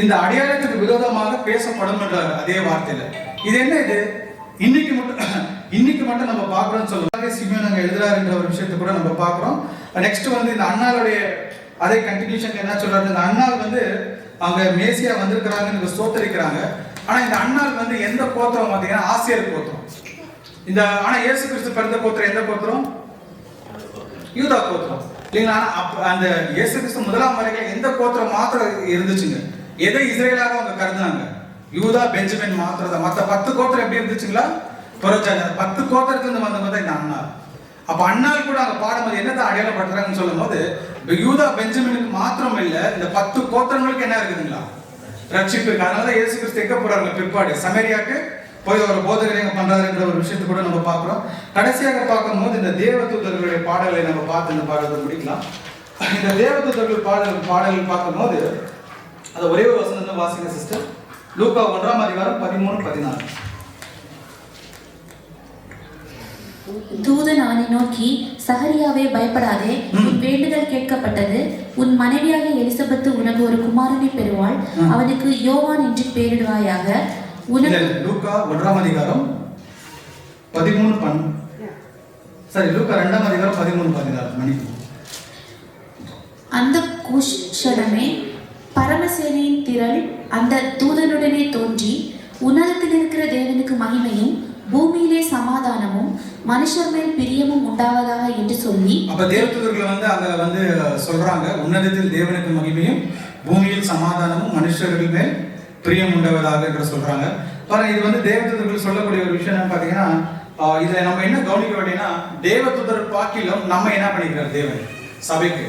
இந்த அடையாளத்துக்கு விரோதமாக பேசப்படும் என்ற அதே வார்த்தையில இது என்ன, இது இன்னைக்கு மட்டும் நம்ம பார்க்கிறோம் சொல்லுவாங்க. சிமியோன் அங்க எழுதுறாருன்ற ஒரு விஷயத்தை கூட நம்ம பார்க்கிறோம். நெக்ஸ்ட் வந்து இந்த அண்ணாளுடைய அதே கண்டினியூஷன் என்ன சொல்றாரு, இந்த அண்ணாள் வந்து அவங்க மேசியா வந்திருக்கிறாங்கன்னு ஸ்தோத்தரிக்கிறாங்க. ஆனா இந்த அண்ணாள் வந்து எந்த கோத்திரம் பார்த்தீங்கன்னா ஆசிரியர் கோத்திரம். இந்த ஆனா இயேசு கிறிஸ்து பிறந்த கோத்திரம் எந்த கோத்திரம்? யூதா கோத்திரம் இல்லைங்களா? அந்த இயேசு கிறிஸ்து முதலாம் வருகையில் எந்த கோத்திரம் மாத்திரம் இருந்துச்சுங்க? எதை இஸ்ரேலாக அவங்க கருதுனாங்க? யூதா பெஞ்சமின் மாத்திரம். மற்ற 10 கோத்திரம் எப்படி இருந்துச்சுங்களா? புறஜாதி 10 கோத்திரத்துல வந்தவங்க தான் இந்த அண்ணாள். அப்ப அண்ணாள் கூட அங்க பாடும்போது என்னதான் அடையாளப்படுத்துறாங்கன்னு சொல்லும் போது யூதா பெஞ்சமினுக்கு மாத்திரம் இல்ல, இந்த 10 கோத்திரங்களுக்கு என்ன இருக்குதுங்களா? ரட்சிப்பு இருக்கு. அதனால இயேசு கிறிஸ்து எங்க போறாங்க பிற்பாடு? சமரியாக்கு போய் ஒரு போதகரை பண்றாருன்ற ஒரு விஷயத்தை கூட நம்ம பார்க்கிறோம். கடைசியாக பார்க்கும்போது இந்த தேவதூதர்களுடைய பாடல்களை நம்ம பார்த்து இந்த பாடலை முடிக்கலாம். இந்த தேவதூதர்கள் பாடல்கள் பார்க்கும்போது அது ஒரே ஒரு வசனம் தான் வாசிங்க சிஸ்டர். லூக்கா 1ஆம் அதிகாரம் 13-14. தூதன் அவனை நோக்கி, சகரியாவே பயப்படாதே, உன் வேண்டுதல் கேட்கப்பட்டது. உன் மனைவியாக எலிசபெத்து உனக்கு ஒரு குமாரனை பெறுவாள். அவனுக்கு யோவான் என்று பெயரிடுவாயாக. லூக்கா 1ஆம் அதிகாரம் 13 சரி லூக்கா 2ஆம் அதிகாரம் 13-14 மணி. அந்த குஷனமே பரமசேனையின் திரள் அந்த தூதனுடனே தோன்றி, உன்னதத்தில் இருக்கிற தேவனுக்கு மகிமையும் பூமியிலே சமாதானமும் மனுஷர் மேல் பிரியமும் உண்டாவதாக என்று சொல்லி. அப்ப தேவதூதர்கள் வந்து அங்க வந்து சொல்றாங்க, உன்னதத்தில் தேவனுக்கு மகிமையும் பூமியில் சமாதானமும் மனுஷர்கள் மேல் பிரியம் உண்டாவதாக என்று சொல்றாங்க. பாருங்க, இது வந்து தேவதூதர்கள் சொல்லக்கூடிய ஒரு விஷயம் என்ன பாத்தீங்கன்னா, இதுல நம்ம என்ன கவனிக்க வேண்டியன்னா, தேவதூதர் பாக்கிலும் நம்ம என்ன பண்ணிக்கிறார்? தேவன் சபைக்கு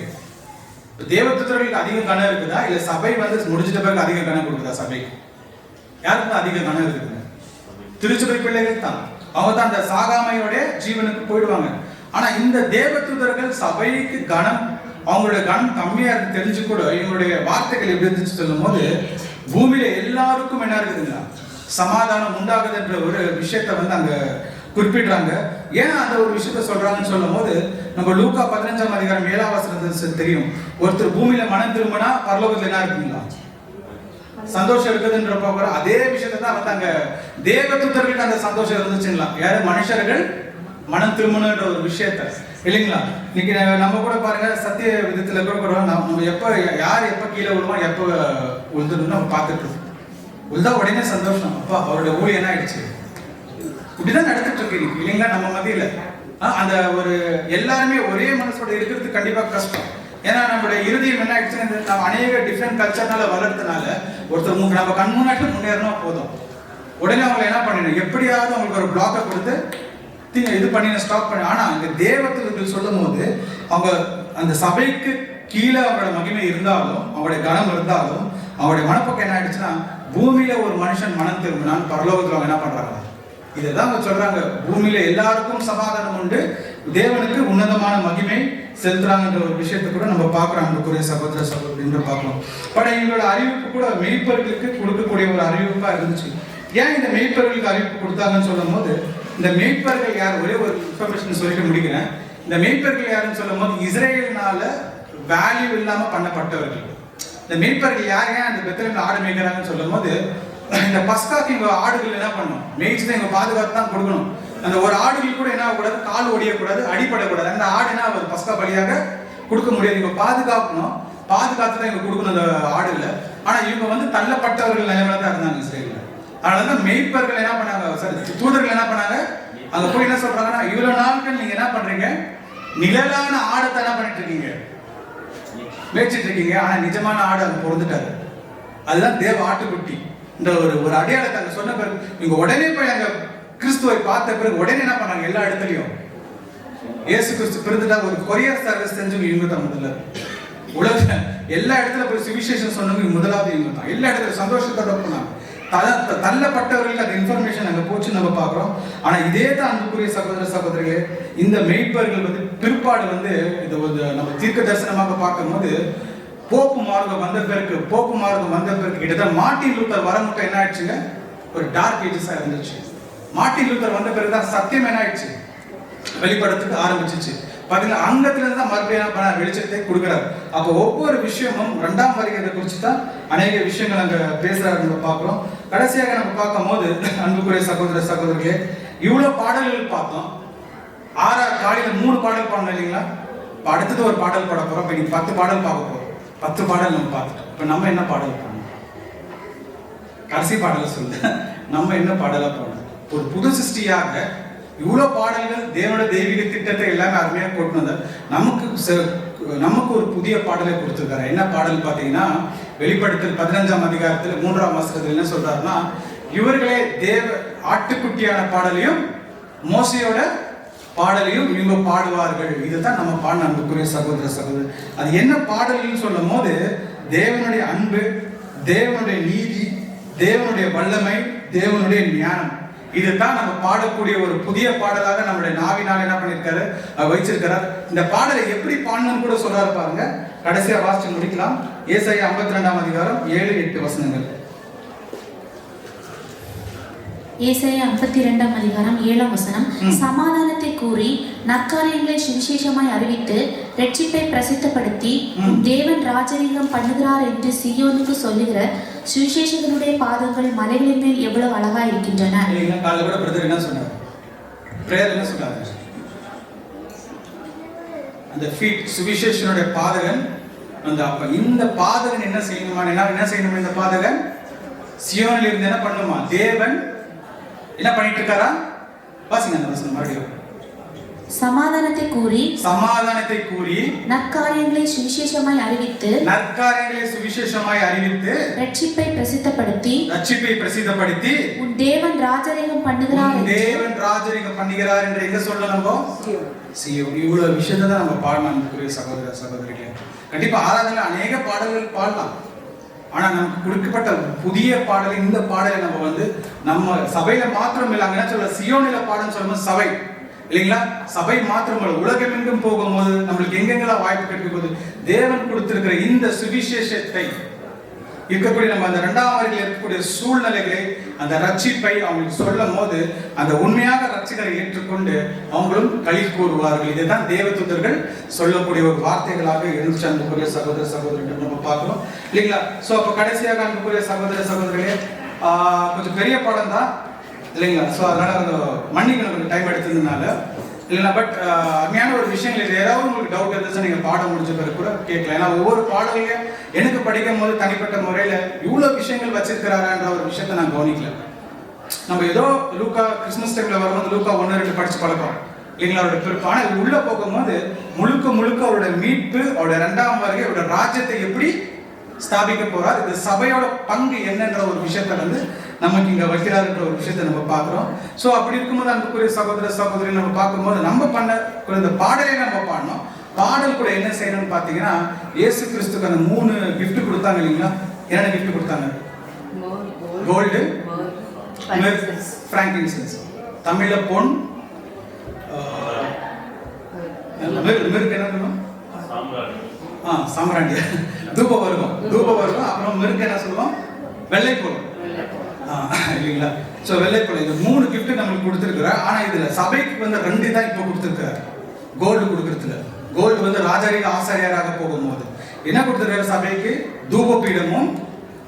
தேவதூதர்களுக்கு அதிக கனம் இருக்குதா, இல்ல சபை வந்து முடிஞ்சிட்ட பிறகு அதிக கனம் கொடுக்குதா? சபைக்கு யாருக்கு அதிக கனம் இருக்குதுங்க? திருச்சபை பிள்ளைகள் தான். அவங்க தான் அந்த சாகாமையோட ஜீவனுக்கு போயிடுவாங்க. ஆனா இந்த தேவதூதர்கள் சபைக்கு கனம், அவங்களுடைய கனம் கம்மியா இருக்கு தெரிஞ்சு கூட இவங்களுடைய வார்த்தைகள் எப்படி இருந்துச்சு சொல்லும் போது, பூமியில எல்லாருக்கும் என்ன இருக்குதுங்களா? சமாதானம் உண்டாகுது என்ற ஒரு விஷயத்த வந்து அங்க குறிப்பிடுறாங்க. ஏன் அந்த ஒரு விஷயத்த சொல்றாங்கன்னு சொல்லும் போது, நம்ம லூக்கா 15ஆம் அதிகாரம் 7ஆம் வசனத்துல தெரியும், ஒருத்தர் பூமியில மனம் திரும்பினா பரலோகத்துல என்ன இருக்குங்களா? சந்தோஷம் இருக்குதுன்ற போகிற அதே விஷயத்தை தான் வந்து அங்க தேவதூதர்களுக்கு அந்த சந்தோஷம் இருந்துச்சுங்களா? யாரு? மனுஷர்கள் மனம் திரும்பணுன்ற ஒரு விஷயத்த இல்லைங்களா? இன்னைக்கு நம்ம கூட பாருங்க, சத்திய விதத்துல கூட நம்ம எப்ப யார் எப்ப கீழே விழுவோம், எப்ப விழுந்துடும் நம்ம பார்த்துட்டு இருக்கோம். விழுந்தா உடனே சந்தோஷம், அப்பா அவருடைய ஊழியம் என்ன ஆயிடுச்சு, இப்படிதான் நடந்துட்டு இருக்கு இல்லைங்களா? நம்ம மத்தியில அந்த ஒரு எல்லாருமே ஒரே மனசோட இருக்கிறது கண்டிப்பா கஷ்டம். ஏன்னா நம்மளுடைய இறுதியம் என்ன ஆயிடுச்சுன்னு, நம்ம அநேக டிஃப்ரெண்ட் கல்ச்சர்னால வளர்றதுனால ஒருத்தர் நம்ம கண் முன்னாடி முன்னேறணும் போதும், உடனே அவங்களை என்ன பண்ணிடணும், எப்படியாவது அவங்களுக்கு ஒரு பிளாக்கை கொடுத்து இது பண்ணி ஸ்டாப் பண்ணி. ஆனா அங்க தேவதூதர்கள் சொல்லும் போது, அவங்க அந்த சபைக்கு கீழே அவங்களோட மகிமை இருந்தாலும், அவங்களுடைய கனம் இருந்தாலும், அவங்களுடைய மனப்பக்கம் என்ன ஆயிடுச்சுன்னா, பூமியில ஒரு மனுஷன் மனம் திரும்பினான், பரலோகத்துல அவங்க என்ன பண்றாங்க? இதைதான் அவங்க சொல்றாங்க, பூமியில எல்லாருக்கும் சமாதானம் உண்டு, தேவனுக்கு உன்னதமான மகிமை செலுத்துறாங்கன்ற ஒரு விஷயத்தை கூட நம்ம பார்க்கிறோம். அன்புக்குரிய சகோதர சகோதரி என்று பார்க்கலாம். பட் இவங்களோட அறிவிப்பு கூட மெய்ப்பர்களுக்கு கொடுக்கக்கூடிய ஒரு அறிவிப்பா இருந்துச்சு. ஏன் இந்த மெய்ப்பர்களுக்கு அறிவிப்பு கொடுத்தாங்கன்னு சொல்லும் போது, இந்த மெய்ப்பர்கள் யார்? ஒரே ஒரு இன்ஃபர்மேஷன் சொல்லிட்டு முடிக்கிறேன். இந்த மெய்ப்பர்கள் யாருன்னு சொல்லும் போது, இஸ்ரேலினால வேல்யூ இல்லாம பண்ணப்பட்டவர்கள். இந்த மெய்ப்பர்கள் யார்? ஏன் அந்த பெத்லகேம்ல ஆடு மேய்க்கிறாங்கன்னு சொல்லும் போது, இந்த பஸ்காக்கு இங்க ஆடுகள் என்ன பண்ணும், மேய்ச்சி தான் இங்க பாதுகாத்து தான் கொடுக்கணும். அந்த ஒரு ஆடுகள் கூட என்ன ஆகக்கூடாது, கால் ஒடியக்கூடாது, அடிப்படக்கூடாது. அந்த ஆடு என்ன ஒரு பஸ்கா பலியாக கொடுக்க முடியாது. இவங்க பாதுகாக்கணும், பாதுகாத்து தான் இவங்க கொடுக்கணும் அந்த ஆடுல. ஆனா இவங்க வந்து தள்ளப்பட்டவர்கள் நிலைமையில தான் இருந்தாங்க இஸ்ரேல்ல. அதனாலதான் மெய்ப்பர்கள் என்ன பண்ணாங்க, சரி தூதர்கள் என்ன பண்ணாங்க, அங்க போய் என்ன சொல்றாங்கன்னா, இவ்வளவு நாட்கள் நீங்க என்ன பண்றீங்க, நிழலான ஆடத்தை என்ன பண்ணிட்டு இருக்கீங்க, மேய்ச்சிட்டு இருக்கீங்க. ஆனா நிஜமான ஆடு அங்க பிறந்துட்டாரு. அதுதான் தேவ ஆட்டுக்குட்டி. இந்த ஒரு அடையாளத்தை அங்க சொன்ன பிறகு இவங்க உடனே போய் அங்க கிறிஸ்துவை பார்த்த பிறகு உடனே என்ன பண்ணாங்க, எல்லா இடத்துலயும் இயேசு கிறிஸ்து பிறந்துட்டா ஒரு கொரியர் சர்வீஸ் செஞ்சவங்க இவங்க தான். முதல்ல உலக எல்லா இடத்துல போய் சுவிசேஷம் சொன்னவங்க முதலாவது இவங்க தான். எல்லா இடத்துல சந்தோஷத்தோட போனாங்க. தள்ளப்பட்டவர்களுக்கு அந்த இன்ஃபர்மேஷன் அங்க போச்சு நம்ம பார்க்கிறோம். ஆனா இதே தான் அன்புக்குரிய சகோதர சகோதரிகளே, இந்த மெய்ப்பர்கள் வந்து பிற்பாடு வந்து இது நம்ம தீர்க்க தரிசனமாக பார்க்கும் போது, போப்பு மார்க்கம் வந்த பிறகு கிட்டத்தட்ட மார்ட்டின் லூத்தர் வர மட்டும் என்ன ஆயிடுச்சுங்க, ஒரு டார்க் ஏஜஸா இருந்துச்சு. மார்ட்டின் லூத்தர் வந்த பிறகுதான் சத்தியம் என்ன ஆயிடுச்சு, வெளிப்படுறதுக்கு ஆரம்பிச்சிச்சு. பாத்தீங்கன்னா அங்கத்துல இருந்து தான் மறுபடியும் வெளிச்சத்தை கொடுக்குறாரு. அப்போ ஒவ்வொரு விஷயமும் 2ஆம் வருகையை குறித்து தான் அநேக விஷயங்கள் அங்க பேசுறாரு நம்ம பார்க்கிறோம். கடைசியாக நம்ம பார்க்கும் போது அன்புக்குரிய சகோதர சகோதரிகளே, இவ்வளவு பாடல்கள் பார்த்தோம். காலையில 3 பாடல் பாடணும் இல்லைங்களா? இப்போ அடுத்தது ஒரு பாடல் பாட போகிறோம். இப்போ நீங்கள் 10 பாடல் பார்க்க போகிறோம். 10 பாடல் நம்ம பார்த்துட்டோம். இப்போ நம்ம என்ன பாடல் பாடணும்? கடைசி பாடலை சொல்லுங்க. நம்ம என்ன பாடலாக பாடணும்? ஒரு புது சிருஷ்டியாக இவ்வளோ பாடல்கள் தேவனோட தெய்வீக திட்டத்தை எல்லாமே அருமையாக கொண்டு வந்தார். நமக்கு ஒரு புதிய பாடலை கொடுத்துருக்காரு. என்ன பாடல் பார்த்தீங்கன்னா, வெளிப்படுத்தல் 15ஆம் அதிகாரத்தில் 3ஆம் வசனத்தில் என்ன சொல்றாருன்னா, இவர்களே தேவ ஆட்டுக்குட்டியான பாடலையும் மோசையோட பாடலையும் இவங்க பாடுவார்கள். இதுதான் நம்ம பாடின அன்புக்குரிய சகோதர சகோதரி. அது என்ன பாடல்னு சொல்லும் போது, தேவனுடைய அன்பு, தேவனுடைய நீதி, தேவனுடைய வல்லமை, தேவனுடைய ஞானம், இதுதான் நம்ம பாடக்கூடிய ஒரு புதிய பாடலாக நம்முடைய நாவினால் என்ன பண்ணியிருக்காரு, வச்சிருக்கிறார். இந்த பாடலை எப்படி பாடணும்னு கூட சொல்றாரு பாருங்க. கடைசியா வாசிச்சு முடிக்கலாம். ஏசாயா 52ஆம் அதிகாரம் 7-8 வசனங்கள். ஏசாயா 52ஆம் அதிகாரம் 7ஆம் வசனம். சமாதானத்தை கூறி நற்காரியங்களை சுவிசேஷமாய் அறிவித்து ரட்சிப்பை பிரசித்தப்படுத்தி தேவன் ராஜரீகம் பண்ணுகிறார் என்று சீயோனுக்கு சொல்லுகிற சுவிசேஷகனுடைய பாதங்கள் மலைகளின் மேல் எவ்வளவு அழகா இருக்கின்றன. காலையில கூட பிரதர் என்ன சொன்னார்? பிரேயர் என்ன சொன்னார்? அந்த ஃபீட் சுவிசேஷனுடைய பாதகன் அந்த அப்ப இந்த பாதகன் என்ன செய்யணுமா? என்ன செய்யணுமா? இந்த பாதகன் சியோனில் இருந்து என்ன பண்ணுமா? தேவன் என்ன பண்ணிட்டு இருக்காரா? வாசிங்க அந்த வசனம் மறுபடியும். சமாதானத்தை கூறி நற்காரியங்களை சுவிசேஷமாய் அறிவித்து ரட்சிப்பை பிரசித்தப்படுத்தி உன் தேவன் ராஜரீகம் பண்ணுகிறார் என்று எங்க சொல்லணும்? சியோன். இவ்வளவு விஷயத்தை தான் நம்ம பாடணும் சகோதர சகோதரிகளே. கண்டிப்பா ஆராதனை அநேக பாடல்கள் பாடலாம். ஆனா நமக்கு கொடுக்கப்பட்ட புதிய பாடல், இந்த பாடலை நம்ம சபையில மாத்திரம் இல்லை, அங்க என்ன சொல்ல, சியோனில பாடன்னு சொல்லும்போது சபை இல்லைங்களா? சபை மாத்திரம் உலகமெங்கும் போகும்போது நம்மளுக்கு எங்கெங்கெல்லாம் வாய்ப்பு கிடைக்கும் போது தேவன் கொடுத்திருக்கிற இந்த சுவிசேஷத்தை இருக்கக்கூடிய நம்ம அந்த 2ஆம் வரையில் இருக்கக்கூடிய சூழ்நிலைகளை, அந்த ரட்சிப்பை அவங்களுக்கு சொல்லும் போது அந்த உண்மையாக ரட்சிகளை ஏற்றுக்கொண்டு அவங்களும் களி கூறுவார்கள். இதுதான் தேவதூதர்கள் சொல்லக்கூடிய ஒரு வார்த்தைகளாக இருந்துச்சு அன்புக்குரிய சகோதர சகோதரிகள் நம்ம பார்க்கிறோம் இல்லைங்களா? ஸோ அப்போ கடைசியாக அன்புக்குரிய சகோதர சகோதரிகளே, கொஞ்சம் பெரிய பாடம் தான் இல்லைங்களா? ஸோ அதனால மன்னிக்கணும், கொஞ்சம் டைம் எடுத்ததுனால இல்லைங்களா? பட் அருமையான ஒரு விஷயங்கள், இது ஏதாவது உங்களுக்கு டவுட் இருந்துச்சுன்னா நீங்கள் பாடம் முடிஞ்ச பிறகு கூட கேட்கலாம். ஏன்னா ஒவ்வொரு பாடலையும் எனக்கு படிக்கும் போது தனிப்பட்ட முறையில் இவ்வளோ விஷயங்கள் வச்சிருக்கிறாரான்ற ஒரு விஷயத்த நான் கவனிக்கல. நம்ம ஏதோ லூக்கா கிறிஸ்மஸ் டைமில் வரும்போது லூக்கா 1-2 படிச்சு பழக்கம் இல்லைங்களா? அவருடைய பிறப்பு. ஆனால் இது உள்ளே போகும்போது முழுக்க அவருடைய மீட்பு, அவருடைய 2ஆம் வருகை, அவருடைய ராஜ்யத்தை எப்படி ஸ்தாபிக்க போறார், இது சபையோட பங்கு என்னன்ற ஒரு விஷயத்த நமக்கு இங்க வைக்கிறாருன்ற ஒரு விஷயத்தை நம்ம பார்க்கிறோம். ஸோ அப்படி இருக்கும்போது அன்புக்குரிய சகோதர சகோதரி நம்ம பார்க்கும்போது நம்ம பண்ண இந்த பாடலை நம்ம பாடணும். பாடல் கூட என்ன செய்யணும்னு பார்த்தீங்கன்னா, இயேசு கிறிஸ்துக்கு அந்த 3 gift கொடுத்தாங்க இல்லைங்களா? என்னென்ன gift கொடுத்தாங்க? கோல்டு, பிராங்கின்சென்ஸ், தமிழ்ல பொன், மிருக் என்ன சொல்லுவோம்? சாம்ராண்டி, தூப வர்க்கம். அப்புறம் மிருக் என்ன சொல்லுவோம்? வெள்ளைப்பொருள் இல்லைங்களா? ஸோ வெள்ளைப்பொருள். இந்த 3 gift நம்மளுக்கு கொடுத்துருக்குறார். ஆனா இதுல சபைக்கு 2 தான் இப்போ கொடுத்துருக்காரு. கோல்டு கொடுக்கறதுல கோல்டு ராஜரீக ஆசாரியராக போகும்போது என்ன கொடுத்துருக்காரு சபைக்கு? தூபபீடமும்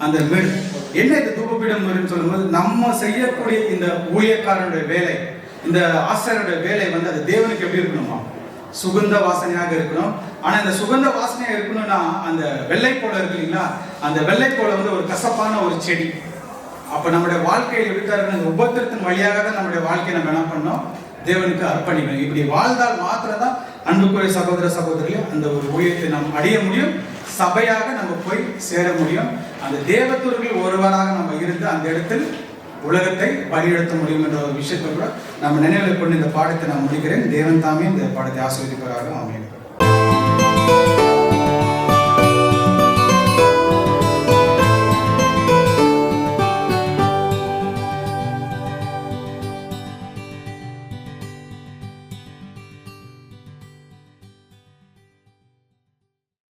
அந்த மிரு. என்ன இந்த தூபபீடம் மிருன்னு சொல்லும்போது, நம்ம செய்யக்கூடிய இந்த ஊழியக்காரனுடைய வேலை, இந்த ஆசாரியருடைய வேலை அது தேவனுக்கு எப்படி இருக்கணுமா? சுகந்த வாசனையாக இருக்கணும். ஆனா இந்த சுகந்த வாசனையா இருக்கணும்னா அந்த வெள்ளை போல இருக்கு இல்லைங்களா? அந்த வெள்ளை போல ஒரு கசப்பான ஒரு செடி. அப்ப நம்முடைய வாழ்க்கையில் எடுத்தாரு அந்த உபத்திரத்தின் வழியாக தான் நம்முடைய வாழ்க்கையை நம்ம என்ன பண்ணோம்? தேவனுக்கு அர்ப்பணிக்கணும். இப்படி வாழ்ந்தால் மாத்திரம்தான் அன்புக்குரிய சகோதர சகோதரிகளே அந்த ஒரு ஊழியத்தை நாம் அடைய முடியும். சபையாக நம்ம போய் சேர முடியும். அந்த தேவதூதர்கள் ஒருவராக நம்ம இருந்து அந்த இடத்தில் உலகத்தை வழிநடத்த முடியும் என்ற ஒரு விஷயத்தை கூட நம்ம நினைவில் கொண்டு இந்த பாடத்தை நான் முடிக்கிறேன். தேவன் தாமே இந்த பாடத்தை ஆசீர்வதிப்பாராக. ஆமென்.